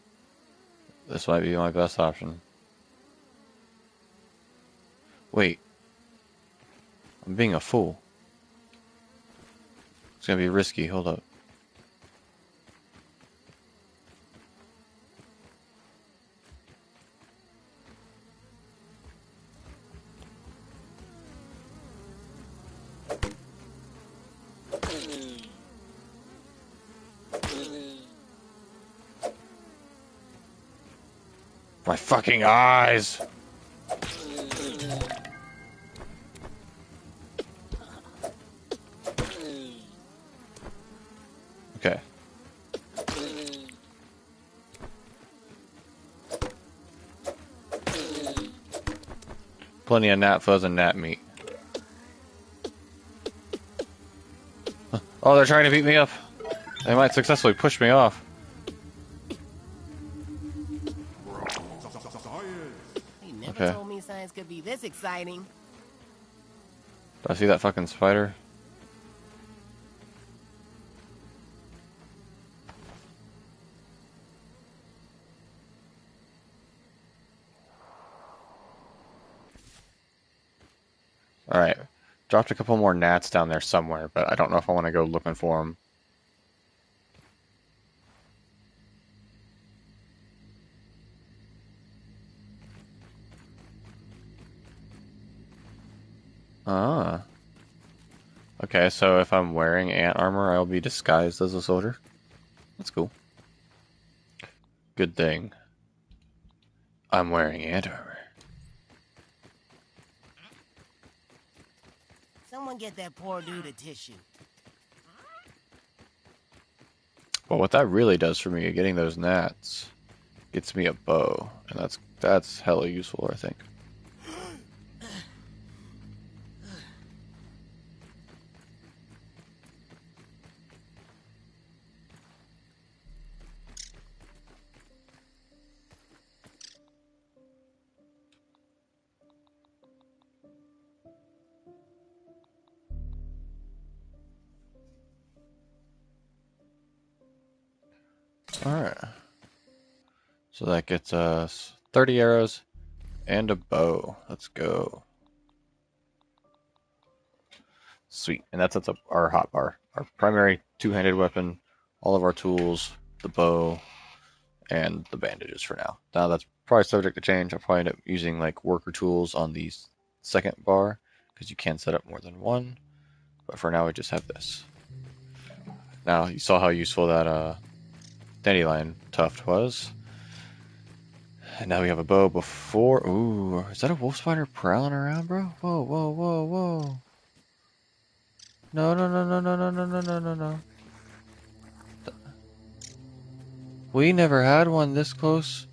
this might be my best option. Wait. I'm being a fool. It's gonna be risky. Hold up. My fucking eyes! Okay. Plenty of gnat fuzz and gnat meat. Oh, they're trying to beat me up. They might successfully push me off. He never Okay. told me science could be this exciting. Do I see that fucking spider? Alright. Dropped a couple more gnats down there somewhere, but I don't know if I want to go looking for them. Ah. Okay, so if I'm wearing ant armor, I'll be disguised as a soldier. That's cool. Good thing. I'm wearing ant armor. Someone get that poor dude a tissue. Well, what that really does for me, getting those gnats, gets me a bow, and that's hella useful, I think. Alright. So that gets us 30 arrows and a bow. Let's go. Sweet. And that sets up our hotbar. Our primary two-handed weapon, all of our tools, the bow, and the bandages for now. Now that's probably subject to change. I'll probably end up using like worker tools on the second bar because you can set up more than one. But for now we just have this. Now you saw how useful that dandelion tuft was. And now we have a bow before. Ooh, is that a wolf spider prowling around, bro? Whoa, whoa, whoa, whoa. No, no, no, no, no, no, no, no, no, no, no. We never had one this close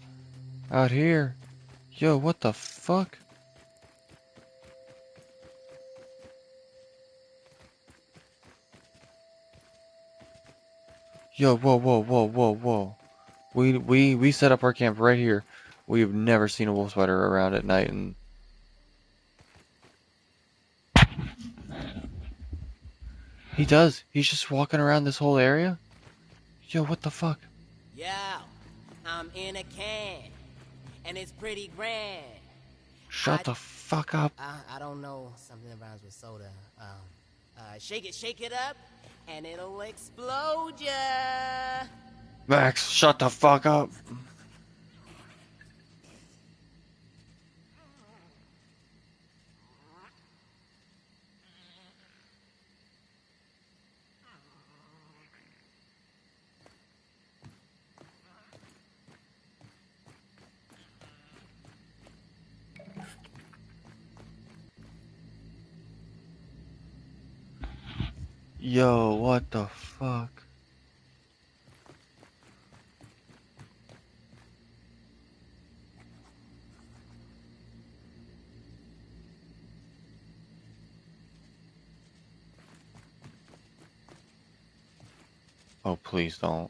out here. Yo, what the fuck? Yo, whoa, whoa, whoa, whoa, whoa. We set up our camp right here. We've never seen a wolf spider around at night, and he does. He's just walking around this whole area. Yo, what the fuck? Yo, I'm in a can, and it's pretty grand. Shut the fuck up. I don't know, something that rhymes with soda. Shake it up, and it'll explode ya. Max, shut the fuck up. Yo, what the fuck? Oh, please don't.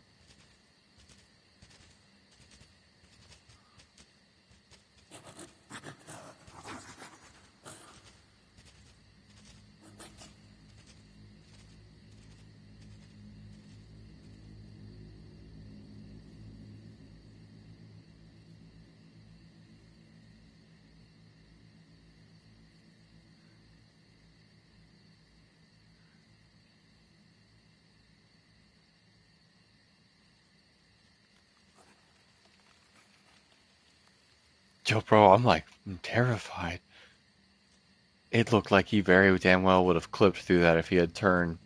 Yo, bro, I'm terrified. It looked like he very damn well would have clipped through that if he had turned.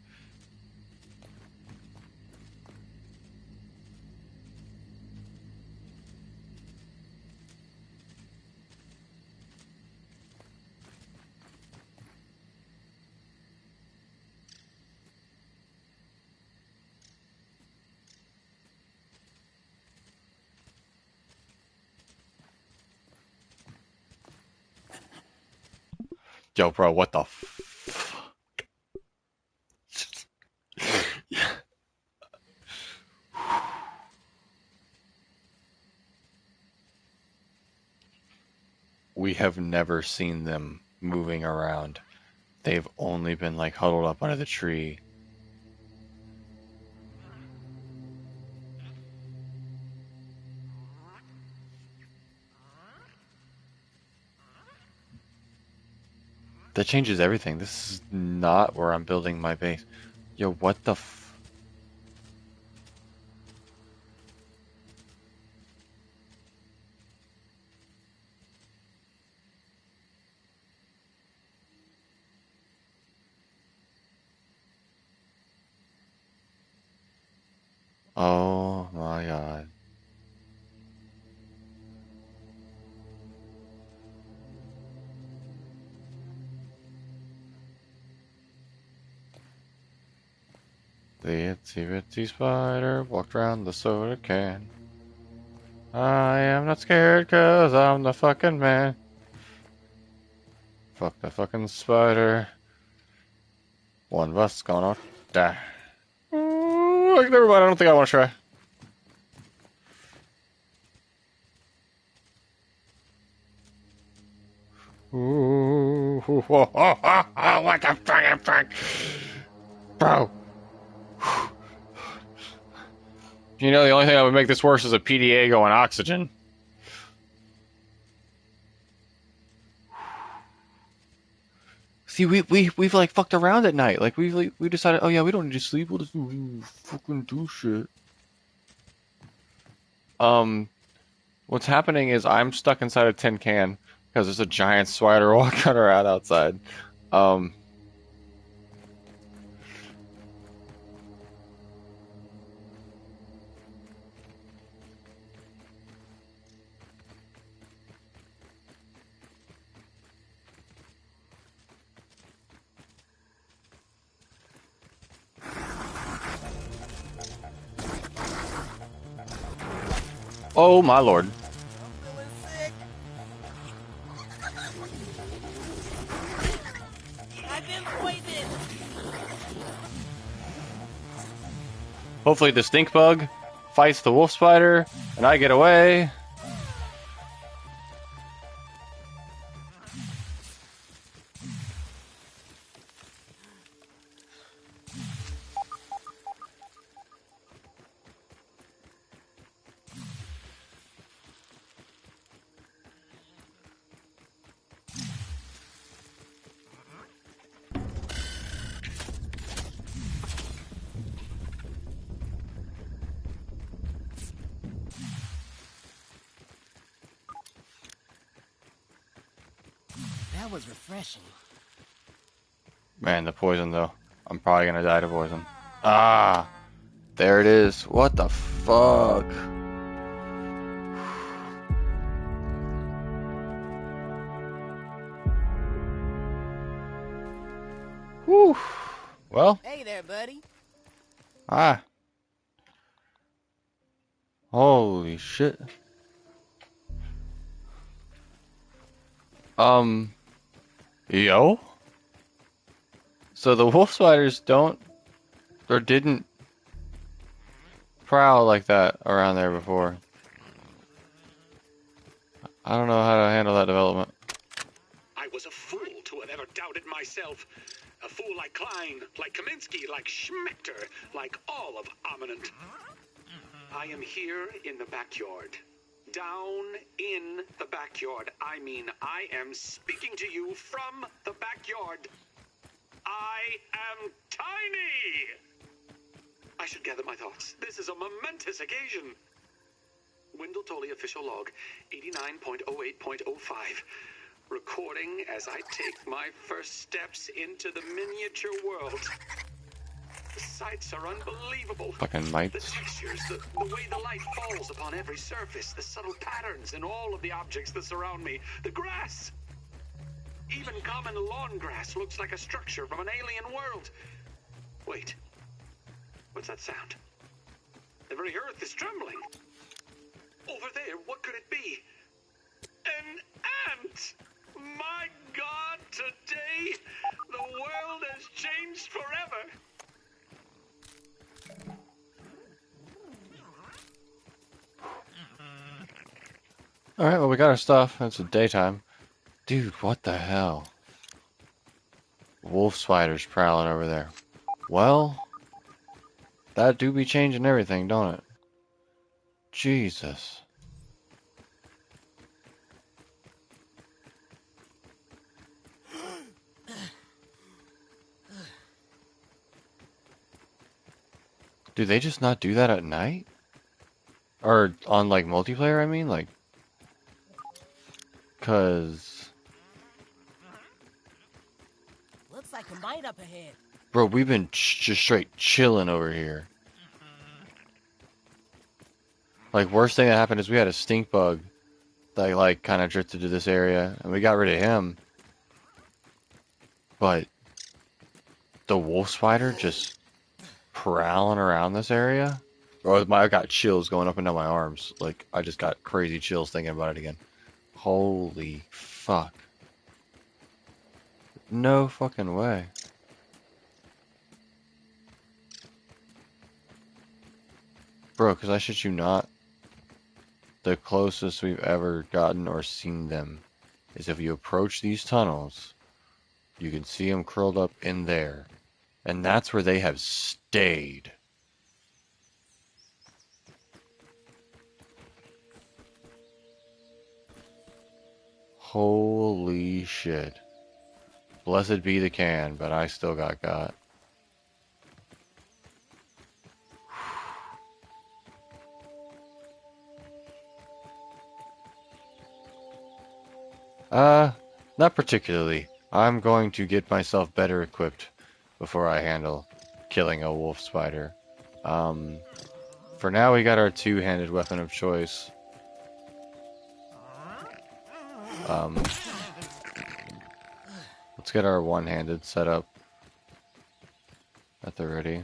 Yo, bro, what the fuck? We have never seen them moving around. They've only been like huddled up under the tree. That changes everything. This is not where I'm building my base. Yo, what the f... Oh my god. The itsy bitsy spider walked around the soda can. I am not scared 'cause I'm the fucking man. Fuck the fucking spider. One of us gonna die. Oh, never mind, I don't think I want to try. Ooh, what the fucking fuck? Bro. You know, the only thing that would make this worse is a PDA going oxygen. See, we've like fucked around at night. Like we decided, oh yeah, we don't need to sleep. We'll just fucking do shit. What's happening is I'm stuck inside a tin can because there's a giant spider walking around outside. Oh my lord. I've been poisoned. Hopefully the stink bug fights the wolf spider and I get away. That was refreshing. Man, the poison though. I'm probably gonna die to poison. Ah, there it is. What the fuck? Whew. Well. Hey there, buddy. Ah. Holy shit. Yo? So the wolf spiders don't, or didn't prowl like that around there before. I don't know how to handle that development. I was a fool to have ever doubted myself. A fool like Klein, like Kaminsky, like Schmechter, like all of Ominent. I am here in the backyard. Down in the backyard. I mean, I am speaking to you from the backyard. I am tiny! I should gather my thoughts. This is a momentous occasion. Wendell Tully official log 89.08.05. Recording as I take my first steps into the miniature world. The sights are unbelievable. Fucking The mites. textures, the way the light falls upon every surface, the subtle patterns in all of the objects that surround me, the grass. Even common lawn grass looks like a structure from an alien world. Wait, what's that sound? The very earth is trembling. Over there, what could it be? An ant! My God, today, the world has changed forever. Alright, well, we got our stuff. It's the daytime. Dude, what the hell? Wolf spiders prowling over there. Well, that do be changing everything, don't it? Jesus. Do they just not do that at night? Or on, like, multiplayer, I mean? Like, 'cause... Looks like a mite up ahead. Bro, we've been just straight chilling over here. Like, worst thing that happened is we had a stink bug that, like, kind of drifted to this area, and we got rid of him. But the wolf spider just prowling around this area? Bro, I got chills going up and down my arms. Like, I just got crazy chills thinking about it again. Holy fuck. No fucking way. Bro, because I shit you not, the closest we've ever gotten or seen them is if you approach these tunnels, you can see them curled up in there. And that's where they have stayed. Holy shit. Blessed be the can, but I still got. Not particularly. I'm going to get myself better equipped before I handle killing a wolf spider. For now we got our two-handed weapon of choice. Let's get our one-handed set up at the ready.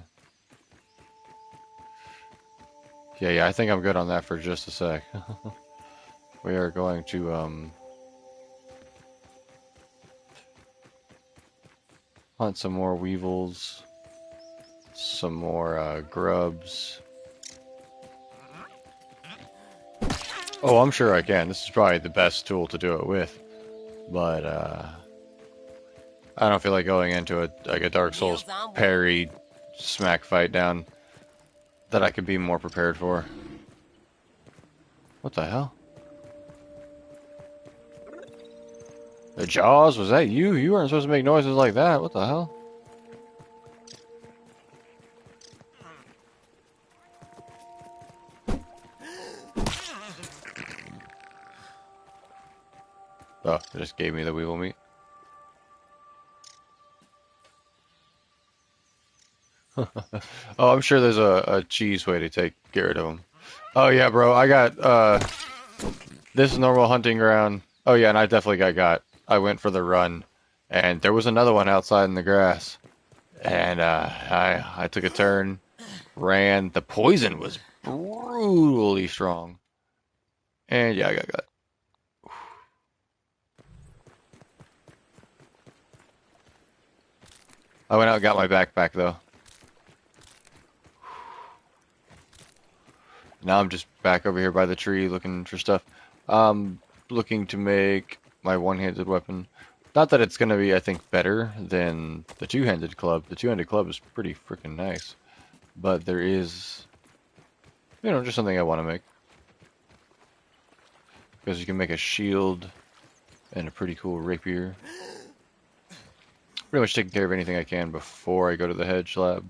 Yeah, I think I'm good on that for just a sec. We are going to, hunt some more weevils, some more, grubs. Oh, I'm sure I can. This is probably the best tool to do it with. But, I don't feel like going into a Dark Souls parry smack fight down that I could be more prepared for. What the hell? The Jaws? Was that you? You weren't supposed to make noises like that. What the hell? Oh, it just gave me the weevil meat. Oh, I'm sure there's a cheese way to get rid of them. Oh yeah, bro, I got this normal hunting ground. Oh yeah, and I definitely got. I went for the run, and there was another one outside in the grass, and I took a turn, ran. The poison was brutally strong, and yeah, I got. I went out and got my backpack though. Now I'm just back over here by the tree looking for stuff. Looking to make my one-handed weapon. Not that it's going to be, I think, better than the two-handed club. The two-handed club is pretty freaking nice. But there is, you know, just something I want to make. Because you can make a shield and a pretty cool rapier. Pretty much taking care of anything I can before I go to the hedge lab.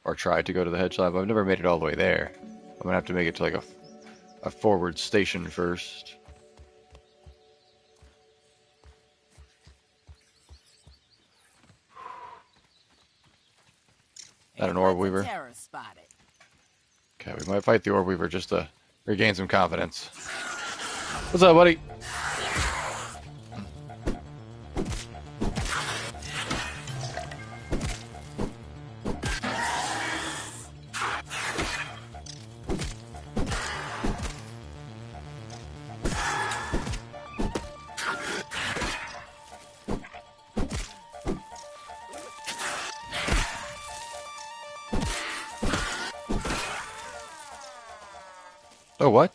Or try to go to the hedge lab. I've never made it all the way there. I'm going to have to make it to like a a forward station first. That an orb weaver? Terror spotted. Okay, we might fight the orb weaver just to regain some confidence. What's up, buddy? Oh, what?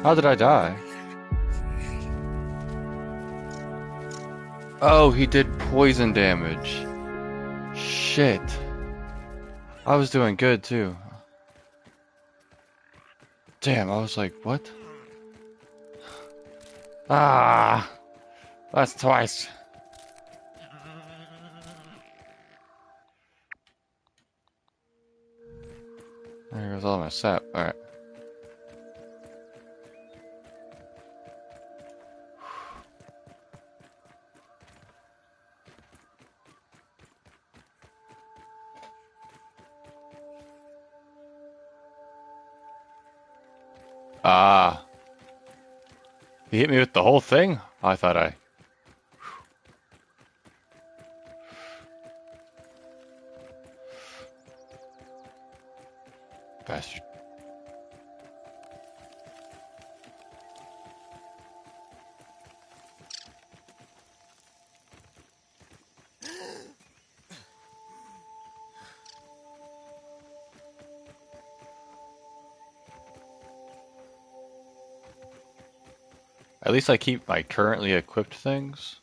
How did I die? Oh, he did poison damage. Shit. I was doing good, too. Damn, I was like, what? Ah! That's twice. There goes all my sap. Alright. Ah. He hit me with the whole thing? I thought I... Bastard. At least I keep my currently equipped things.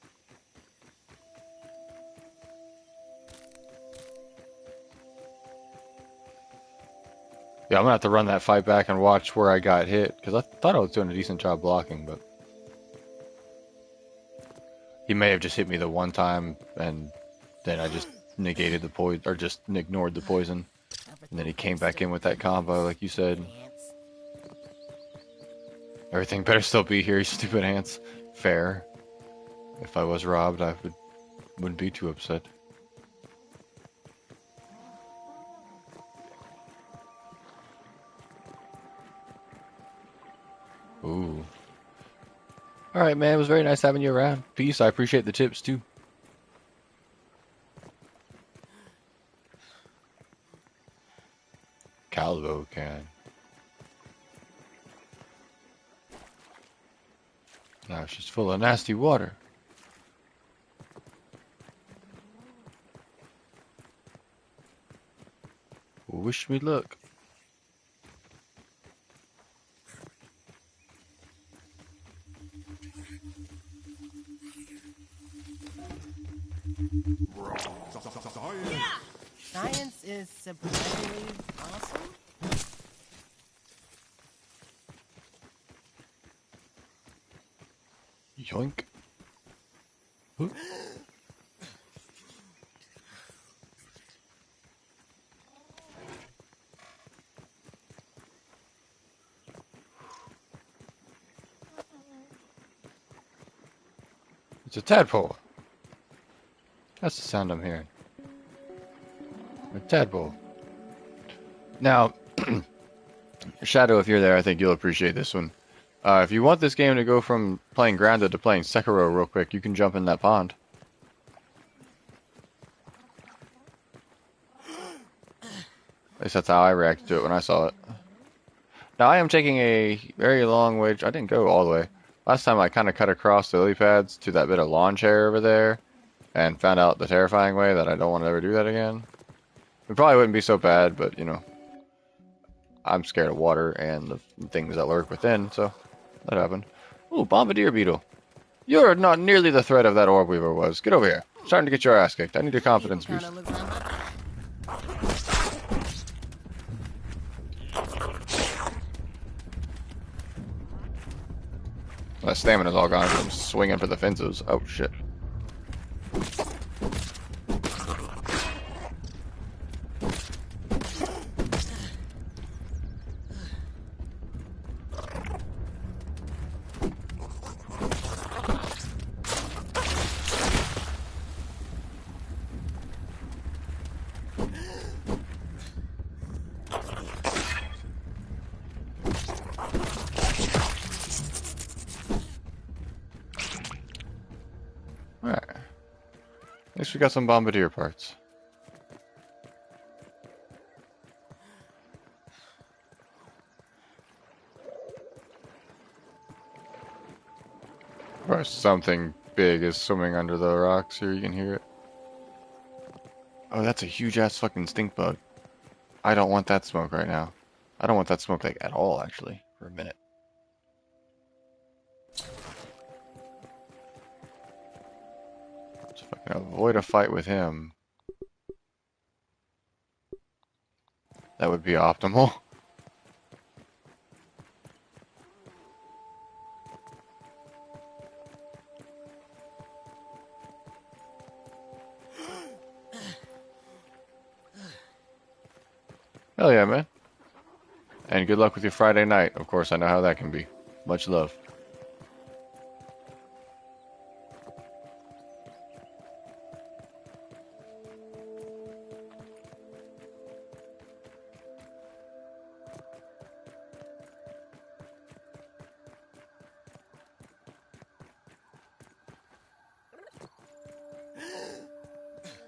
Yeah, I'm gonna have to run that fight back and watch where I got hit, because I thought I was doing a decent job blocking, but... He may have just hit me the one time, and then I just negated the poison, or just ignored the poison. And then he came back in with that combo, like you said. Everything better still be here, you stupid ants. Fair. If I was robbed, I wouldn't be too upset. Ooh. Alright, man, it was very nice having you around. Peace, I appreciate the tips, too. Calvo can. Now it's just full of nasty water. Wish me luck. Science is surprisingly awesome. Yoink. Huh? It's a tadpole. That's the sound I'm hearing. A tadpole. Now, Shadow, if you're there, I think you'll appreciate this one. If you want this game to go from playing grounded to playing Sekiro real quick, you can jump in that pond. At least that's how I reacted to it when I saw it. Now, I am taking a very long way. I didn't go all the way. Last time I kind of cut across the lily pads to that bit of lawn chair over there and found out the terrifying way that I don't want to ever do that again. It probably wouldn't be so bad, but, you know, I'm scared of water and the things that lurk within, so that happened. Ooh, Bombardier Beetle. You're not nearly the threat of that orb weaver was. Get over here. I'm starting to get your ass kicked. I need your confidence boost. My stamina's all gone from swinging for the fences. Oh, shit. least we got some bombardier parts. Or something big is swimming under the rocks here, you can hear it. Oh, that's a huge ass fucking stink bug. I don't want that smoke right now. I don't want that smoke like at all, actually, for a minute. So if I can avoid a fight with him, that would be optimal. Hell yeah, man. And good luck with your Friday night. Of course, I know how that can be. Much love.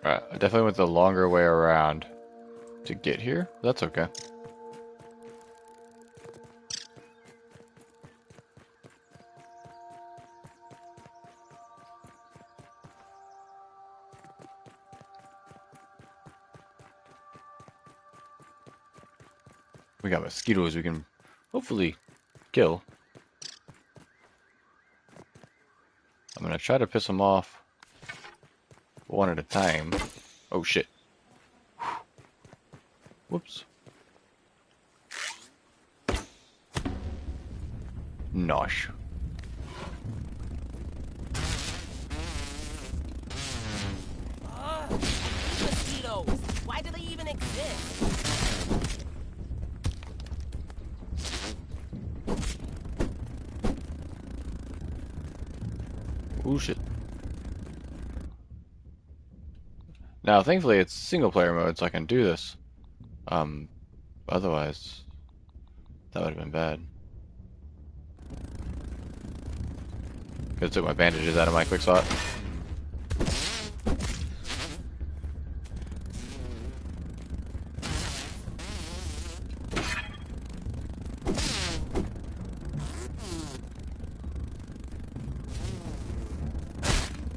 Alright, I definitely went the longer way around to get here. That's okay. We got mosquitoes we can hopefully kill. I'm gonna try to piss them off one at a time. Oh shit. Whoops. Nosh. Mosquitoes! Why do they even exist? Oh shit. Now, thankfully, it's single player mode, so I can do this. Otherwise, that would have been bad. Could took my bandages out of my quick slot.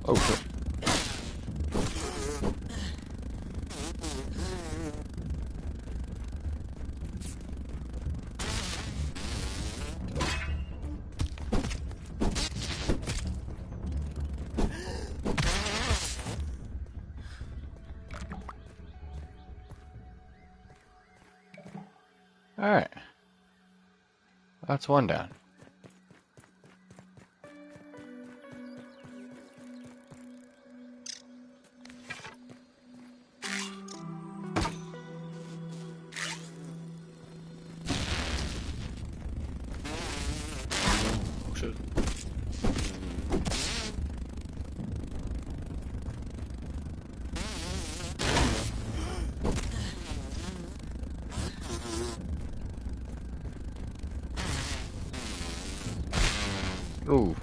Oh shit. Alright. That's one down. Oh shit. Ooh.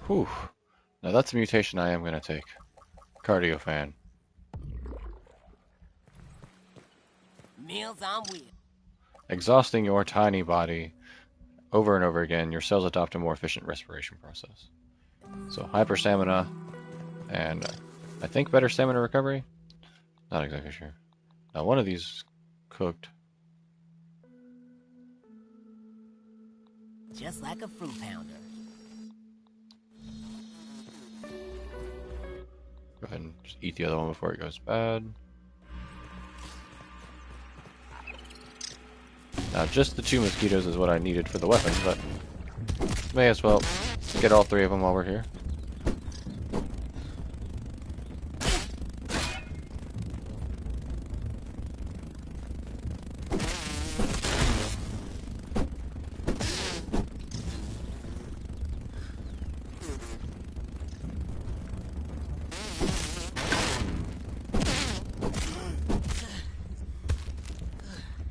Whew. Now that's a mutation I am going to take. Cardio fan. Meals on wheels. Exhausting your tiny body over and over again, your cells adopt a more efficient respiration process. So hyper stamina and I think better stamina recovery? Not exactly sure. Now one of these cooked. Just like a fruit pounder. Go ahead and just eat the other one before it goes bad. Now just the 2 mosquitoes is what I needed for the weapon, but may as well get all three of them while we're here.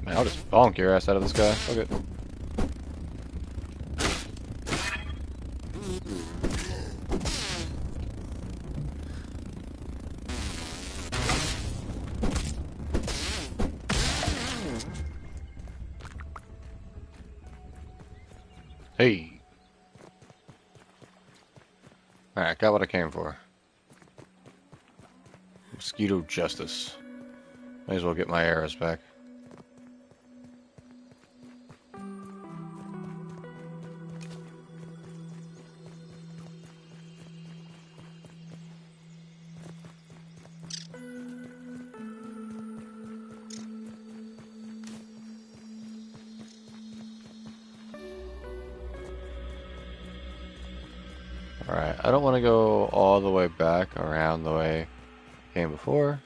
Man, I'll just bonk your ass out of this guy. Okay. Hey. Alright, got what I came for. Mosquito justice. May as well get my arrows back. Alright, I don't want to go all the way back around the way I came before.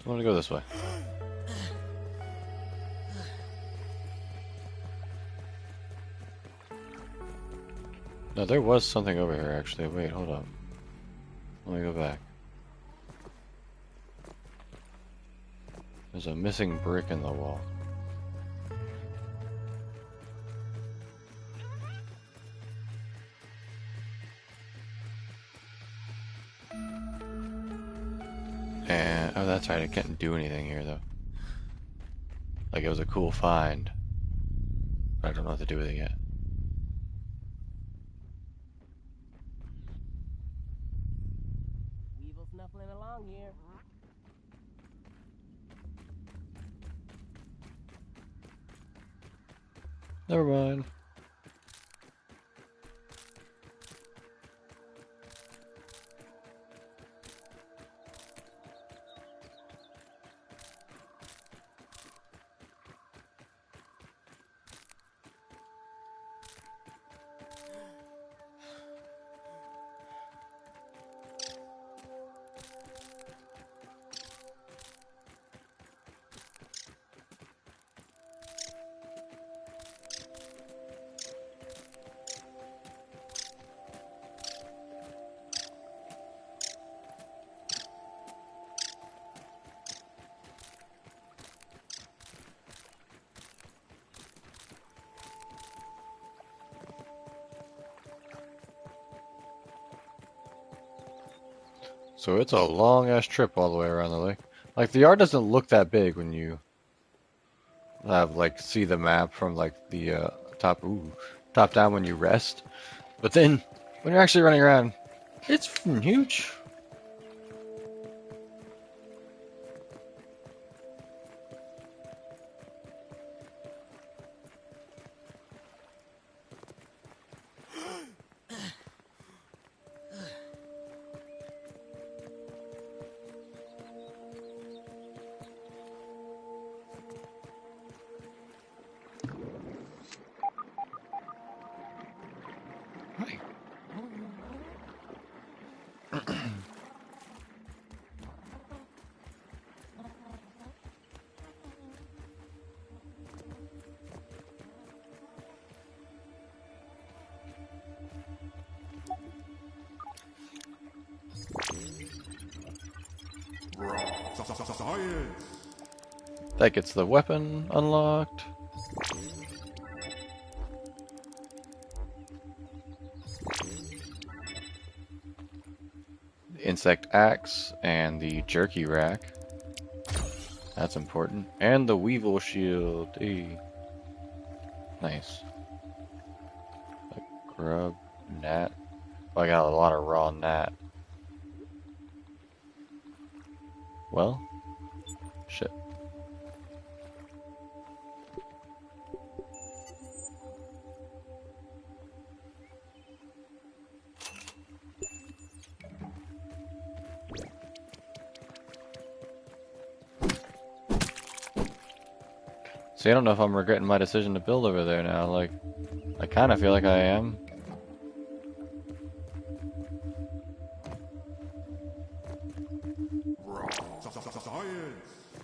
I want to go this way. No, there was something over here actually. Wait, hold up. Let me go back. There's a missing brick in the wall. And, oh, that's right, I can't do anything here, though. Like, it was a cool find. But I don't know what to do with it yet. Weevil snuffling along here. Never mind. So it's a long ass trip all the way around the lake. Like the yard doesn't look that big when you have like see the map from like the top down when you rest. But then when you're actually running around, it's huge. Science. That gets the weapon unlocked. The insect axe and the jerky rack. That's important. And the weevil shield. Hey. Nice. Like grub, gnat. Oh, I got a lot of raw gnat. Well, shit. See, I don't know if I'm regretting my decision to build over there now. Like, I kind of feel like I am.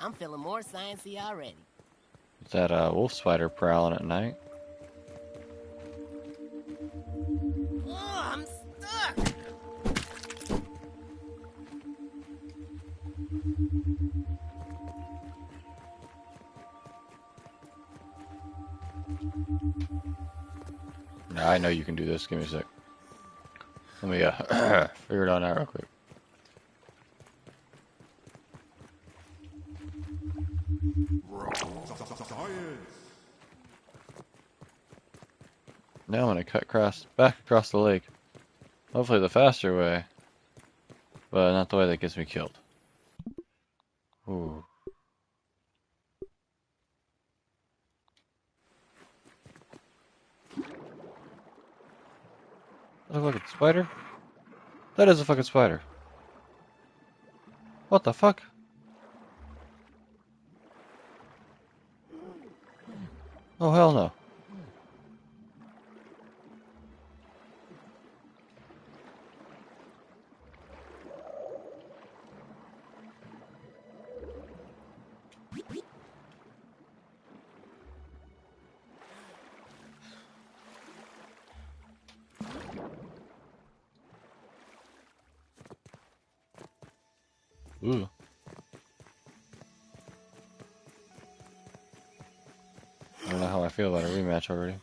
I'm feeling more sciencey already. Is that a wolf spider prowling at night? Oh, I'm stuck! Nah, I know you can do this. Give me a sec. Let me figure it out now real quick. Science. Now I'm gonna cut back across the lake. Hopefully the faster way, but not the way that gets me killed. Ooh. That a fucking spider? That is a fucking spider. What the fuck? Oh hell no. Ooh. I don't know how I feel about a rematch already.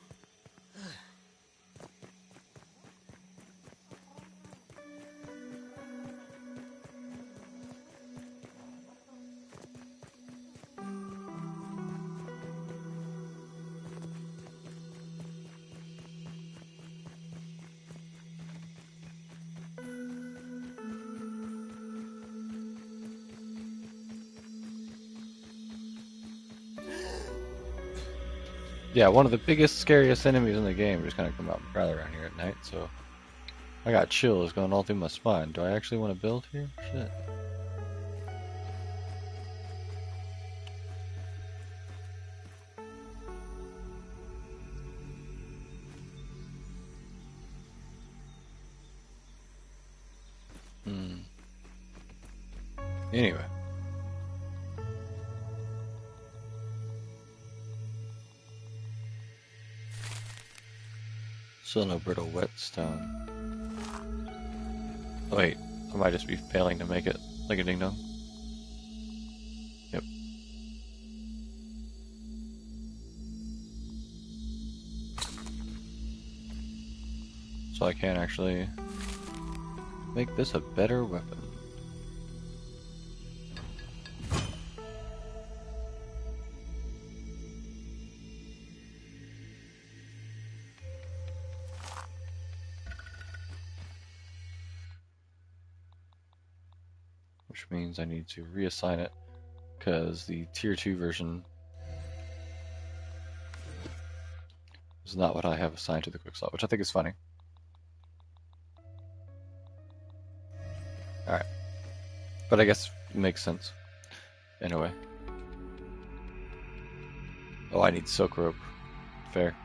Yeah, one of the biggest, scariest enemies in the game just kind of come out and prowl around here at night, so I got chills going all through my spine. Do I actually want to build here? Shit. Anyway. Still no brittle whetstone. Oh, wait, I might just be failing to make it like a ding dong. Yep. So I can actually make this a better weapon. Which means I need to reassign it because the tier 2 version is not what I have assigned to the quick slot, which I think is funny. Alright. But I guess it makes sense. Anyway. Oh, I need silk rope. Fair.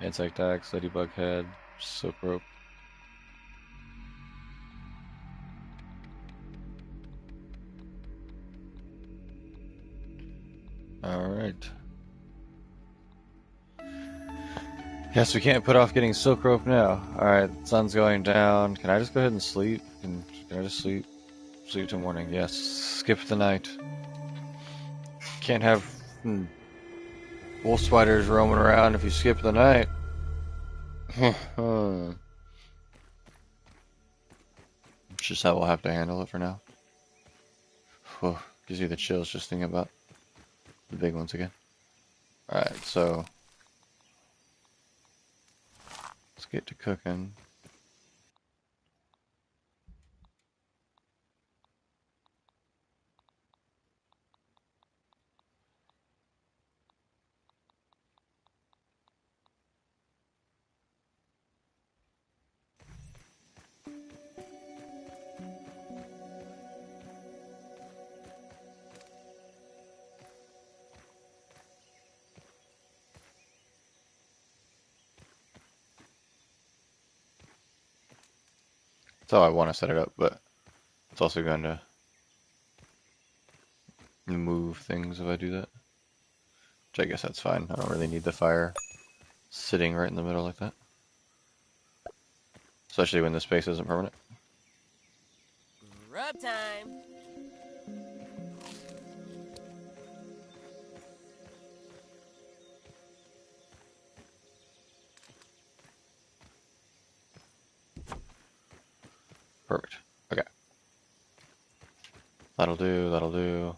Insect axe, ladybug head, silk rope. Alright. Guess we can't put off getting silk rope now. Alright, sun's going down. Can I just go ahead and sleep? Can I just sleep? Sleep till morning. Yes. Skip the night. Can't have wolf spiders roaming around if you skip the night. It's just how we'll have to handle it for now. Whew, gives you the chills just thinking about the big ones again. Alright, so let's get to cooking. That's how I want to set it up, but it's also going to move things if I do that. Which I guess that's fine. I don't really need the fire sitting right in the middle like that. Especially when the space isn't permanent. Rub time. Perfect. Okay. That'll do, that'll do.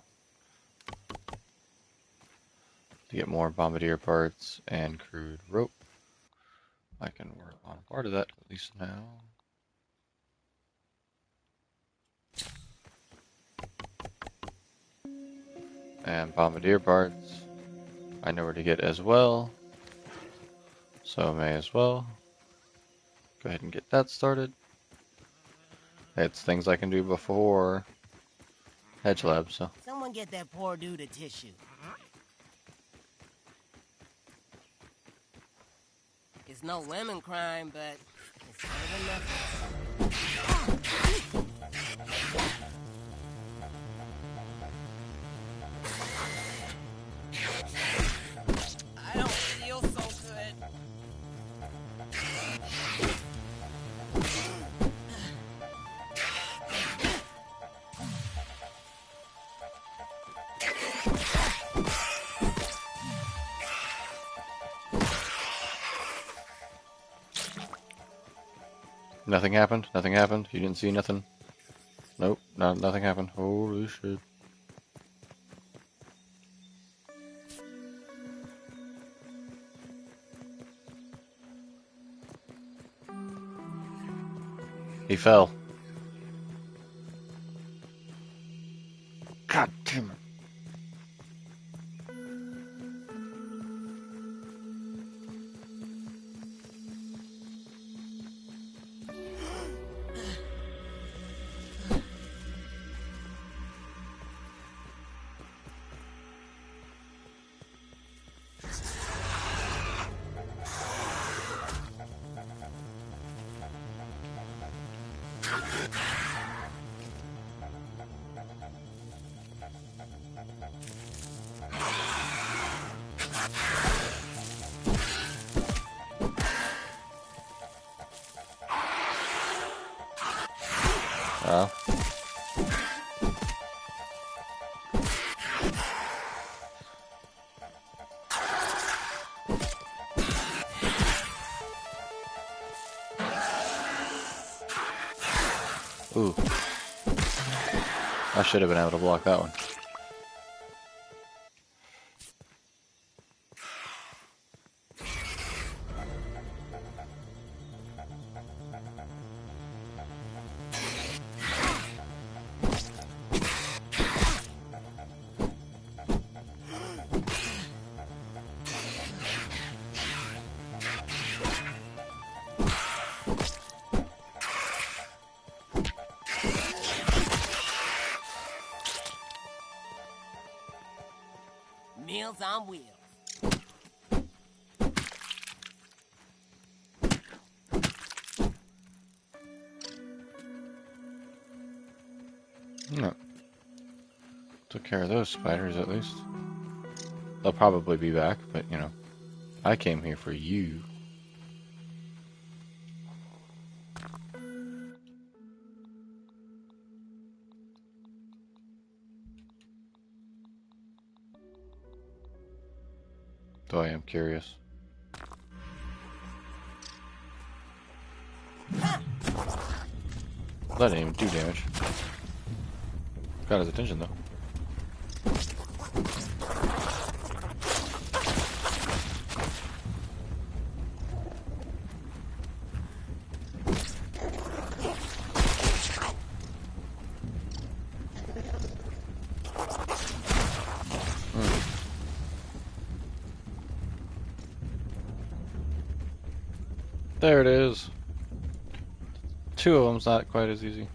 To get more bombardier parts and crude rope. I can work on part of that at least now. And bombardier parts I know where to get as well. So may as well go ahead and get that started. It's things I can do before Hedge Lab, so. Someone get that poor dude a tissue. It's no women crime, but it's better than nothing. I don't feel so good. Nothing happened? Nothing happened? You didn't see nothing? Nope, nothing happened. Holy shit. He fell. God damn it. Ooh. I should have been able to block that one. Meals on wheels. No. Took care of those spiders at least. They'll probably be back, but you know, I came here for you. Though I am curious. That didn't even do damage. Got his attention though. There it is. Two of them's not quite as easy.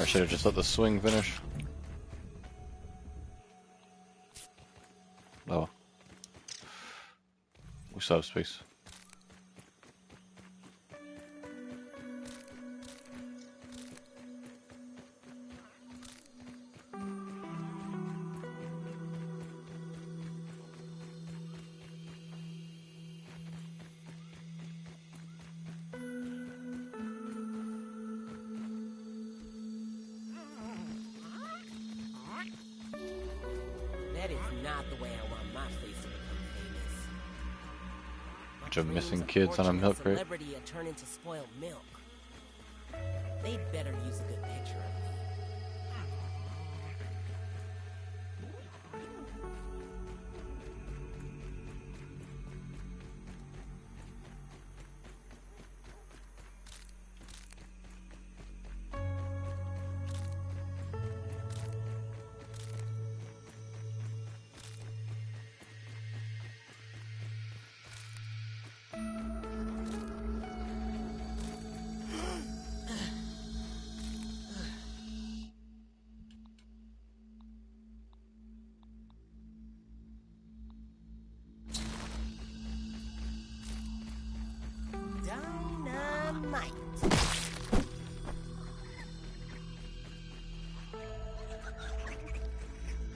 should have just let the swing finish. Oh. We still have space. That is not the way I want my face to become famous. Bunch of Dreams missing of kids on a fortune milk and crate. celebrity had turned into spoiled milk. They'd better use a good picture of me. Dynamite.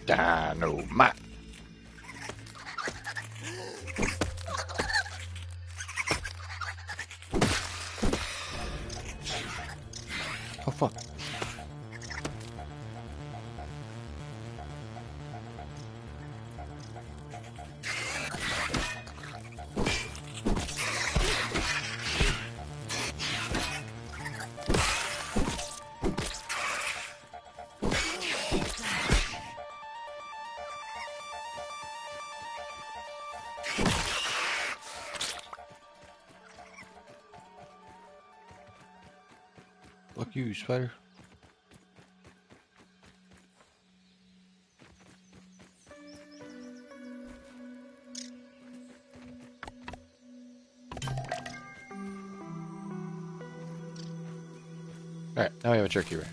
Dynamite. Oh fuck. Fuck you, spider. Alright, now we have a turkey ray.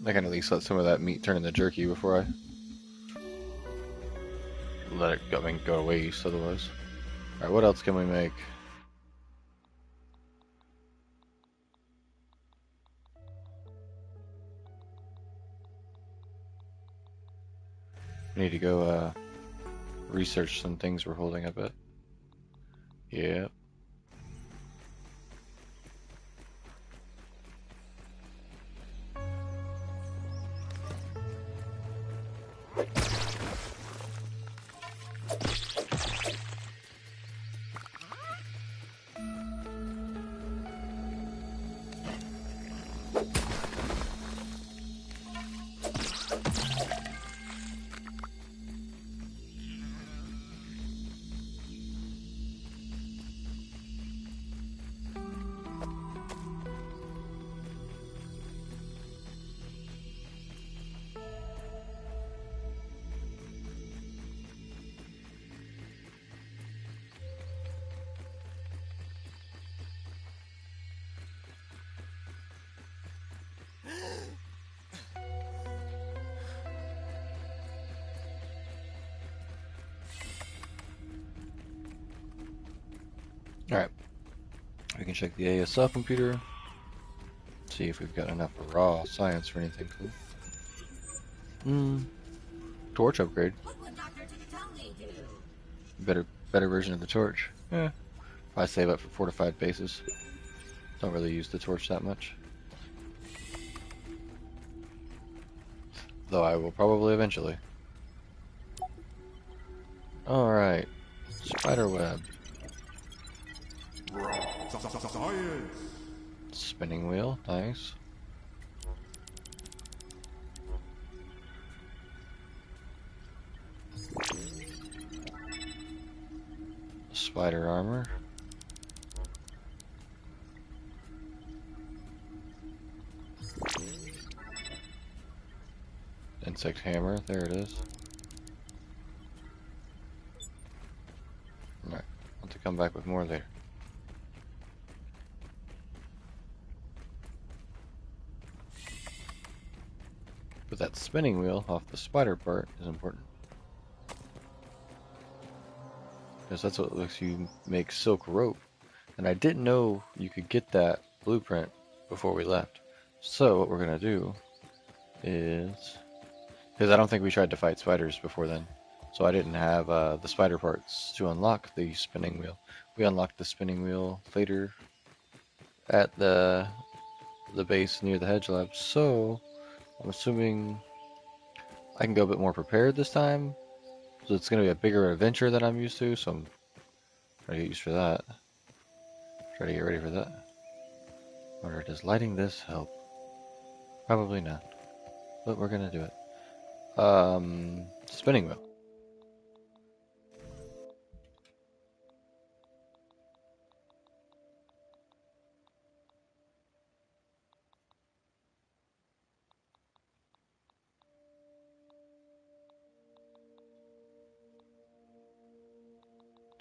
I can at least let some of that meat turn into jerky before I let it go, go to waste otherwise. Alright, what else can we make? We need to go research some things we're holding, I bet. Yep. Alright. We can check the ASL computer. See if we've got enough raw science for anything cool. Torch upgrade. What would Dr. Ticatelli do? Better version of the torch. Yeah. I save up for fortified bases. Don't really use the torch that much. Though I will probably eventually. Alright. Spider web. Science. Spinning wheel. Nice. Spider armor. Insect hammer. There it is. Alright. come back with more later. But that spinning wheel off the spider part is important. Because that's what lets you make silk rope. And I didn't know you could get that blueprint before we left. So what we're going to do is... Because I don't think we tried to fight spiders before then. So I didn't have the spider parts to unlock the spinning wheel. We unlocked the spinning wheel later at the base near the hedge lab. So I'm assuming I can go a bit more prepared this time. So it's going to be a bigger adventure than I'm used to. So I'm trying to get used for that. Try to get ready for that. Or does lighting this help? Probably not. But we're going to do it. Spinning wheel.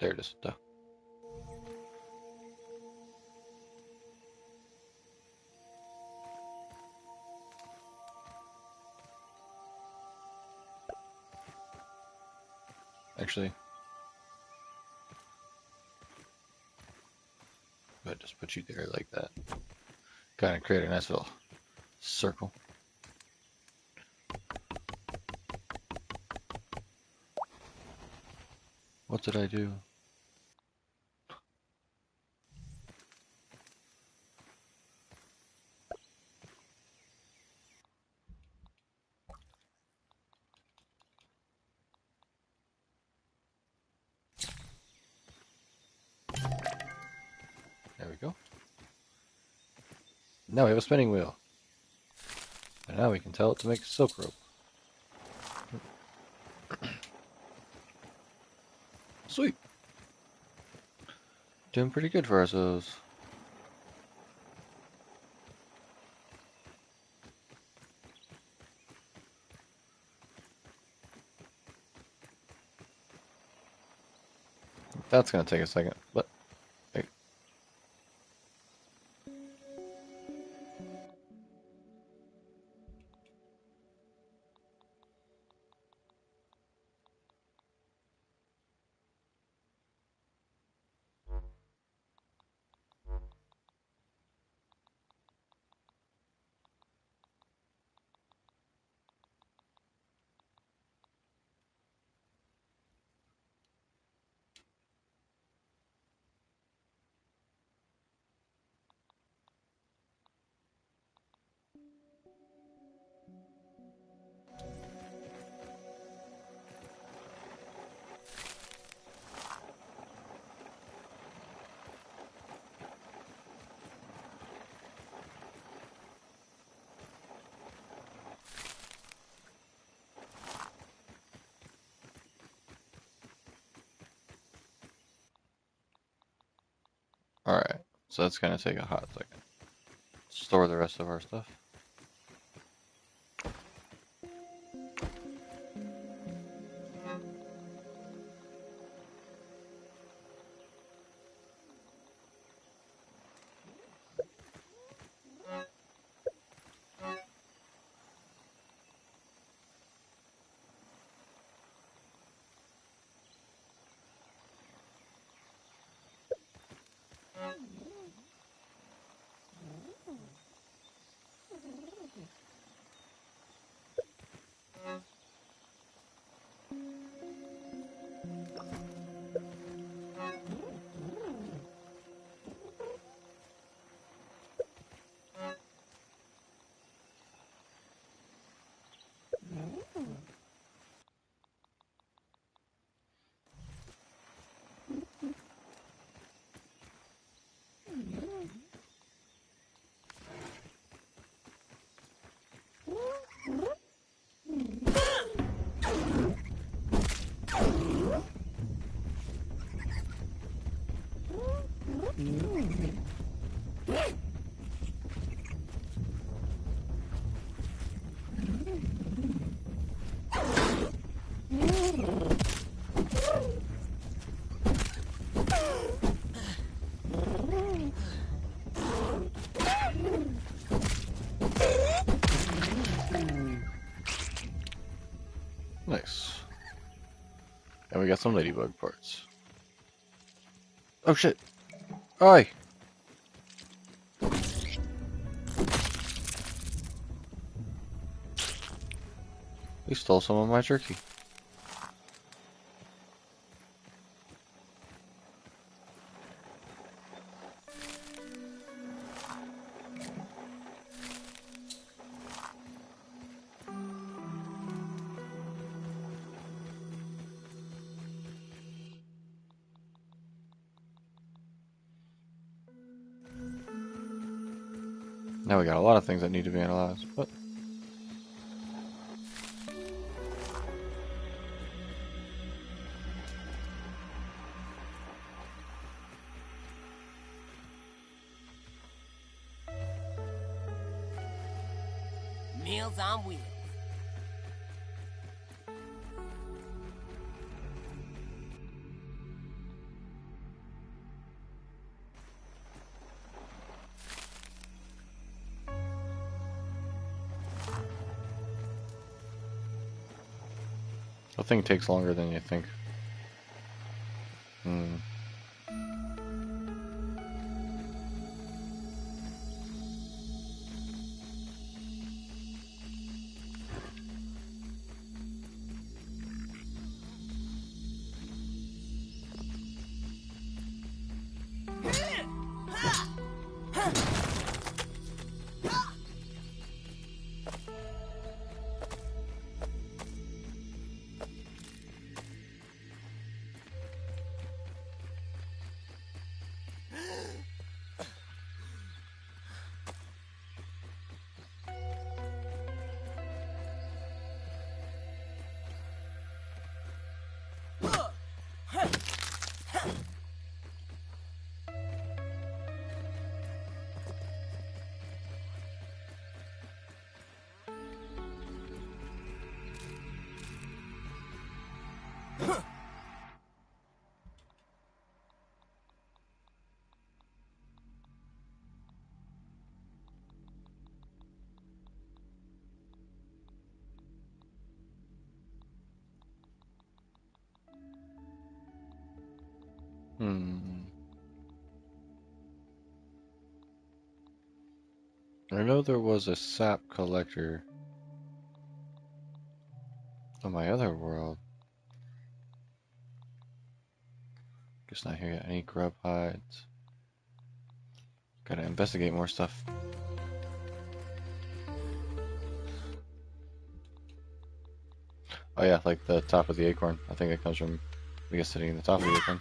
There it is. Duh. Actually, but just put you there like that. Kind of create a nice little circle. What did I do? There we go. Now we have a spinning wheel. And now we can tell it to make silk rope. Sweet. Doing pretty good for ourselves. That's gonna take a second, but hey. Alright, so that's gonna take a hot second. Store the rest of our stuff. Nice. And we got some ladybug parts. Oh shit! Oi! He stole some of my jerky. Now we got a lot of things that need to be analyzed, but Meals on wheels. the thing takes longer than you think. I know there was a sap collector on my other world. Guess not here yet. Any grub hides? Gotta investigate more stuff. Oh yeah, like the top of the acorn. I think it comes from, I guess, sitting in the top of the acorn.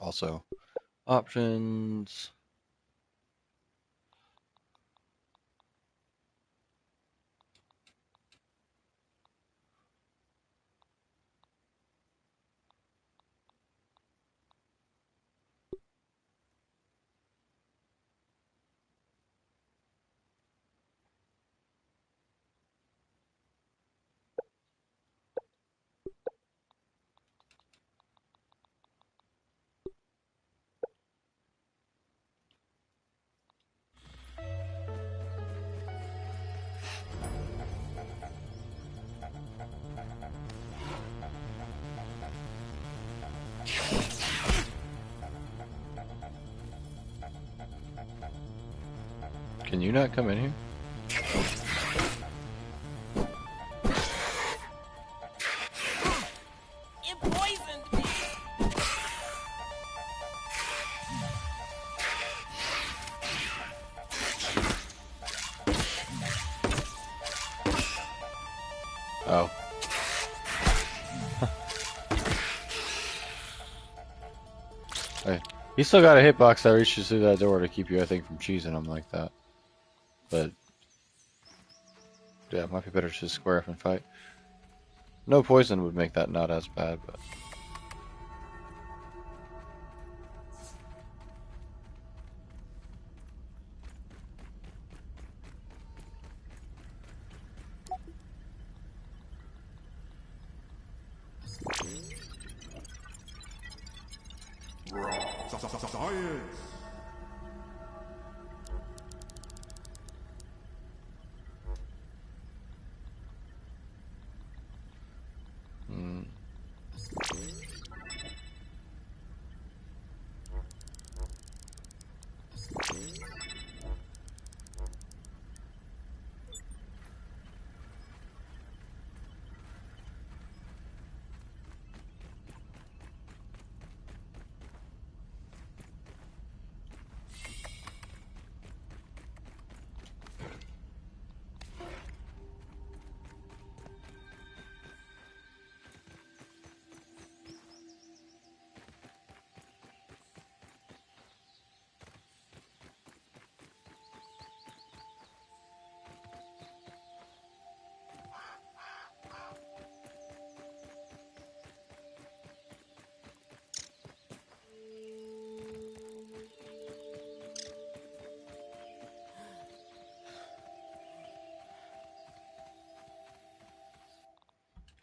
Also, options. Can you not come in here? It poisoned me. Oh. Hey, you still got a hitbox that reaches through that door to keep you, I think, from cheesing them like that. But Yeah, might be better to just square up and fight. No poison would make that not as bad, but... Science! Hmm.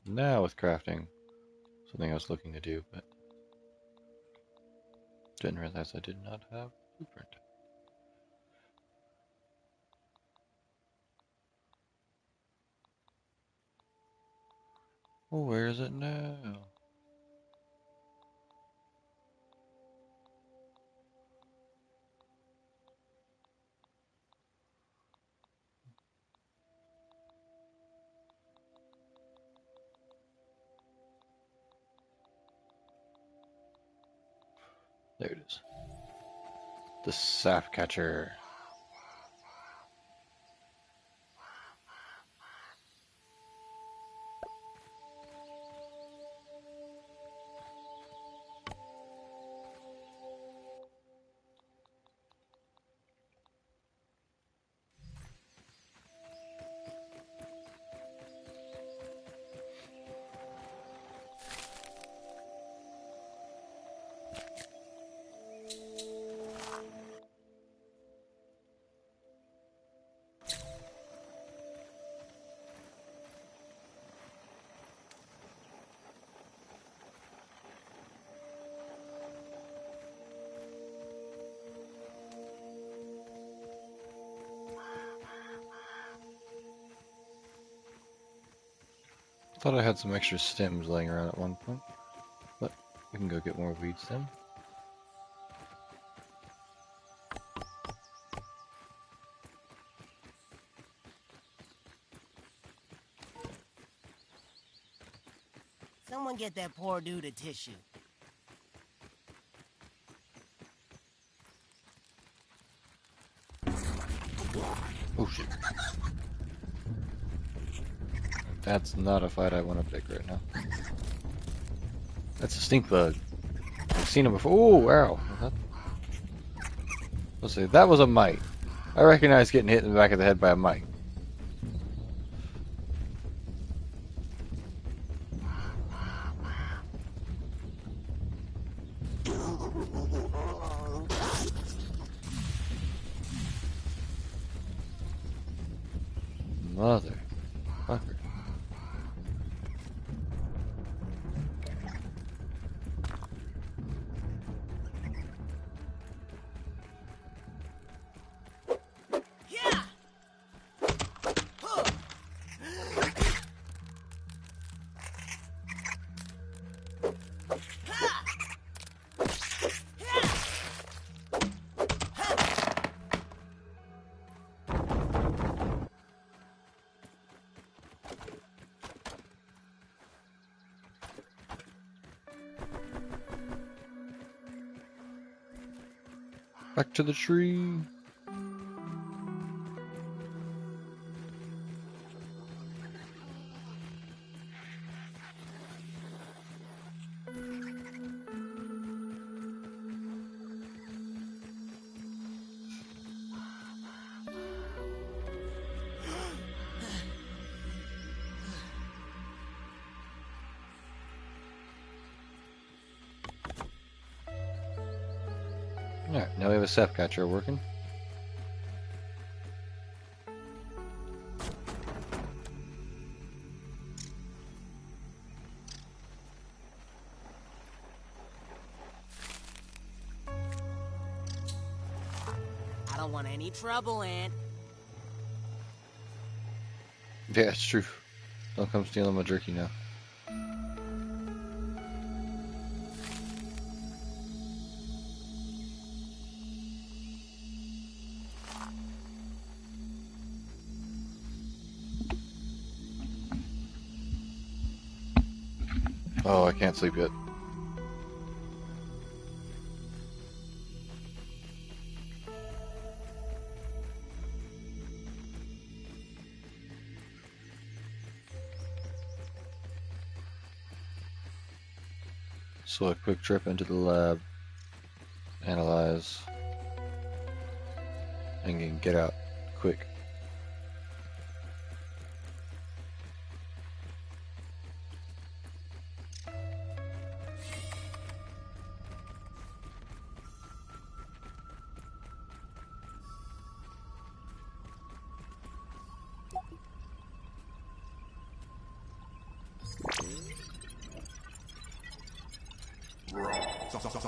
Now with crafting, something I was looking to do, but didn't realize I did not have blueprint. Well, where is it now? There it is. The sap catcher. Thought I had some extra stems laying around at one point, but we can go get more weed stem. Someone get that poor dude a tissue. Oh shit. That's not a fight I want to pick right now. That's a stink bug. I've seen him before. Oh, wow. Let's see. That was a mite. I recognize getting hit in the back of the head by a mite. Mother fucker. Back to the tree. Now we have a sap catcher working. I don't want any trouble, Aunt. Yeah, it's true. Don't come stealing my jerky now. Oh, I can't sleep yet. So a quick trip into the lab, analyze, and then get out quick.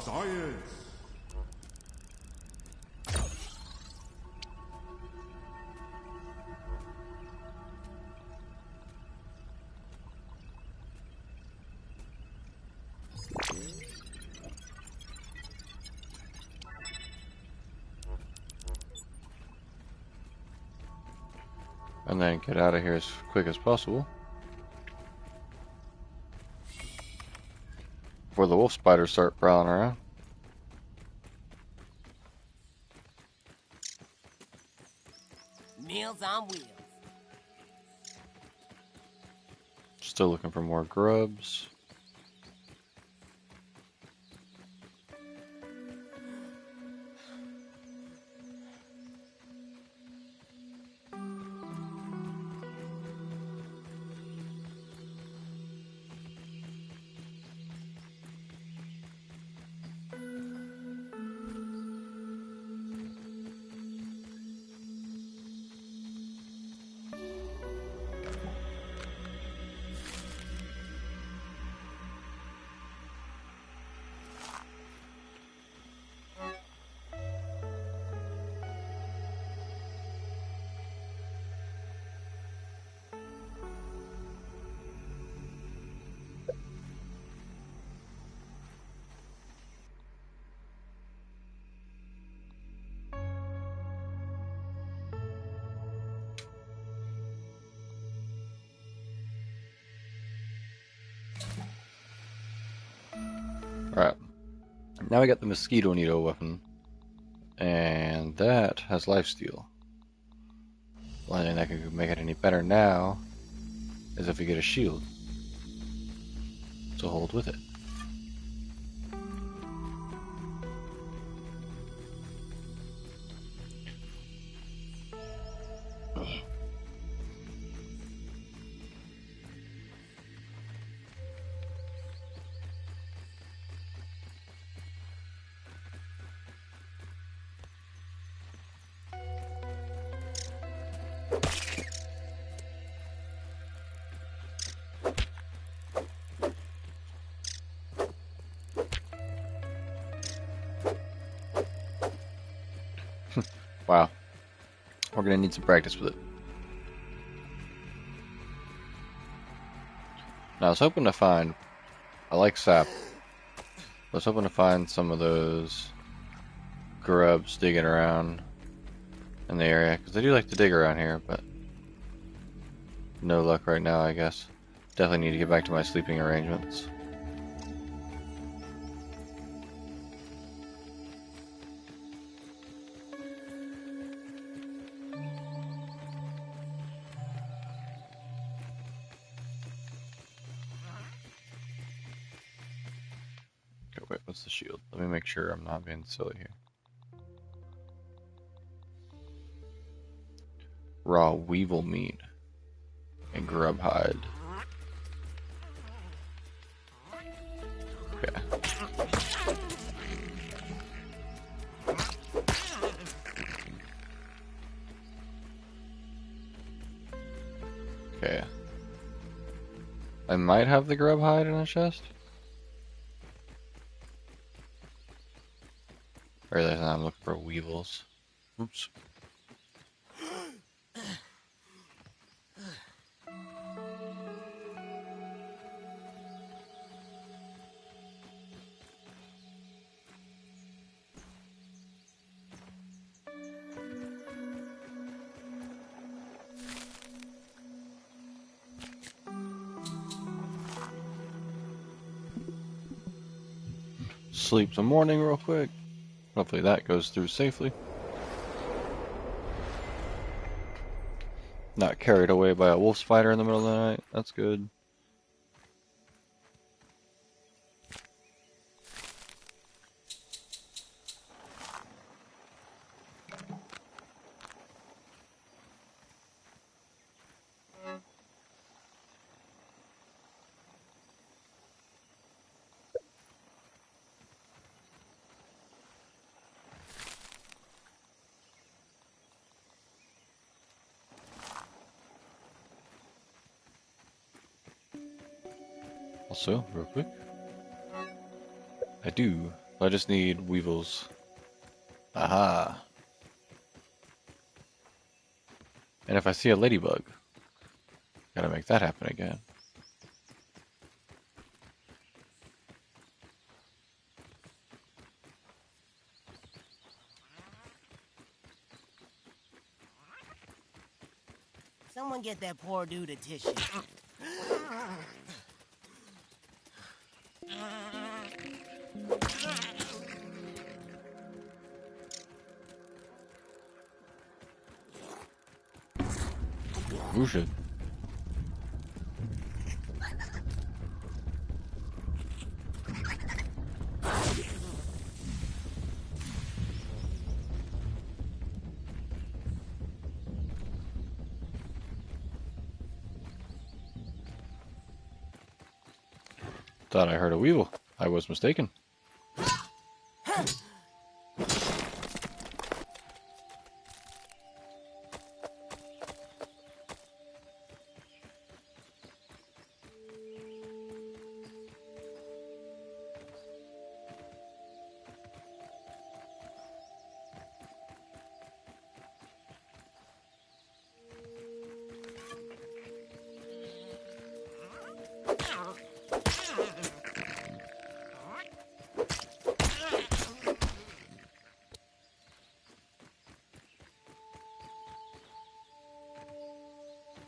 Science. And then get out of here as quick as possible before the wolf spiders start prowling around. Meals on wheels. Still looking for more grubs. Alright, now we got the mosquito needle weapon, and that has lifesteal. The only thing that could make it any better now is if we get a shield to hold with it. Wow, we're gonna need some practice with it. Now I was hoping to find, I like sap, I was hoping to find some of those grubs digging around in the area, because I do like to dig around here, but no luck right now, I guess. Definitely need to get back to my sleeping arrangements. Okay, wait, what's the shield? Let me make sure I'm not being silly here. Raw weevil meat and grub hide. Okay. Okay. I might have the grub hide in a chest. Or I'm looking for weevils. Oops. Sleep some morning real quick. Hopefully that goes through safely. Not carried away by a wolf spider in the middle of the night. That's good. Also, real quick, I just need weevils. Aha! And if I see a ladybug, gotta make that happen again. Someone get that poor dude a tissue. Ooh, shit. Thought I heard a weevil. I was mistaken.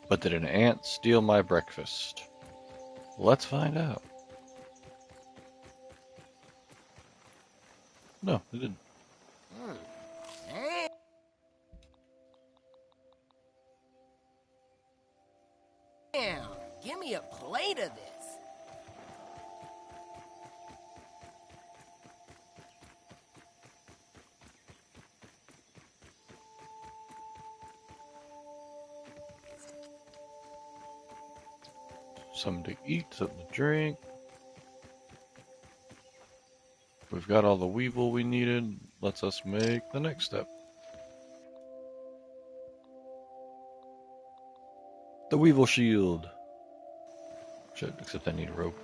But did an ant steal my breakfast? Let's find out. No, it didn't. Damn, give me a plate of this. Something to eat, something to drink. We've got all the weevil we needed. Lets us make the next step. The weevil shield. Shit, except I need a rope.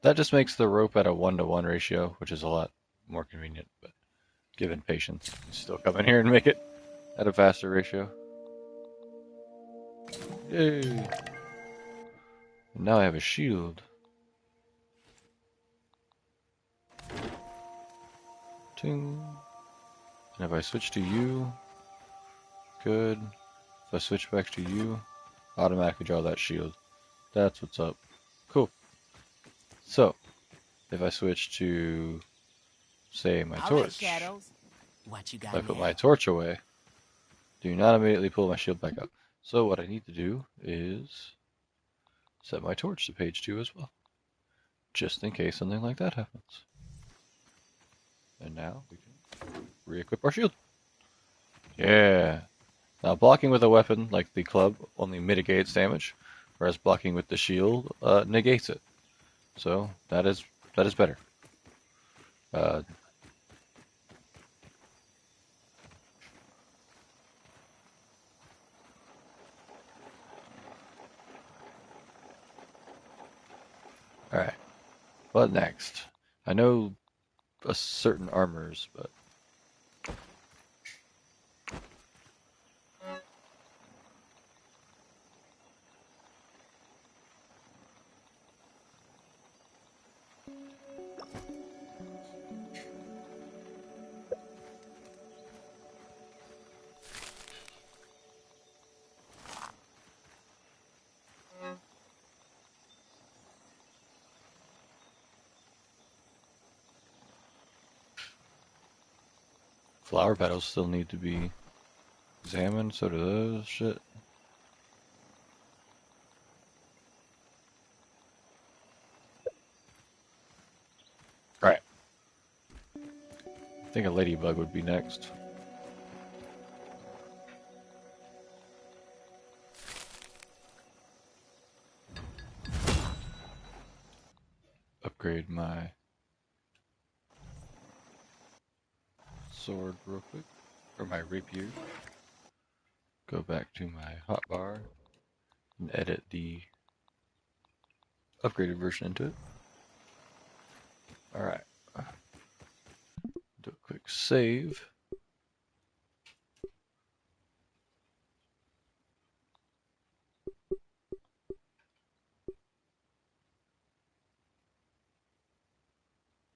That just makes the rope at a 1-to-1 ratio, which is a lot more convenient, but given patience, you still come in here and make it at a faster ratio. Yay! And now I have a shield. Ting. And if I switch to you, good. If I switch back to you, automatically draw that shield. That's what's up. Cool. So, if I switch to, say, my torch, Shadows. What you got if I put now? my torch away, do not immediately pull my shield back up. So what I need to do is set my torch to page 2 as well, just in case something like that happens. And now we can re-equip our shield. Yeah. Now blocking with a weapon like the club only mitigates damage, whereas blocking with the shield negates it. So that is better. What next? I know a certain armors, but flower petals still need to be examined, so do those. Shit. Alright. I think a ladybug would be next. Upgrade my sword real quick, or my rapier. Go back to my hotbar and edit the upgraded version into it. Alright. Do a quick save.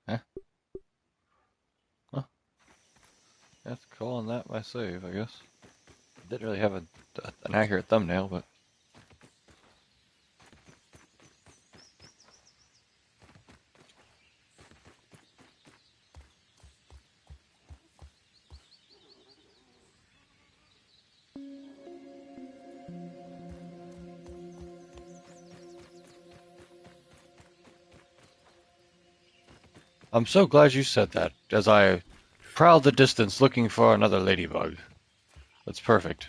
Huh? Huh? That's calling that my save, I guess. Didn't really have an accurate thumbnail, but I'm so glad you said that, as I prowled the distance looking for another ladybug. That's perfect.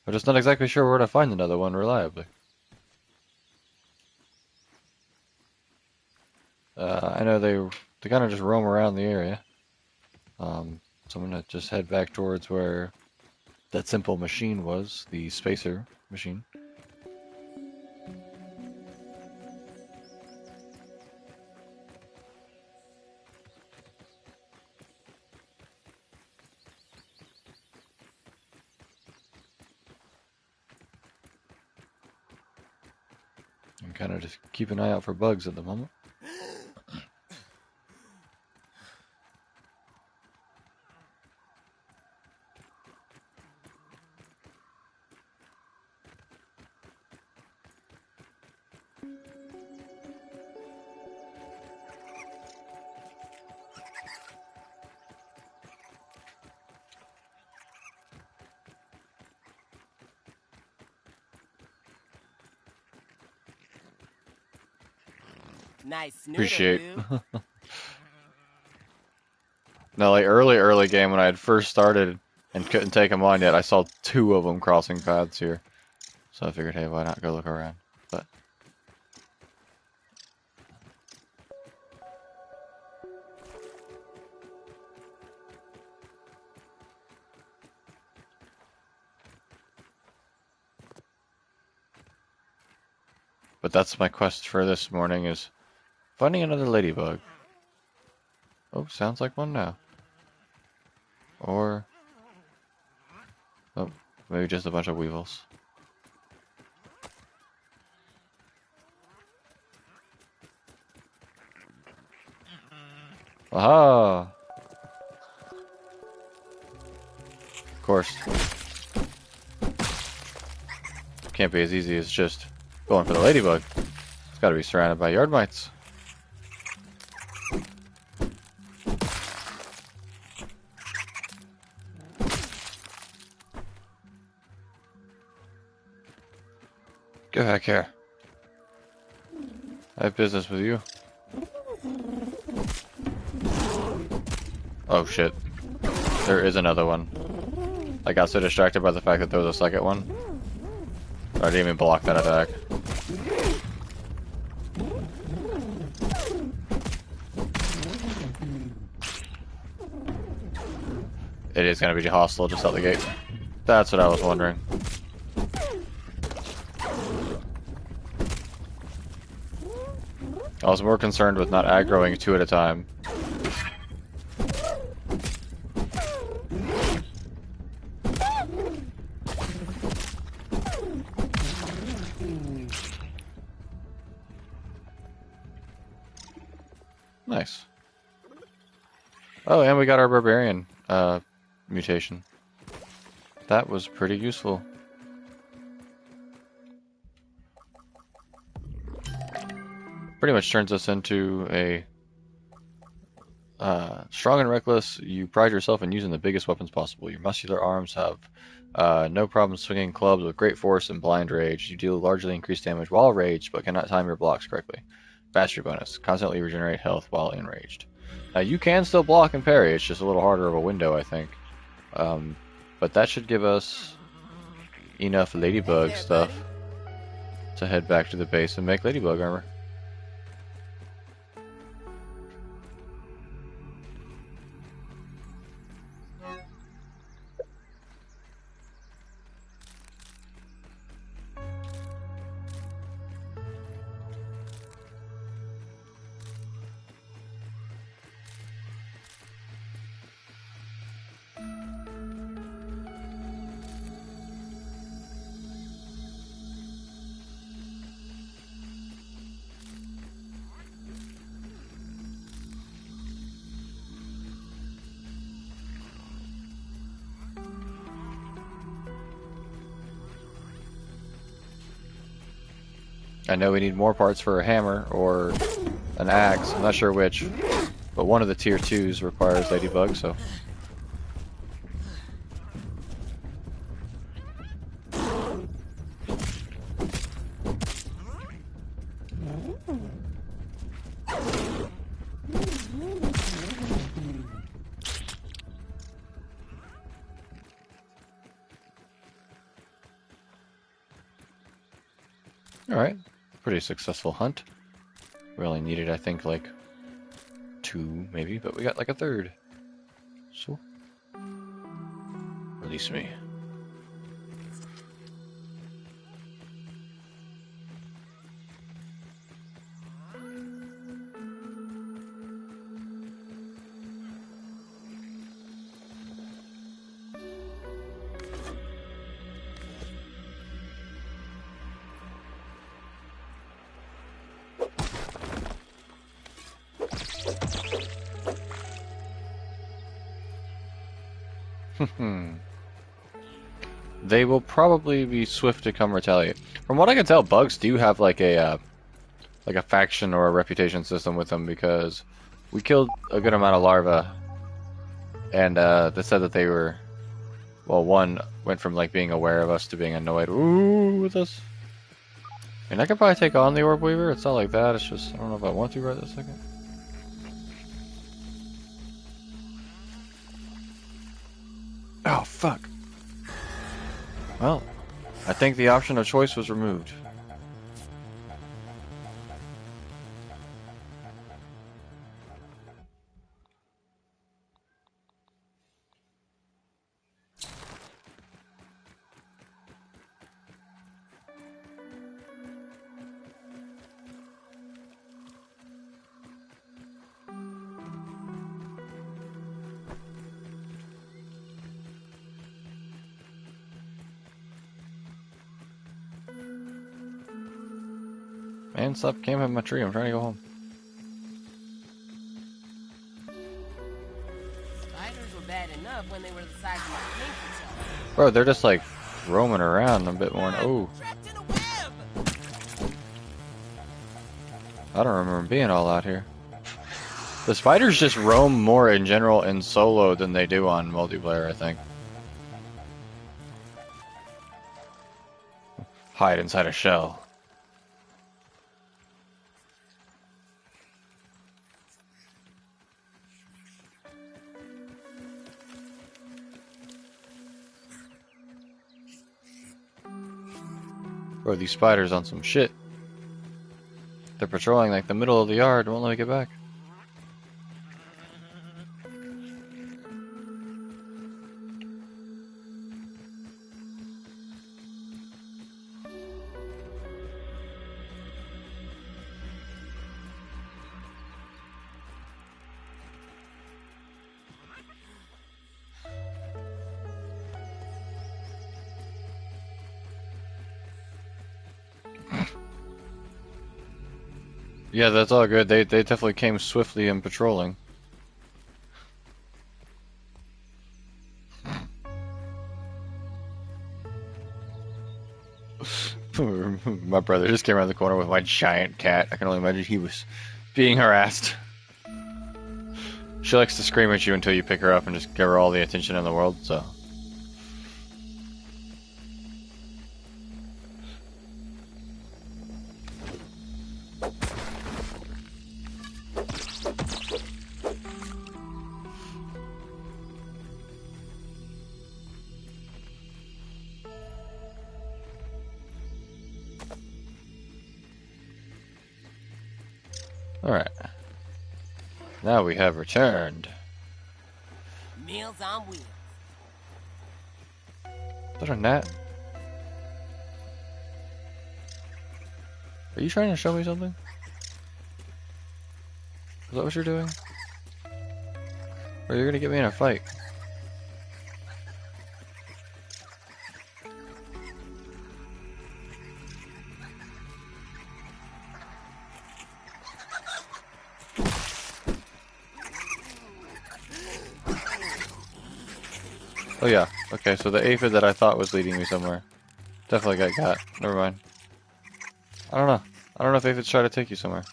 I'm just not exactly sure where to find another one reliably. I know they kind of just roam around the area. So I'm gonna just head back towards where that simple machine was, the spacer machine. And kind of just keep an eye out for bugs at the moment. Nice snooter, Appreciate. dude. No, like early game when I had first started and couldn't take them on yet, I saw 2 of them crossing paths here. So I figured, hey, why not go look around? But that's my quest for this morning, is finding another ladybug. Oh, sounds like one now. Or, oh, maybe just a bunch of weevils. Aha! Of course. Can't be as easy as just going for the ladybug. It's gotta be surrounded by yard mites. Get back here. I have business with you. Oh shit. There is another one. I got so distracted by the fact that there was a second one. I didn't even block that attack. It is gonna be hostile just out the gate. That's what I was wondering. I was more concerned with not aggroing 2 at a time. Nice. Oh, and we got our barbarian mutation. That was pretty useful. Pretty much turns us into a strong and reckless. You pride yourself in using the biggest weapons possible. Your muscular arms have no problem swinging clubs with great force and blind rage. You deal largely increased damage while raged, but cannot time your blocks correctly. Mastery bonus. Constantly regenerate health while enraged. Now you can still block and parry. It's just a little harder of a window, I think. But that should give us enough ladybug stuff to head back to the base and make ladybug armor. I know we need more parts for a hammer or an axe. I'm not sure which, but one of the tier 2s requires ladybug, so. Alright, pretty successful hunt. We only needed, I think, like 2 maybe, but we got like a 3rd. So, release me. They will probably be swift to come retaliate. From what I can tell, bugs do have like a faction or a reputation system with them, because we killed a good amount of larvae, and they said that they were, well, one went from like being aware of us to being annoyed with us. And I could probably take on the Orb Weaver. It's not like that. It's just I don't know if I want to right this second. Oh fuck. Well, I think the option of choice was removed. Man, stop camping in my tree. I'm trying to go home. Spiders were bad enough when they were the size of my pinky toe. Bro, they're just like roaming around a bit more. Oh. I don't remember being all out here. The spiders just roam more in general in solo than they do on multiplayer, I think. Hide inside a shell. Bro, these spiders on some shit. They're patrolling like the middle of the yard, won't let me get back. Yeah, that's all good. They definitely came swiftly and patrolling. My brother just came around the corner with my giant cat. I can only imagine he was being harassed. She likes to scream at you until you pick her up and just give her all the attention in the world, so. Alright. Now we have returned. Meals on wheels. Is that a gnat? Are you trying to show me something? Is that what you're doing? Or you're gonna get me in a fight? Oh yeah, okay, so the aphid that I thought was leading me somewhere definitely got got. Never mind. I don't know. I don't know if aphids try to take you somewhere.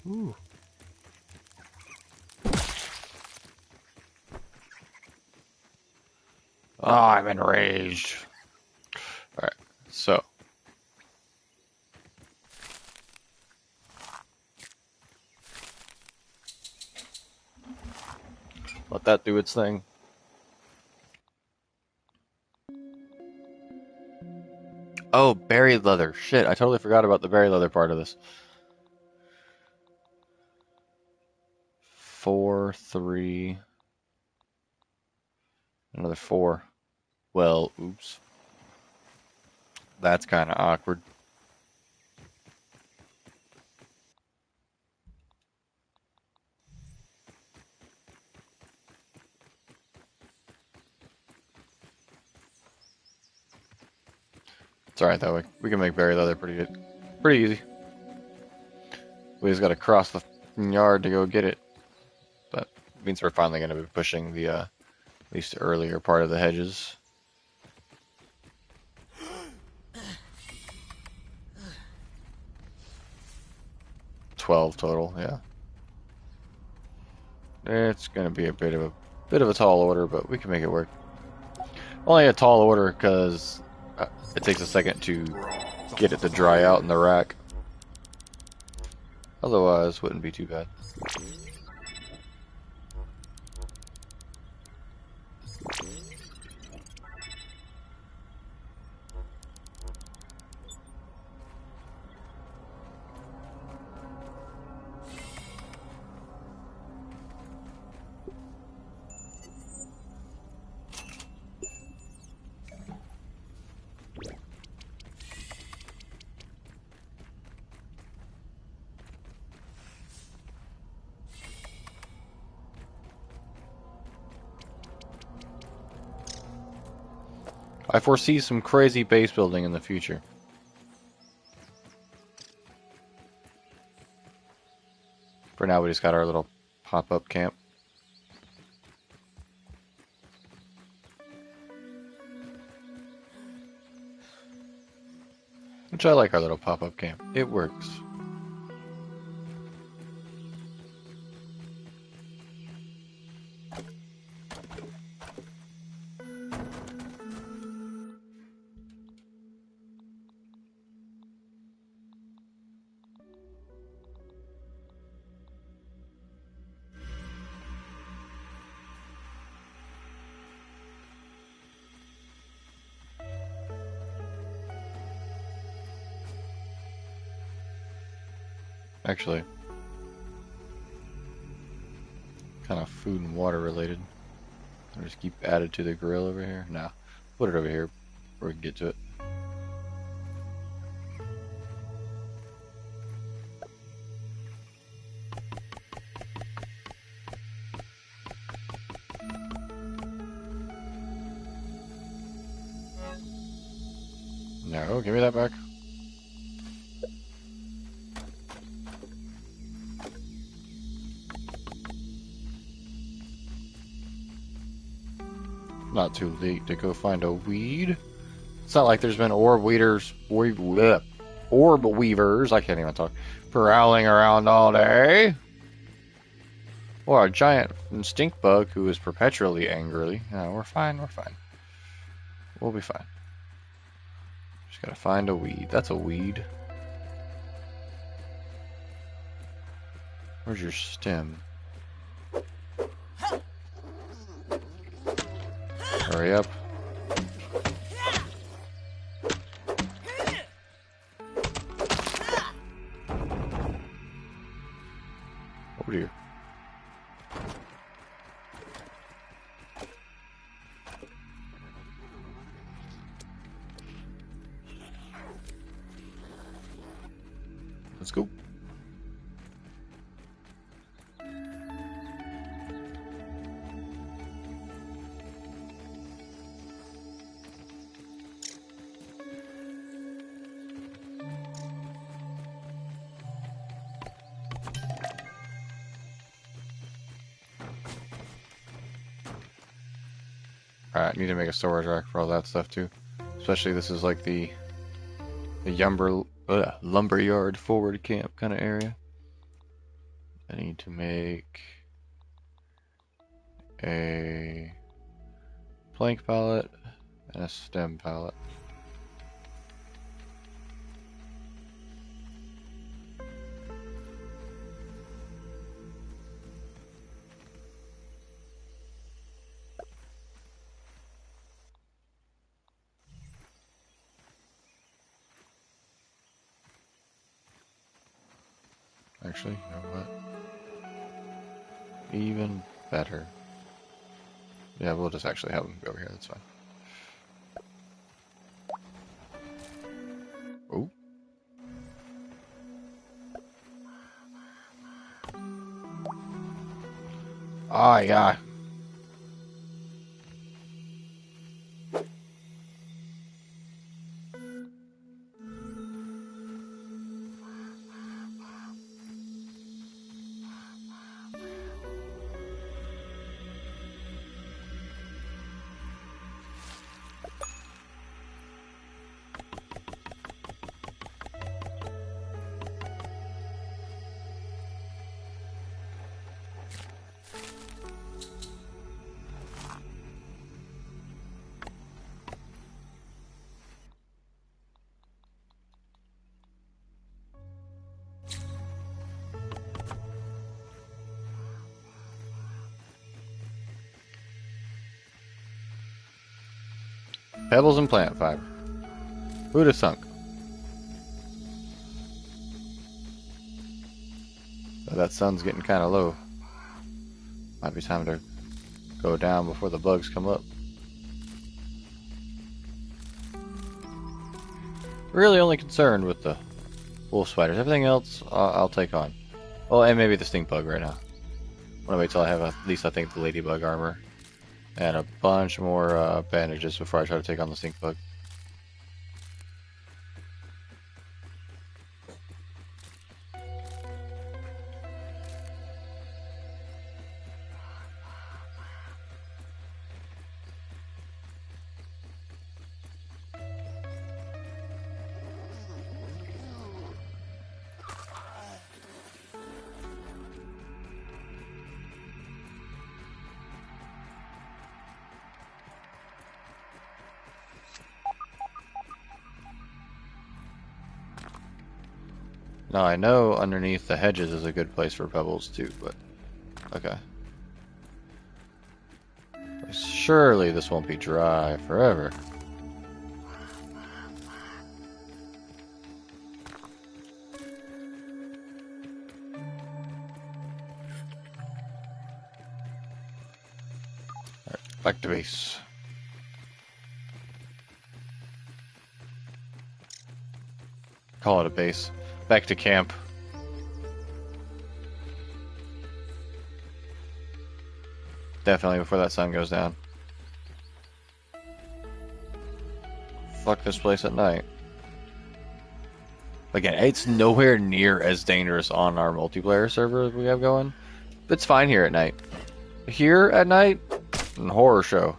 Ooh. Oh, I'm enraged. Alright, so. Let that do its thing. Oh, buried leather. Shit, I totally forgot about the buried leather part of this. 4, 3. Another 4. Well, oops. That's kind of awkward. It's alright though, we can make buried leather pretty good. Pretty easy. We just gotta cross the yard to go get it. But it means we're finally gonna be pushing the, at least earlier part of the hedges. 12 total, yeah. It's gonna be a bit of a tall order, but we can make it work. Only a tall order because it takes a second to get it to dry out in the rack. Otherwise, wouldn't be too bad. I foresee some crazy base building in the future. For now, we just got our little pop-up camp. Which I like our little pop-up camp. It works. Actually, kind of food and water related. I'll just keep added to the grill over here. Nah, put it over here where we can get to it. No, give me that back. Not too late to go find a weed. It's not like there's been orb weavers, orb weavers, I can't even talk, prowling around all day. Or a giant stink bug who is perpetually angrily. No, we're fine, we're fine. We'll be fine. Just gotta find a weed. That's a weed. Where's your stem? Hurry up. Oh dear. Let's go. Alright, need to make a storage rack for all that stuff too. Especially this is like the lumberyard forward camp kind of area. I need to make a plank pallet and a stem pallet. Actually, you know what? Even better. Yeah, we'll just actually have them go over here, that's fine. Oh. Ah, yeah. Pebbles and plant fiber. Who'd have thunk? Oh, that sun's getting kind of low. Might be time to go down before the bugs come up. Really only concerned with the wolf spiders. Everything else I'll take on. Well, and maybe the stink bug right now. I'm gonna wait till I have at least I think the ladybug armor. And a bunch more bandages before I try to take on the stink bug. Now I know underneath the hedges is a good place for pebbles too, but okay. Surely this won't be dry forever. Alright, back to base. Call it a base. Back to camp. Definitely before that sun goes down. Fuck this place at night. Again, it's nowhere near as dangerous on our multiplayer server we have going. It's fine here at night. Here at night, horror show.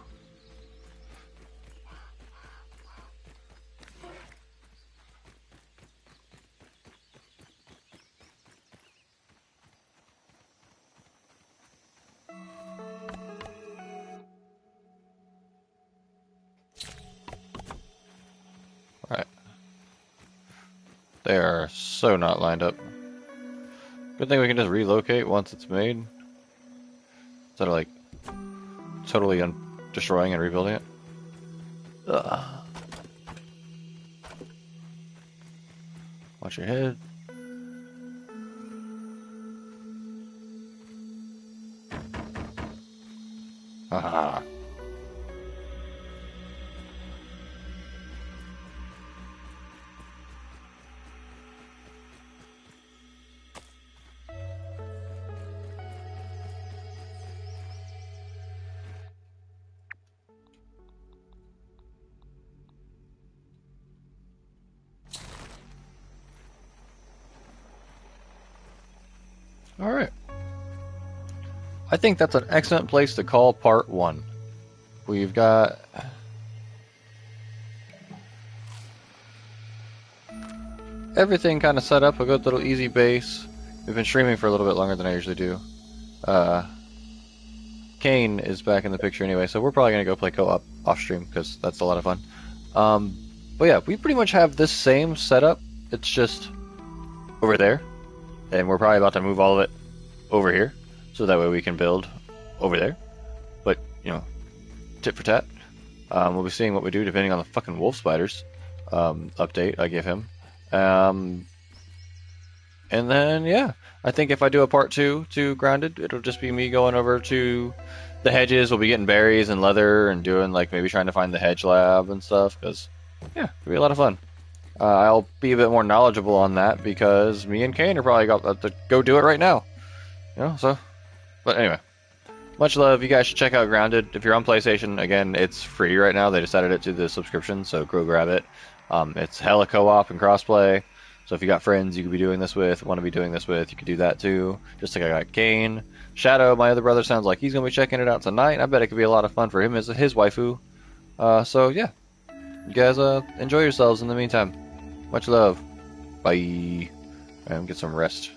Alright. They are so not lined up. Good thing we can just relocate once it's made. Instead of like totally destroying and rebuilding it. Ugh. Watch your head. Haha. Alright. I think that's an excellent place to call part 1. We've got everything kind of set up, a good little easy base. We've been streaming for a little bit longer than I usually do. Kane is back in the picture anyway, so we're probably going to go play co-op off stream because that's a lot of fun. But yeah, we pretty much have this same setup. It's just over there. And we're probably about to move all of it over here. So that way we can build over there. But, you know, tit for tat. We'll be seeing what we do depending on the fucking wolf spiders update I give him. And then, yeah, I think if I do a part 2 to Grounded, it'll just be me going over to the hedges. We'll be getting berries and leather and doing, like, maybe trying to find the hedge lab and stuff. Because, yeah, it'll be a lot of fun. I'll be a bit more knowledgeable on that because me and Kane are probably about to go do it right now. You know, so. But anyway. Much love. You guys should check out Grounded. If you're on PlayStation, again, it's free right now. They just added it to the subscription, so go grab it. It's hella co-op and crossplay. So if you got friends you could be doing this with, want to be doing this with, you could do that too. Just like I got Kane. Shadow, my other brother, sounds like he's going to be checking it out tonight. I bet it could be a lot of fun for him as his waifu. So yeah. You guys enjoy yourselves in the meantime. Much love. Bye. And get some rest.